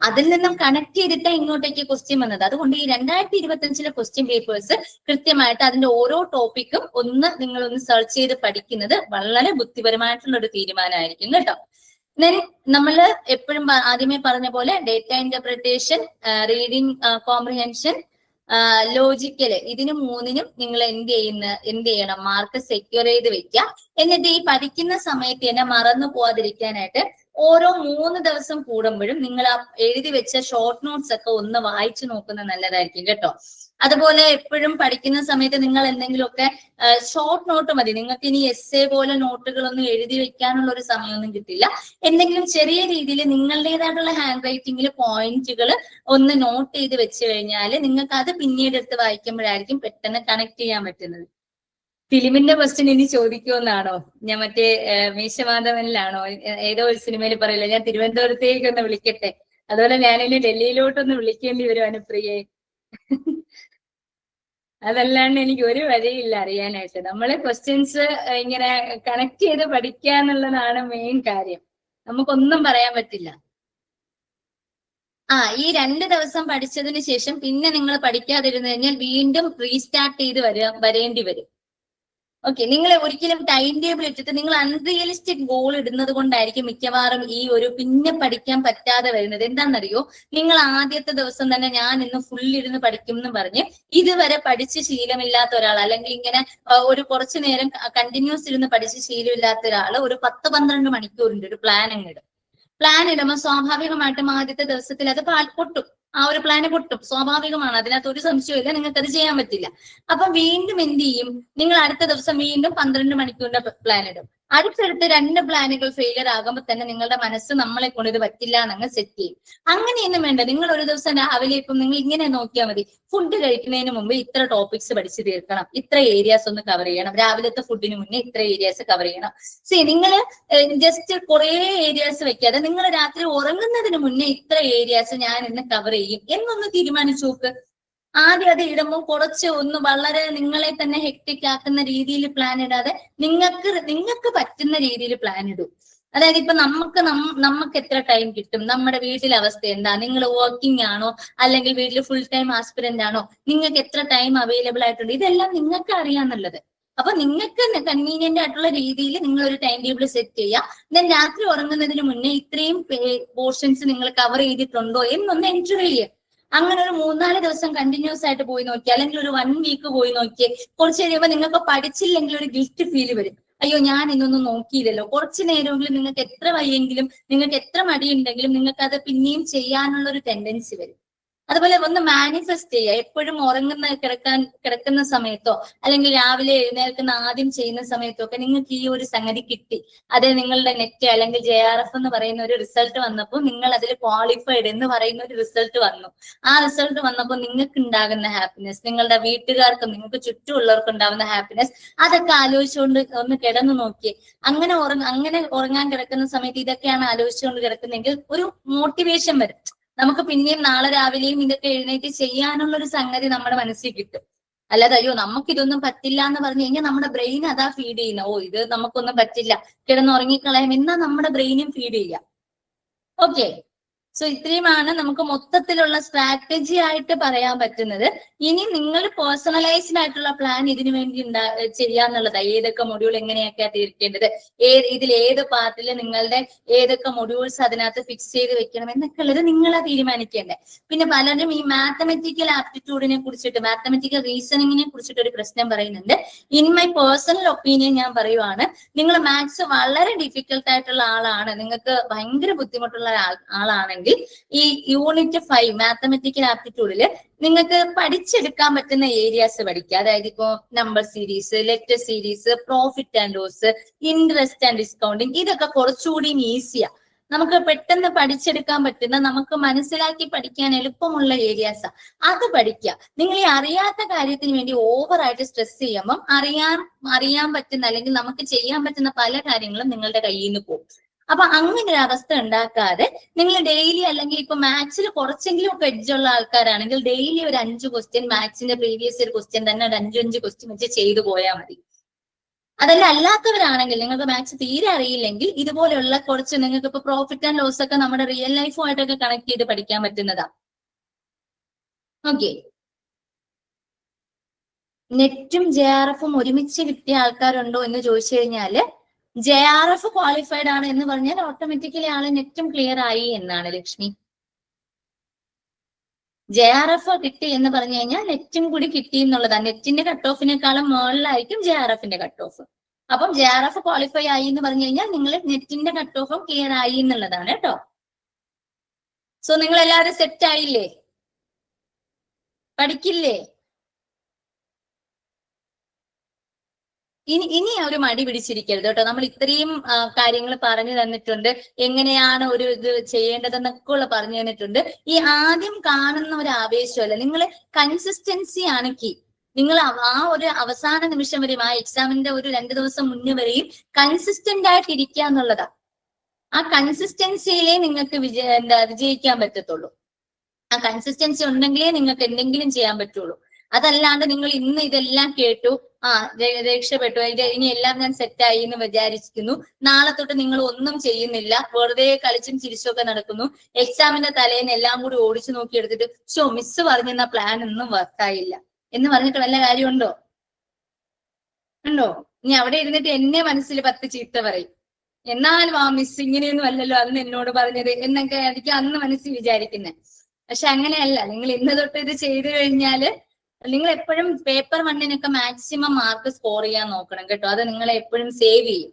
അതിൽ നിന്നും കണക്ട് ചെയ്തിട്ടാണ് ഇങ്ങോട്ടേക്ക് ക്വസ്റ്റ്യൻ വന്നത്. അതുകൊണ്ട് ഈ 2025 ക്വസ്റ്റ്യൻ പേപ്പേഴ്സ് കൃത്യമായിട്ട് അതിന്റെ ഓരോ ടോപ്പിക്കും നിങ്ങളൊന്ന് സെർച്ച് ചെയ്ത് പഠിക്കുന്നത് വളരെ ബുദ്ധിപരമായിട്ടുള്ള ഒരു തീരുമാനമായിരിക്കും കേട്ടോ. നമ്മൾ എപ്പോഴും ആദ്യമേ പറഞ്ഞ പോലെ ഡേറ്റ ഇന്റർപ്രിട്ടേഷൻ, റീഡിങ് കോംപ്രിഹെൻഷൻ, ലോജിക്കല്, ഇതിന് 3നും നിങ്ങൾ എന്ത് ചെയ്യണം, മാർക്ക് സെക്യൂർ ചെയ്ത് വെക്കുക. എന്നിട്ട് ഈ പഠിക്കുന്ന സമയത്ത് തന്നെ മറന്നു പോവാതിരിക്കാനായിട്ട് ഓരോ 3 ദിവസം കൂടുമ്പോഴും നിങ്ങൾ ആ എഴുതി വെച്ച ഷോർട്ട് നോട്ട്സ് ഒക്കെ ഒന്ന് വായിച്ചു നോക്കുന്നത് നല്ലതായിരിക്കും കേട്ടോ. അതുപോലെ എപ്പോഴും പഠിക്കുന്ന സമയത്ത് നിങ്ങൾ എന്തെങ്കിലുമൊക്കെ ഷോർട്ട് നോട്ട് മതി. നിങ്ങൾക്ക് ഇനി എസ്സേ പോലെ നോട്ടുകളൊന്നും എഴുതി വെക്കാനുള്ള ഒരു സമയമൊന്നും കിട്ടില്ല. എന്തെങ്കിലും ചെറിയ രീതിയിൽ നിങ്ങളുടേതായിട്ടുള്ള ഹാൻഡ് റൈറ്റിംഗിൽ പോയിന്റുകൾ ഒന്ന് നോട്ട് ചെയ്ത് വെച്ച് കഴിഞ്ഞാൽ നിങ്ങൾക്ക് അത് പിന്നീട് എടുത്ത് വായിക്കുമ്പോഴായിരിക്കും പെട്ടെന്ന് കണക്ട് ചെയ്യാൻ പറ്റുന്നത്. ഫിലിമിന്റെ ക്വസ്റ്റ്യൻ ഇനി ചോദിക്കുമെന്നാണോ? ഞാൻ മറ്റേ മീശമാധവനിലാണോ ഏതോ ഒരു സിനിമയിൽ പറയില്ല, ഞാൻ തിരുവനന്തപുരത്തേക്ക് ഒന്ന് വിളിക്കട്ടെ, അതുപോലെ ഞാനിനി ഡൽഹിയിലോട്ടൊന്ന് വിളിക്കേണ്ടി വരും അനുപ്രിയെ. അതല്ലാണ്ട് എനിക്ക് ഒരു വഴിയില്ല അറിയാനായിട്ട്. നമ്മളെ ക്വസ്റ്റ്യൻസ് ഇങ്ങനെ കണക്ട് ചെയ്ത് പഠിക്കുക എന്നുള്ളതാണ് മെയിൻ കാര്യം. നമുക്കൊന്നും പറയാൻ പറ്റില്ല. ഈ 2 ദിവസം പഠിച്ചതിന് ശേഷം പിന്നെ നിങ്ങൾ പഠിക്കാതിരുന്നു കഴിഞ്ഞാൽ വീണ്ടും റീസ്റ്റാർട്ട് ചെയ്ത് വരേണ്ടി വരും. ഓക്കെ, നിങ്ങൾ ഒരിക്കലും ടൈം ടേബിൾ ഇട്ടിട്ട് നിങ്ങൾ അൺറിയലിസ്റ്റിക് ഗോൾ ഇടുന്നത് കൊണ്ടായിരിക്കും മിക്കവാറും ഈ ഒരു പിന്നെ പഠിക്കാൻ പറ്റാതെ വരുന്നത്. എന്താണെന്നറിയോ? നിങ്ങൾ ആദ്യത്തെ ദിവസം തന്നെ ഞാൻ ഇന്ന് ഫുൾ ഇരുന്ന് പഠിക്കും എന്ന് പറഞ്ഞ് ഇതുവരെ പഠിച്ച് ശീലമില്ലാത്ത ഒരാൾ, അല്ലെങ്കിൽ ഇങ്ങനെ ഒരു കുറച്ചു നേരം കണ്ടിന്യൂസ് ഇരുന്ന് പഠിച്ച് ശീലമില്ലാത്ത ഒരാൾ ഒരു 10-12 മണിക്കൂറിന്റെ ഒരു പ്ലാൻ ഇടുമ്പോൾ സ്വാഭാവികമായിട്ടും ആദ്യത്തെ ദിവസത്തിൽ അത് പൊട്ടും. ആ ഒരു പ്ലാന് പൊട്ടും, സ്വാഭാവികമാണ്. അതിനകത്ത് ഒരു സംശയമില്ല, നിങ്ങൾക്ക് അത് ചെയ്യാൻ പറ്റില്ല. അപ്പൊ വീണ്ടും എന്ത് ചെയ്യും? നിങ്ങൾ അടുത്ത ദിവസം വീണ്ടും 12 മണിക്കൂറിന്റെ പ്ലാൻ ഇടും. അടുത്തടുത്ത് 2 പ്ലാനുകൾ ഫെയിലിയർ ആകുമ്പോൾ തന്നെ നിങ്ങളുടെ മനസ്സ് നമ്മളെ കൊണ്ട് ഇത് പറ്റില്ല എന്നങ്ങ് സെറ്റ് ചെയ്യും. അങ്ങനെയൊന്നും വേണ്ട. നിങ്ങൾ ഒരു ദിവസം രാവിലെ ഇപ്പം നിങ്ങൾ ഇങ്ങനെ നോക്കിയാൽ മതി, ഫുഡ് കഴിക്കുന്നതിന് മുമ്പ് ഇത്ര ടോപ്പിക്സ് പഠിച്ചു തീർക്കണം, ഇത്ര ഏരിയാസ് ഒന്ന് കവർ ചെയ്യണം, രാവിലത്തെ ഫുഡിന് മുന്നേ ഇത്ര ഏരിയാസ് കവർ ചെയ്യണം. നിങ്ങൾ ജസ്റ്റ് കുറെ ഏരിയാസ് വെക്കാതെ നിങ്ങൾ രാത്രി ഉറങ്ങുന്നതിന് മുന്നേ ഇത്ര ഏരിയാസ് ഞാൻ ഇന്ന് കവർ ചെയ്യും എന്നൊന്ന് തീരുമാനിച്ചു നോക്ക്. ആദ്യം അത് ഇടുമ്പോൾ കുറച്ച് ഒന്ന് വളരെ നിങ്ങളെ തന്നെ ഹെക്ടിക് ആക്കുന്ന രീതിയിൽ പ്ലാൻ ഇടാതെ നിങ്ങൾക്ക് പറ്റുന്ന രീതിയിൽ പ്ലാൻ ഇടൂ. അതായത് ഇപ്പൊ നമുക്ക് എത്ര ടൈം കിട്ടും, നമ്മുടെ വീട്ടിലെ അവസ്ഥ എന്താ, നിങ്ങൾ വർക്കിംഗ് ആണോ അല്ലെങ്കിൽ വീട്ടിൽ ഫുൾ ടൈം ആസ്പിരന്റ് ആണോ, നിങ്ങൾക്ക് എത്ര ടൈം അവൈലബിൾ ആയിട്ടുണ്ട്, ഇതെല്ലാം നിങ്ങൾക്ക് അറിയാന്നുള്ളത്. അപ്പൊ നിങ്ങൾക്ക് കൺവീനിയന്റ് ആയിട്ടുള്ള രീതിയിൽ നിങ്ങൾ ഒരു ടൈം ടേബിൾ സെറ്റ് ചെയ്യുക. ദെൻ രാത്രി ഉറങ്ങുന്നതിന് മുന്നേ ഇത്രയും പോർഷൻസ് നിങ്ങൾ കവർ ചെയ്തിട്ടുണ്ടോ എന്നൊന്ന് എൻജോയ് ചെയ്യുക. അങ്ങനെ ഒരു 3-4 ദിവസം കണ്ടിന്യൂസ് ആയിട്ട് പോയി നോക്കി, അല്ലെങ്കിൽ ഒരു 1 വീക്ക് പോയി നോക്കിയേ. കുറച്ച് കഴിയുമ്പോൾ നിങ്ങൾക്ക് പഠിച്ചില്ലെങ്കിൽ ഒരു ഗിൽറ്റ് ഫീൽ വരും. അയ്യോ ഞാൻ ഇന്നൊന്നും നോക്കിയില്ലല്ലോ. കുറച്ചു നേരമെങ്കിലും നിങ്ങൾക്ക് എത്ര വയ്യെങ്കിലും നിങ്ങൾക്ക് എത്ര മടിയുണ്ടെങ്കിലും നിങ്ങൾക്ക് അത് പിന്നെയും ചെയ്യാനുള്ള ഒരു ടെൻഡൻസി വരും. അതുപോലെ ഒന്ന് മാനിഫെസ്റ്റ് ചെയ്യുക. എപ്പോഴും കിടക്കുന്ന സമയത്തോ അല്ലെങ്കിൽ രാവിലെ എഴുന്നേൽക്കുന്ന ആദ്യം ചെയ്യുന്ന സമയത്തോ ഒക്കെ നിങ്ങൾക്ക് ഈ ഒരു സംഗതി കിട്ടി, അത് നിങ്ങളുടെ നെറ്റ് അല്ലെങ്കിൽ JRF എന്ന് പറയുന്ന ഒരു റിസൾട്ട് വന്നപ്പോൾ നിങ്ങൾ അതിൽ ക്വാളിഫൈഡ് എന്ന് പറയുന്ന ഒരു റിസൾട്ട് വന്നു. ആ റിസൾട്ട് വന്നപ്പോൾ നിങ്ങൾക്ക് ഉണ്ടാകുന്ന ഹാപ്പിനെസ്, നിങ്ങളുടെ വീട്ടുകാർക്കും നിങ്ങൾക്ക് ചുറ്റുമുള്ളവർക്കും ഉണ്ടാകുന്ന ഹാപ്പിനെസ്, അതൊക്കെ ആലോചിച്ചുകൊണ്ട് ഒന്ന് കിടന്നു നോക്കിയേ. അങ്ങനെ ഉറങ്ങാൻ കിടക്കുന്ന സമയത്ത് ഇതൊക്കെയാണ് ആലോചിച്ചുകൊണ്ട് കിടക്കുന്നെങ്കിൽ ഒരു മോട്ടിവേഷൻ വരും. നമുക്ക് പിന്നെയും നാളെ രാവിലെയും ഇതൊക്കെ എഴുന്നേറ്റ് ചെയ്യാനുള്ള ഒരു സംഗതി നമ്മുടെ മനസ്സിൽ കിട്ടും. അല്ലാതെ അയ്യോ നമുക്കിതൊന്നും പറ്റില്ല എന്ന് പറഞ്ഞു കഴിഞ്ഞാൽ നമ്മുടെ ബ്രെയിൻ അതാ ഫീഡ് ചെയ്യുന്ന, ഓ ഇത് നമുക്കൊന്നും പറ്റില്ല, കിടന്നുറങ്ങിക്കളയാം എന്നാ നമ്മുടെ ബ്രെയിനും ഫീഡ് ചെയ്യാം. ഓക്കെ, സോ ഇത്രയുമാണ് നമുക്ക് മൊത്തത്തിലുള്ള സ്ട്രാറ്റജി ആയിട്ട് പറയാൻ പറ്റുന്നത്. ഇനി നിങ്ങൾ പേഴ്സണലൈസ്ഡ് ആയിട്ടുള്ള പ്ലാൻ ഇതിനു വേണ്ടി ചെയ്യാന്നുള്ളതാ. ഏതൊക്കെ മൊഡ്യൂൾ എങ്ങനെയൊക്കെയാ തീർക്കേണ്ടത്, ഇതിൽ ഏത് പാർട്ടിൽ നിങ്ങളുടെ ഏതൊക്കെ മൊഡ്യൂൾസ് അതിനകത്ത് ഫിക്സ് ചെയ്ത് വെക്കണം എന്നൊക്കെ ഉള്ളത് നിങ്ങളാ തീരുമാനിക്കേണ്ടത്. പിന്നെ പലരും ഈ മാത്തമെറ്റിക്കൽ ആപ്റ്റിറ്റ്യൂഡിനെ കുറിച്ചിട്ട്, മാത്തമെറ്റിക്കൽ റീസണിങ്ങിനെ കുറിച്ചിട്ട് ഒരു പ്രശ്നം പറയുന്നുണ്ട്. ഇൻ മൈ പേഴ്സണൽ ഒപ്പീനിയൻ ഞാൻ പറയുവാണ്, നിങ്ങൾ മാത്സ് വളരെ ഡിഫിക്കൽട്ട് ആയിട്ടുള്ള ആളാണ്, നിങ്ങൾക്ക് ഭയങ്കര ബുദ്ധിമുട്ടുള്ള ആളാണെങ്കിൽ ഈ യൂണിറ്റ് 5 മാത്തമെറ്റിക്കൽ ആപ്റ്റിറ്റ്യൂഡിൽ നിങ്ങൾക്ക് പഠിച്ചെടുക്കാൻ പറ്റുന്ന ഏരിയാസ് പഠിക്കുക. അതായത് ഇപ്പോ number series, letter series, profit and loss, interest and discounting, ഇതൊക്കെ കുറച്ചുകൂടി ഈസിയാ. നമുക്ക് പെട്ടെന്ന് പഠിച്ചെടുക്കാൻ പറ്റുന്ന, നമുക്ക് മനസ്സിലാക്കി പഠിക്കാൻ എളുപ്പമുള്ള ഏരിയാസാ. അത് പഠിക്കുക. നിങ്ങൾ ഈ അറിയാത്ത കാര്യത്തിന് വേണ്ടി ഓവറായിട്ട് സ്ട്രെസ് ചെയ്യുമ്പം അറിയാൻ പറ്റുന്ന അല്ലെങ്കിൽ നമുക്ക് ചെയ്യാൻ പറ്റുന്ന പല കാര്യങ്ങളും നിങ്ങളുടെ കയ്യിൽ നിന്ന് പോകും. അപ്പൊ അങ്ങനെ ഒരു അവസ്ഥ ഉണ്ടാക്കാതെ നിങ്ങൾ ഡെയിലി, അല്ലെങ്കിൽ ഇപ്പൊ മാത്സിൽ കുറച്ചെങ്കിലും ഒക്കെ എഡ്ജുള്ള ആൾക്കാരാണെങ്കിൽ ഡെയിലി ഒരു 5 ക്വസ്റ്റ്യൻ മാത്സിന്റെ പ്രീവിയസ് ഇയർ ക്വസ്റ്റ്യൻ തന്നെ ഒരു 5 ക്വസ്റ്റ്യൻ വെച്ച് ചെയ്തു പോയാൽ മതി. അതല്ല അല്ലാത്തവരാണെങ്കിൽ, നിങ്ങൾക്ക് മാത്സ് തീരെ അറിയില്ലെങ്കിൽ ഇതുപോലെയുള്ള കുറച്ച്, നിങ്ങൾക്ക് ഇപ്പൊ പ്രോഫിറ്റ് ആൻഡ് ലോസ് ഒക്കെ നമ്മുടെ റിയൽ ലൈഫുമായിട്ടൊക്കെ കണക്ട് ചെയ്ത് പഠിക്കാൻ പറ്റുന്നതാ. ഓക്കെ, നെറ്റും JRFും ഒരുമിച്ച് കിട്ടിയ ആൾക്കാരുണ്ടോ എന്ന് ചോദിച്ചു കഴിഞ്ഞാല്, JRF ക്വാളിഫൈഡ് ആണ് എന്ന് പറഞ്ഞാൽ ഓട്ടോമാറ്റിക്കലി ആള് നെറ്റും ക്ലിയർ ആയി എന്നാണ് ലക്ഷ്മി. JRF കിട്ടി എന്ന് പറഞ്ഞു കഴിഞ്ഞാൽ നെറ്റും കൂടി കിട്ടി എന്നുള്ളതാണ്. നെറ്റിന്റെ കട്ട് ഓഫിനേക്കാളും മുകളിലായിരിക്കും JRFന്റെ കട്ട് ഓഫ്. അപ്പം JRF ക്വാളിഫൈ ആയി എന്ന് പറഞ്ഞു കഴിഞ്ഞാൽ നിങ്ങൾ നെറ്റിന്റെ കട്ട് ഓഫും ക്ലിയർ ആയി എന്നുള്ളതാണ് കേട്ടോ. സോ നിങ്ങൾ എല്ലാവരും സെറ്റ് ആയില്ലേ? പഠിക്കില്ലേ? ഇനി ഒരു മടി പിടിച്ചിരിക്കരുത് കേട്ടോ. നമ്മൾ ഇത്രയും കാര്യങ്ങൾ പറഞ്ഞു തന്നിട്ടുണ്ട്, എങ്ങനെയാണ് ഒരു ഇത് ചെയ്യേണ്ടതെന്നൊക്കെ ഉള്ള പറഞ്ഞു തന്നിട്ടുണ്ട്. ഈ ആദ്യം കാണുന്ന ഒരു ആവേശമല്ല, നിങ്ങൾ കൺസിസ്റ്റൻസി ആണ് കീ. നിങ്ങൾ ആ ഒരു അവസാന നിമിഷം വരെയും, ആ എക്സാമിന്റെ ഒരു 2 ദിവസം മുന്നേ വരെയും കൺസിസ്റ്റന്റ് ആയിട്ട് ഇരിക്കുക എന്നുള്ളതാ. ആ കൺസിസ്റ്റൻസിയിലേ നിങ്ങൾക്ക് വിജയിക്കാൻ പറ്റത്തുള്ളൂ. ആ കൺസിസ്റ്റൻസി ഉണ്ടെങ്കിലേ നിങ്ങൾക്ക് എന്തെങ്കിലും ചെയ്യാൻ പറ്റുള്ളൂ. അതല്ലാണ്ട് നിങ്ങൾ ഇന്ന് ഇതെല്ലാം കേട്ടു, രക്ഷപ്പെട്ടു, ഇനി എല്ലാം ഞാൻ സെറ്റായി എന്ന് വിചാരിക്കുന്നു, നാളെ തൊട്ട് നിങ്ങൾ ഒന്നും ചെയ്യുന്നില്ല, വെറുതെ കളിച്ചും ചിരിച്ചൊക്കെ നടക്കുന്നു, എക്സാമിന്റെ തലേന്ന് എല്ലാം കൂടി ഓടിച്ചു നോക്കി എടുത്തിട്ട് മിസ് പറഞ്ഞിരുന്ന പ്ലാൻ ഒന്നും വർക്കായില്ല എന്ന് പറഞ്ഞിട്ട് വല്ല കാര്യമുണ്ടോ? ഉണ്ടോ? ഇനി അവിടെ ഇരുന്നിട്ട് എന്നെ മനസ്സിൽ 10 ചീത്ത പറയും, എന്നാലും ആ മിസ് ഇങ്ങനെയൊന്നും അല്ലല്ലോ അന്ന് എന്നോട് പറഞ്ഞത് എന്നൊക്കെ എനിക്ക് അന്ന് മനസ്സിൽ വിചാരിക്കുന്നത്. പക്ഷെ അങ്ങനെയല്ല. നിങ്ങൾ ഇന്ന് തൊട്ട് ഇത് ചെയ്തു കഴിഞ്ഞാല് നിങ്ങൾ എപ്പോഴും പേപ്പർ 1 മാക്സിമം മാർക്ക് സ്കോർ ചെയ്യാൻ നോക്കണം കേട്ടോ. അത് നിങ്ങളെ എപ്പോഴും സേവ് ചെയ്യും.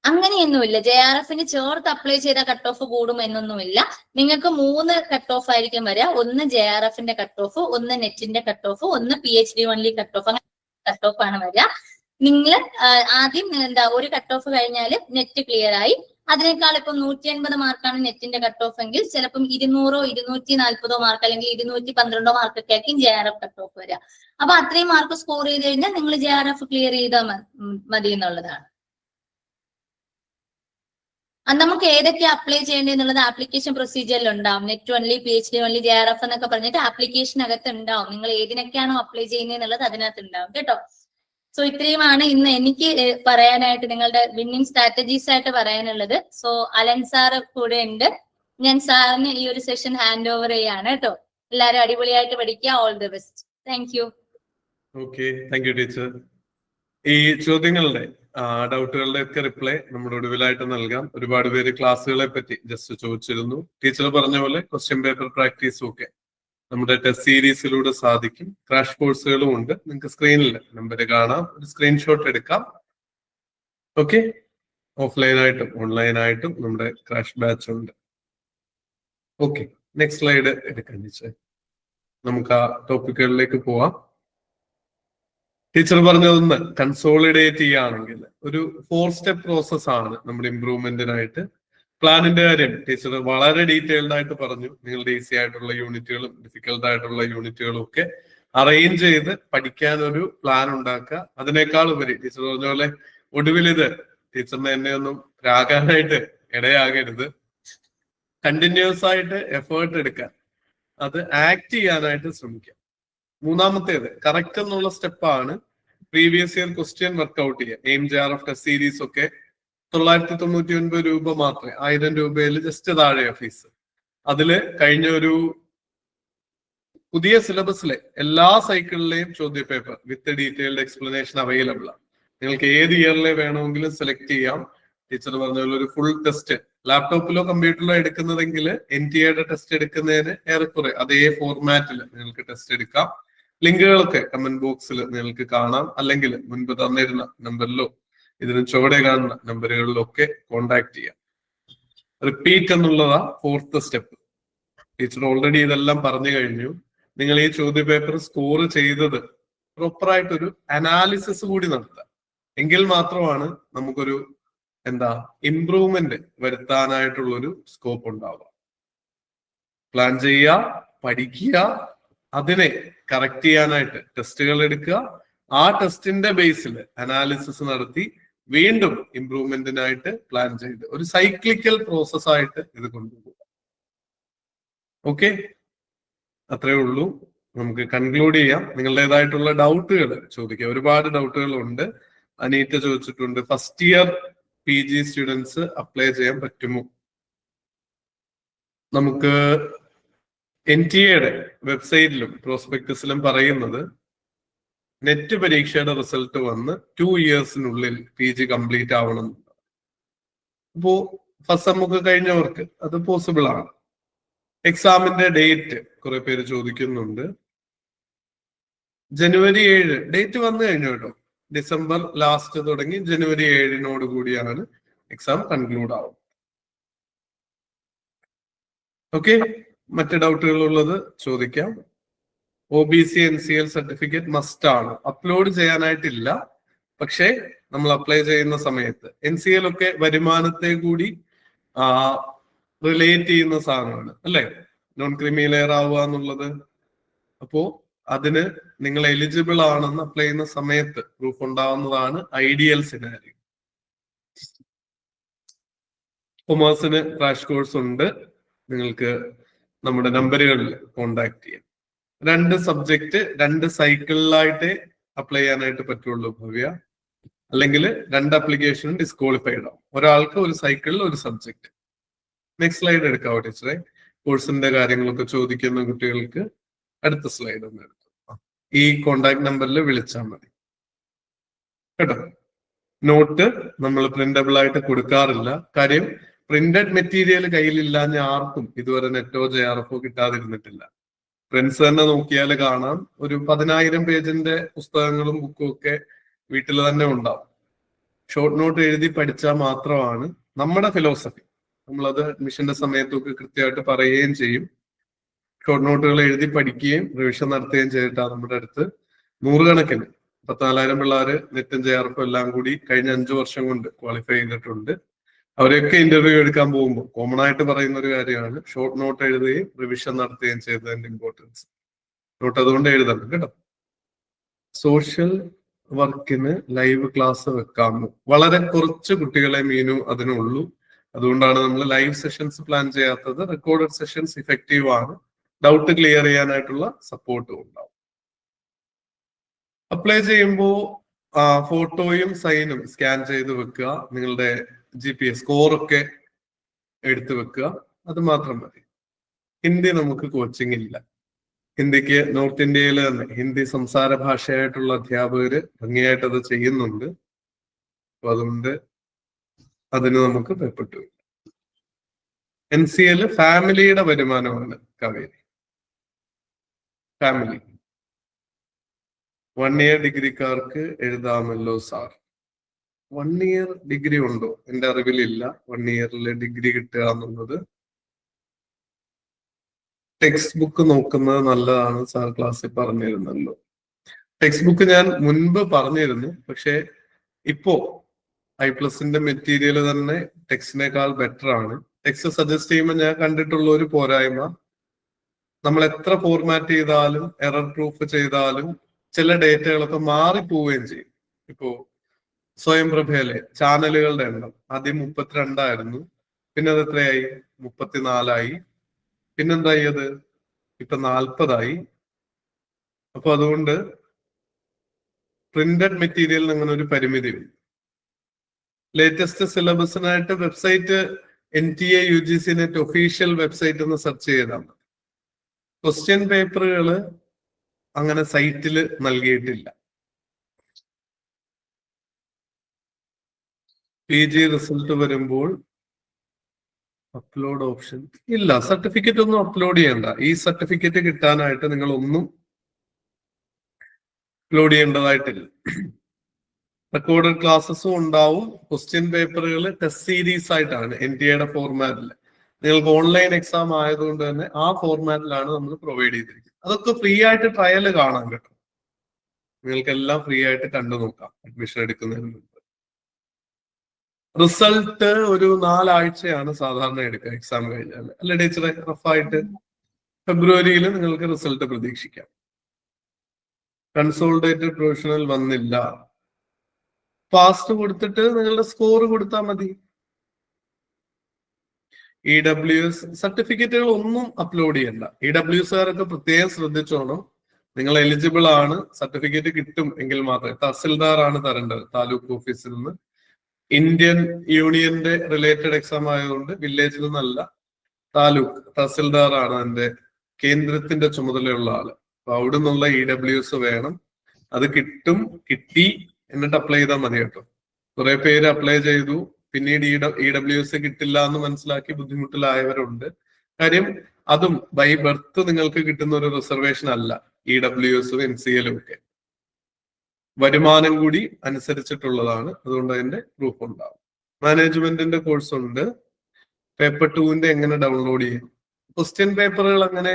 അങ്ങനെയൊന്നുമില്ല, JRFന് ചേർത്ത് അപ്ലൈ ചെയ്ത കട്ട് ഓഫ് കൂടും എന്നൊന്നുമില്ല. നിങ്ങൾക്ക് 3 കട്ട് ഓഫ് ആയിരിക്കും വരിക. ഒന്ന് JRFന്റെ കട്ട് ഓഫ്, ഒന്ന് നെറ്റിന്റെ കട്ട് ഓഫ്, ഒന്ന് PhD only കട്ട് ഓഫ്. അങ്ങനെ കട്ട് ഓഫ് ആണ് വരിക. നിങ്ങൾ ആദ്യം എന്താ ഒരു കട്ട് ഓഫ് കഴിഞ്ഞാൽ നെറ്റ് ക്ലിയർ ആയി. അതിനേക്കാൾ ഇപ്പം 150 മാർക്കാണ് നെറ്റിന്റെ കട്ട് ഓഫ് എങ്കിൽ ചിലപ്പം 200 240 മാർക്ക് അല്ലെങ്കിൽ 212 മാർക്കൊക്കെ ആയിരിക്കും JRF കട്ട് ഓഫ് വരിക. അപ്പൊ അത്രയും മാർക്ക് സ്കോർ ചെയ്ത് കഴിഞ്ഞാൽ നിങ്ങൾ JRF ക്ലിയർ ചെയ്താൽ മതി എന്നുള്ളതാണ്. നമുക്ക് ഏതൊക്കെ അപ്ലൈ ചെയ്യേണ്ടത് എന്നുള്ളത് ആപ്ലിക്കേഷൻ പ്രൊസീജിയറിൽ ഉണ്ടാവും. Net only, PhD only, JRF എന്നൊക്കെ പറഞ്ഞിട്ട് ആപ്ലിക്കേഷനകത്ത് ഉണ്ടാവും. നിങ്ങൾ ഏതിനൊക്കെയാണോ അപ്ലൈ ചെയ്യുന്നത് എന്നുള്ളത് അതിനകത്ത് ഉണ്ടാവും കേട്ടോ. സോ ഇത്രയുമാണ് ഇന്ന് എനിക്ക് പറയാനായിട്ട്, നിങ്ങളുടെ വിന്നിങ് സ്ട്രാറ്റജീസ് ആയിട്ട് പറയാനുള്ളത്. സോ അലൻ സാർ കൂടെ ഉണ്ട്. ഞാൻ സാറിന് ഈ ഒരു സെഷൻ ഹാൻഡ് ഓവർ ചെയ്യാണ് കേട്ടോ. എല്ലാവരും അടിപൊളിയായിട്ട് പഠിക്കുക. All the best. Thank you. Okay, thank you teacher. ഈ ചോദ്യങ്ങളുടെ ഡൗട്ടുകളുടെ ഒക്കെ റിപ്ലൈ നമ്മുടെ ഒടുവിലായിട്ട് നൽകാം. ഒരുപാട് പേര് ക്ലാസ്സുകളെ പറ്റി ജസ്റ്റ് ചോദിച്ചിരുന്നു. ടീച്ചർ പറഞ്ഞ പോലെ ക്വസ്റ്റ്യൻ പേപ്പർ പ്രാക്ടീസും ഒക്കെ നമ്മുടെ ടെസ്റ്റ് സീരീസിലൂടെ സാധിക്കും. ക്രാഷ് കോഴ്സുകളും ഉണ്ട്. നിങ്ങൾക്ക് സ്ക്രീനിൽ നമ്പർ കാണാം, ഒരു സ്ക്രീൻഷോട്ട് എടുക്കാം. ഓക്കെ, ഓഫ്ലൈനായിട്ടും ഓൺലൈനായിട്ടും നമ്മുടെ ക്രാഷ് ബാച്ച് ഉണ്ട്. ഓക്കെ, നെക്സ്റ്റ് സ്ലൈഡ് എടുക്കാൻ ടീച്ചർ. നമുക്ക് ആ ടോപ്പിക്കുകളിലേക്ക് പോവാം. ടീച്ചർ പറഞ്ഞതൊന്ന് കൺസോളിഡേറ്റ് ചെയ്യുകയാണെങ്കിൽ ഒരു 4 സ്റ്റെപ്പ് പ്രോസസ് ആണ് നമ്മുടെ ഇംപ്രൂവ്മെന്റിനായിട്ട്. പ്ലാനിന്റെ കാര്യം ടീച്ചർ വളരെ ഡീറ്റെയിൽഡ് ആയിട്ട് പറഞ്ഞു. നിങ്ങളുടെ ഈസി ആയിട്ടുള്ള യൂണിറ്റുകളും ഡിഫിക്കൽട്ട് ആയിട്ടുള്ള യൂണിറ്റുകളും ഒക്കെ അറേഞ്ച് ചെയ്ത് പഠിക്കാൻ ഒരു പ്ലാൻ ഉണ്ടാക്കുക. അതിനേക്കാൾ ഉപരി ടീച്ചർ പറഞ്ഞ പോലെ ഒടുവിൽ ഇത് ടീച്ചറിനെ എന്നെ ഒന്നും രാഗാനായിട്ട് ഇടയാകരുത്. കണ്ടിന്യൂസ് ആയിട്ട് എഫേർട്ട് എടുക്കാൻ, അത് ആക്ട് ചെയ്യാനായിട്ട് ശ്രമിക്കാം. മൂന്നാമത്തേത് കറക്റ്റ് എന്നുള്ള സ്റ്റെപ്പാണ് പ്രീവിയസ് ഇയർ ക്വസ്റ്റ്യൻ വർക്ക്ഔട്ട് ചെയ്യുക. എയിം JRF ടെസ്റ്റ് സീരീസ് ഒക്കെ 999 രൂപ മാത്രമേ, 1000 രൂപയിൽ ജസ്റ്റ് താഴെയാ ഫീസ്. അതില് കഴിഞ്ഞ ഒരു പുതിയ സിലബസിലെ എല്ലാ സൈക്കിളിലെയും ചോദ്യ പേപ്പർ വിത്ത് ഡീറ്റെയിൽഡ് എക്സ്പ്ലനേഷൻ അവൈലബിൾ ആണ്. നിങ്ങൾക്ക് ഏത് ഇയറിലെ വേണമെങ്കിലും സെലക്ട് ചെയ്യാം. ടീച്ചർ പറഞ്ഞ പോലെ ഒരു ഫുൾ ടെസ്റ്റ് ലാപ്ടോപ്പിലോ കമ്പ്യൂട്ടറിലോ എടുക്കുന്നതെങ്കിൽ NTA ടെസ്റ്റ് എടുക്കുന്നതിന് ഏറെക്കുറെ അതേ ഫോർമാറ്റിൽ നിങ്ങൾക്ക് ടെസ്റ്റ് എടുക്കാം. ലിങ്കുകളൊക്കെ കമന്റ് ബോക്സിൽ നിങ്ങൾക്ക് കാണാം, അല്ലെങ്കിൽ മുൻപ് തന്നിരുന്ന നമ്പറിലോ ഇതിന് ചുവടെ കാണുന്ന നമ്പറുകളിലൊക്കെ കോണ്ടാക്ട് ചെയ്യാം. റിപ്പീറ്റ് എന്നുള്ളതാ 4th സ്റ്റെപ്പ്. ടീച്ചർ ഓൾറെഡി ഇതെല്ലാം പറഞ്ഞു കഴിഞ്ഞു. നിങ്ങൾ ഈ ചോദ്യ പേപ്പർ സ്കോർ ചെയ്തത് പ്രോപ്പറായിട്ടൊരു അനാലിസിസ് കൂടി നടത്തുക. എങ്കിൽ മാത്രമാണ് നമുക്കൊരു ഇംപ്രൂവ്മെന്റ് വരുത്താനായിട്ടുള്ളൊരു സ്കോപ്പ് ഉണ്ടാവുക. പ്ലാൻ ചെയ്യുക, പഠിക്കുക, അതിനെ കറക്റ്റ് ചെയ്യാനായിട്ട് ടെസ്റ്റുകൾ എടുക്കുക. ആ ടെസ്റ്റിന്റെ ബേസിൽ അനാലിസിസ് നടത്തി വീണ്ടും ഇംപ്രൂവ്മെന്റിനായിട്ട് പ്ലാൻ ചെയ്ത് ഒരു സൈക്ലിക്കൽ പ്രോസസ് ആയിട്ട് ഇത് കൊണ്ടുപോകുക. ഓക്കെ, അത്രേ ഉള്ളൂ. നമുക്ക് കൺക്ലൂഡ് ചെയ്യാം. നിങ്ങളുടേതായിട്ടുള്ള ഡൗട്ടുകൾ ചോദിക്കുക. ഒരുപാട് ഡൗട്ടുകൾ ഉണ്ട്. അനീറ്റ ചോദിച്ചിട്ടുണ്ട്, first year PG students apply ചെയ്യാൻ പറ്റുമോ? നമുക്ക് NTA വെബ്സൈറ്റിലും പ്രോസ്പെക്ടസിലും പറയുന്നത് നെറ്റ് പരീക്ഷയുടെ റിസൾട്ട് വന്ന് 2 ഇയേഴ്സിനുള്ളിൽ PG കംപ്ലീറ്റ് ആവണം. അപ്പോ ഫസ്റ്റ് സെമ്മൊക്കെ കഴിഞ്ഞവർക്ക് അത് പോസിബിൾ ആണ്. എക്സാമിന്റെ ഡേറ്റ് കുറെ പേര് ചോദിക്കുന്നുണ്ട്. ജനുവരി 7 ഡേറ്റ് വന്നു കഴിഞ്ഞു കേട്ടോ. ഡിസംബർ ലാസ്റ്റ് തുടങ്ങി ജനുവരി 7 കൂടിയാണ് എക്സാം കൺക്ലൂഡ് ആവും. ഓക്കെ, മറ്റ് ഡൗട്ടുകൾ ഉള്ളത് ചോദിക്കാം. OBC NCL സർട്ടിഫിക്കറ്റ് മസ്റ്റ് ആണ്. അപ്ലോഡ് ചെയ്യാനായിട്ടില്ല, പക്ഷേ നമ്മൾ അപ്ലൈ ചെയ്യുന്ന സമയത്ത് NCL ഒക്കെ വരുമാനത്തെ കൂടി റിലേറ്റ് ചെയ്യുന്ന സാധനമാണ് അല്ലെ, നോൺ ക്രീമി ലെയർ ആവുക എന്നുള്ളത്. അപ്പോ അതിന് നിങ്ങൾ എലിജിബിൾ ആണെന്ന് അപ്ലൈ ചെയ്യുന്ന സമയത്ത് പ്രൂഫ് ഉണ്ടാവുന്നതാണ് ഐഡിയൽ സിനാരിയോ. കൊമേഴ്സിന് ക്രാഷ് കോഴ്സ് ഉണ്ട്. നിങ്ങൾക്ക് നമ്മുടെ നമ്പറുകളിൽ കോണ്ടാക്ട് ചെയ്യാം. 2 സബ്ജക്ട് 2 സൈക്കിളിലായിട്ടേ അപ്ലൈ ചെയ്യാനായിട്ട് പറ്റുള്ളൂ ഭവ്യ. അല്ലെങ്കിൽ 2 ആപ്ലിക്കേഷനും ഡിസ്ക്വാളിഫൈഡ് ആവും. ഒരാൾക്ക് ഒരു സൈക്കിളിൽ ഒരു സബ്ജക്ട്. നെക്സ്റ്റ് സ്ലൈഡ് എടുക്കാവോ ടീച്ചറെ? കോഴ്സിന്റെ കാര്യങ്ങളൊക്കെ ചോദിക്കുന്ന കുട്ടികൾക്ക് അടുത്ത സ്ലൈഡ് ഒന്ന് എടുത്തു. ഈ കോണ്ടാക്ട് നമ്പറിൽ വിളിച്ചാൽ മതി കേട്ടോ. നോട്ട് നമ്മൾ പ്രിന്റബിൾ ആയിട്ട് കൊടുക്കാറില്ല. കാര്യം പ്രിന്റഡ് മെറ്റീരിയൽ കയ്യിലില്ലാഞ്ഞ ആർക്കും ഇതുവരെ നെറ്റോ JRF കിട്ടാതിരുന്നിട്ടില്ല. ഫ്രണ്ട്സ് തന്നെ നോക്കിയാൽ കാണാം, ഒരു 10,000 പേജിന്റെ പുസ്തകങ്ങളും ബുക്കും ഒക്കെ വീട്ടിൽ തന്നെ ഉണ്ടാവും. ഷോർട്ട് നോട്ട് എഴുതി പഠിച്ചാൽ മാത്രമാണ് നമ്മുടെ ഫിലോസഫി. നമ്മളത് അഡ്മിഷന്റെ സമയത്തൊക്കെ കൃത്യമായിട്ട് പറയുകയും ചെയ്യും. ഷോർട്ട് നോട്ടുകൾ എഴുതി പഠിക്കുകയും റിവിഷൻ നടത്തുകയും ചെയ്തിട്ടാണ് നമ്മുടെ അടുത്ത് 100 കണക്കിന് 4000 പിള്ളേര് നെറ്റും JRF എല്ലാം കൂടി കഴിഞ്ഞ 5 വർഷം കൊണ്ട് ക്വാളിഫൈ ചെയ്തിട്ടുണ്ട്. അവരെയൊക്കെ ഇന്റർവ്യൂ എടുക്കാൻ പോകുമ്പോൾ കോമൺ ആയിട്ട് പറയുന്ന ഒരു കാര്യമാണ് ഷോർട്ട് നോട്ട് എഴുതുകയും റിവിഷൻ നടത്തുകയും ചെയ്തതിന്റെ ഇമ്പോർട്ടൻസ്. നോട്ട് അതുകൊണ്ട് എഴുതണം കേട്ടോ. സോഷ്യൽ വർക്കിന് ലൈവ് ക്ലാസ് വെക്കാമോ? വളരെ കുറച്ച് കുട്ടികളെ മീനു അതിനുള്ളൂ. അതുകൊണ്ടാണ് നമ്മൾ ലൈവ് സെഷൻസ് പ്ലാൻ ചെയ്യാത്തത്. റെക്കോർഡഡ് സെഷൻസ് ഇഫക്റ്റീവ് ആണ്. ഡൗട്ട് ക്ലിയർ ചെയ്യാനായിട്ടുള്ള സപ്പോർട്ടും ഉണ്ടാവും. അപ്ലൈ ചെയ്യുമ്പോൾ ഫോട്ടോയും സൈനും സ്കാൻ ചെയ്ത് വെക്കുക. നിങ്ങളുടെ GPS സ്കോറൊക്കെ എടുത്തു വെക്കുക. അത് മാത്രം മതി. ഹിന്ദി നമുക്ക് കോച്ചിങ് ഇല്ല. ഹിന്ദിക്ക് നോർത്ത് ഇന്ത്യയിൽ തന്നെ ഹിന്ദി സംസാര ഭാഷയായിട്ടുള്ള അധ്യാപകര് ഭംഗിയായിട്ട് അത് ചെയ്യുന്നുണ്ട്. അപ്പൊ അതുകൊണ്ട് അതിന് നമുക്ക് ഭയപ്പെട്ടു. NCL ഫാമിലിയുടെ വരുമാനമാണ് കാവേരി. ഫാമിലി 1 ഇയർ ഡിഗ്രിക്കാർക്ക് എഴുതാമല്ലോ സാർ. 1 ഇയർ ഡിഗ്രി ഉണ്ടോ? എന്റെ അറിവിലില്ല 1 ഇയറിൽ ഡിഗ്രി കിട്ടുക എന്നുള്ളത്. ടെക്സ്റ്റ് ബുക്ക് നോക്കുന്നത് നല്ലതാണ് സാർ ക്ലാസ്സിൽ പറഞ്ഞിരുന്നല്ലോ. ടെക്സ്റ്റ് ബുക്ക് ഞാൻ മുൻപ് പറഞ്ഞിരുന്നു. പക്ഷെ ഇപ്പോ I+ന്റെ മെറ്റീരിയൽ തന്നെ ടെക്സ്റ്റിനേക്കാൾ ബെറ്റർ ആണ്. ടെക്സ്റ്റ് സജസ്റ്റ് ചെയ്യുമ്പോൾ ഞാൻ കണ്ടിട്ടുള്ള ഒരു പോരായ്മ, നമ്മൾ എത്ര ഫോർമാറ്റ് ചെയ്താലും എറർ പ്രൂഫ് ചെയ്താലും ചില ഡേറ്റകളൊക്കെ മാറിപ്പോവുകയും ചെയ്യും. ഇപ്പോ സ്വയംപ്രഭയിലെ ചാനലുകളുടെ എണ്ണം ആദ്യം 32 ആയിരുന്നു. പിന്നെ അത് എത്രയായി? 34 പിന്നെന്തായി? അത് ഇപ്പൊ 40 അപ്പൊ അതുകൊണ്ട് പ്രിന്റഡ് മെറ്റീരിയലിന് അങ്ങനെ ഒരു പരിമിതി ഉണ്ട്. ലേറ്റസ്റ്റ് സിലബസിനായിട്ട് website NTA UGC net official website ഒന്ന് സെർച്ച് ചെയ്താൽ മതി. ക്വസ്റ്റ്യൻ പേപ്പറുകൾ അങ്ങനെ സൈറ്റിൽ നൽകിയിട്ടില്ല. PG റിസൾട്ട് വരുമ്പോൾ അപ്ലോഡ് ഓപ്ഷൻ ഇല്ല. സർട്ടിഫിക്കറ്റ് ഒന്നും അപ്ലോഡ് ചെയ്യണ്ട. ഈ സർട്ടിഫിക്കറ്റ് കിട്ടാനായിട്ട് നിങ്ങൾ ഒന്നും അപ്ലോഡ് ചെയ്യേണ്ടതായിട്ടില്ല. റെക്കോർഡഡ് ക്ലാസ്സസും ഉണ്ടാവും. ക്വസ്റ്റ്യൻ പേപ്പറുകൾ ടെസ്റ്റ് സീരീസ് ആയിട്ടാണ് NTA ഫോർമാറ്റിൽ. നിങ്ങൾക്ക് ഓൺലൈൻ എക്സാം ആയതുകൊണ്ട് തന്നെ ആ ഫോർമാറ്റിലാണ് നമ്മൾ പ്രൊവൈഡ് ചെയ്തിരിക്കുന്നത്. അതൊക്കെ ഫ്രീ ആയിട്ട് ട്രയൽ കാണാൻ കേട്ടോ. നിങ്ങൾക്കെല്ലാം ഫ്രീ ആയിട്ട് കണ്ടു നോക്കാം അഡ്മിഷൻ എടുക്കുന്നതിന് മുമ്പ്. റിസൾട്ട് ഒരു 4 ആഴ്ചയാണ് സാധാരണ എടുക്കുക എക്സാം കഴിഞ്ഞാൽ. അല്ലെ ടീച്ചറെ? റഫായിട്ട് ഫെബ്രുവരിയിൽ നിങ്ങൾക്ക് റിസൾട്ട് പ്രതീക്ഷിക്കാം. കൺസോളിഡേറ്റഡ് പ്രൊഫഷണൽ വന്നില്ല. ഫാസ്റ്റ് കൊടുത്തിട്ട് നിങ്ങളുടെ സ്കോർ കൊടുത്താൽ മതി. EWS സർട്ടിഫിക്കറ്റുകൾ ഒന്നും അപ്ലോഡ് ചെയ്യണ്ട. EWSകാരൊക്കെ പ്രത്യേകം ശ്രദ്ധിച്ചോണം. നിങ്ങൾ എലിജിബിൾ ആണ്, സർട്ടിഫിക്കറ്റ് കിട്ടും എങ്കിൽ മാത്രമേ. തഹസിൽദാർ ആണ് തരേണ്ടത് താലൂക്ക് ഓഫീസിൽ നിന്ന്. ഇന്ത്യൻ യൂണിയന്റെ റിലേറ്റഡ് എക്സാം ആയതുകൊണ്ട് വില്ലേജിൽ നിന്നല്ല, താലൂക്ക് തഹസിൽദാർ ആണ് അതിന്റെ കേന്ദ്രത്തിന്റെ ചുമതലയുള്ള ആള്. അപ്പൊ അവിടെ നിന്നുള്ള EWS വേണം. അത് കിട്ടും. കിട്ടി എന്നിട്ട് അപ്ലൈ ചെയ്താൽ മതി കേട്ടോ. കുറെ പേര് അപ്ലൈ ചെയ്തു, പിന്നീട് EWS കിട്ടില്ല എന്ന് മനസ്സിലാക്കി ബുദ്ധിമുട്ടിലായവരുണ്ട്. കാര്യം അതും ബൈ ബർത്ത് നിങ്ങൾക്ക് കിട്ടുന്ന ഒരു റിസർവേഷൻ അല്ല. EWSഉം NCLഉം ഒക്കെ വരുമാനം കൂടി അനുസരിച്ചിട്ടുള്ളതാണ്. അതുകൊണ്ട് അതിന്റെ പ്രൂഫ് ഉണ്ടാവും. മാനേജ്മെന്റിന്റെ കോഴ്സ് ഉണ്ട്. പേപ്പർ 2ന്റെ എങ്ങനെ ഡൗൺലോഡ് ചെയ്യും? ക്വസ്റ്റ്യൻ പേപ്പറുകൾ അങ്ങനെ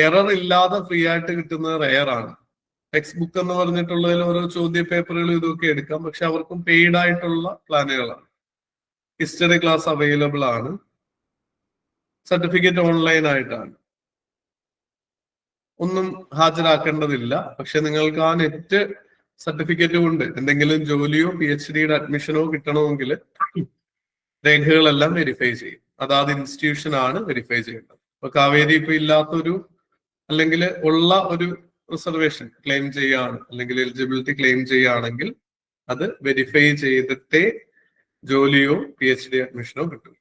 എറർ ഇല്ലാതെ ഫ്രീ ആയിട്ട് കിട്ടുന്നത് റെയർ ആണ്. ടെക്സ്റ്റ് ബുക്ക് എന്ന് പറഞ്ഞിട്ടുള്ളതിൽ ഓരോ ചോദ്യ പേപ്പറുകൾ ഇതൊക്കെ എടുക്കാം. പക്ഷെ അവർക്കും പെയ്ഡ് ആയിട്ടുള്ള പ്ലാനുകളാണ്. ഹിസ്റ്ററി ക്ലാസ് അവൈലബിൾ ആണ്. സർട്ടിഫിക്കറ്റ് ഓൺലൈൻ ആയിട്ടാണ്. ഒന്നും ഹാജരാക്കേണ്ടതില്ല. പക്ഷെ നിങ്ങൾക്ക് ആ നെറ്റ് സർട്ടിഫിക്കറ്റ് കൊണ്ട് എന്തെങ്കിലും ജോലിയോ PhDയുടെ അഡ്മിഷനോ കിട്ടണമെങ്കിൽ രേഖകളെല്ലാം വെരിഫൈ ചെയ്യും. അതാത് ഇൻസ്റ്റിറ്റ്യൂഷൻ ആണ് വെരിഫൈ ചെയ്യേണ്ടത്. അപ്പൊ കാവേരി ഇപ്പൊ ഇല്ലാത്തൊരു അല്ലെങ്കിൽ ഉള്ള ഒരു റിസർവേഷൻ ക്ലെയിം ചെയ്യുകയാണ്, അല്ലെങ്കിൽ എലിജിബിലിറ്റി ക്ലെയിം ചെയ്യുകയാണെങ്കിൽ അത് വെരിഫൈ ചെയ്തിട്ടേ ജോലിയോ PhD അഡ്മിഷനോ കിട്ടും.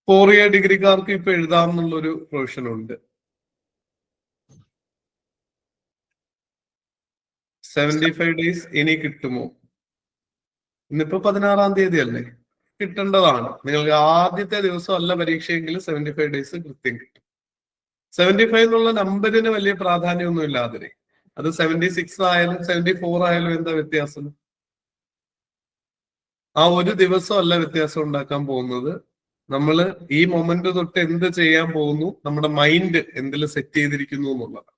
4 ഇയർ ഡിഗ്രിക്കാർക്ക് ഇപ്പൊ എഴുതാം എന്നുള്ളൊരു പ്രൊവിഷൻ ഉണ്ട്. 75 ഡേയ്സ് ഇനി കിട്ടുമോ? ഇന്നിപ്പോ 16-ാം തീയതി അല്ലേ? കിട്ടേണ്ടതാണ്. നിങ്ങൾക്ക് ആദ്യത്തെ ദിവസം അല്ല പരീക്ഷയെങ്കിൽ 75 ഡേയ്സ് കൃത്യം കിട്ടും. 75 എന്നുള്ള നമ്പറിന് വലിയ പ്രാധാന്യമൊന്നും ഇല്ലാതെ അത് 76 ആയാലും 74 ആയാലും എന്താ വ്യത്യാസം? ആ ഒരു ദിവസം അല്ല വ്യത്യാസം ഉണ്ടാക്കാൻ പോകുന്നത്. നമ്മൾ ഈ മൊമെന്റ് തൊട്ട് എന്ത് ചെയ്യാൻ പോകുന്നു, നമ്മുടെ മൈൻഡ് എന്തിൽ സെറ്റ് ചെയ്തിരിക്കുന്നു എന്നുള്ളതാണ്.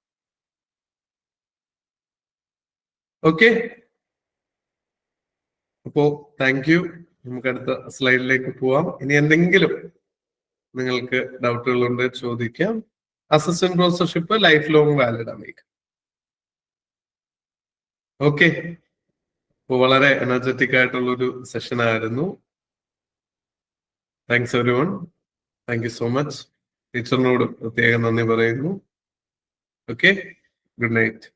ഓക്കെ, അപ്പോ താങ്ക് യു. നമുക്ക് അടുത്ത സ്ലൈഡിലേക്ക് പോവാം. ഇനി എന്തെങ്കിലും നിങ്ങൾക്ക് ഡൗട്ടുകൾ ഉണ്ട് ചോദിക്കാം. Assistant professorship life long valid ആണ്. ഓക്കെ, അപ്പൊ വളരെ എനർജറ്റിക് ആയിട്ടുള്ള ഒരു സെഷൻ ആയിരുന്നു. Thanks everyone. Thank you so much. ടീച്ചറിനോട് പ്രത്യേകം നന്ദി പറയുന്നു. Okay, good night.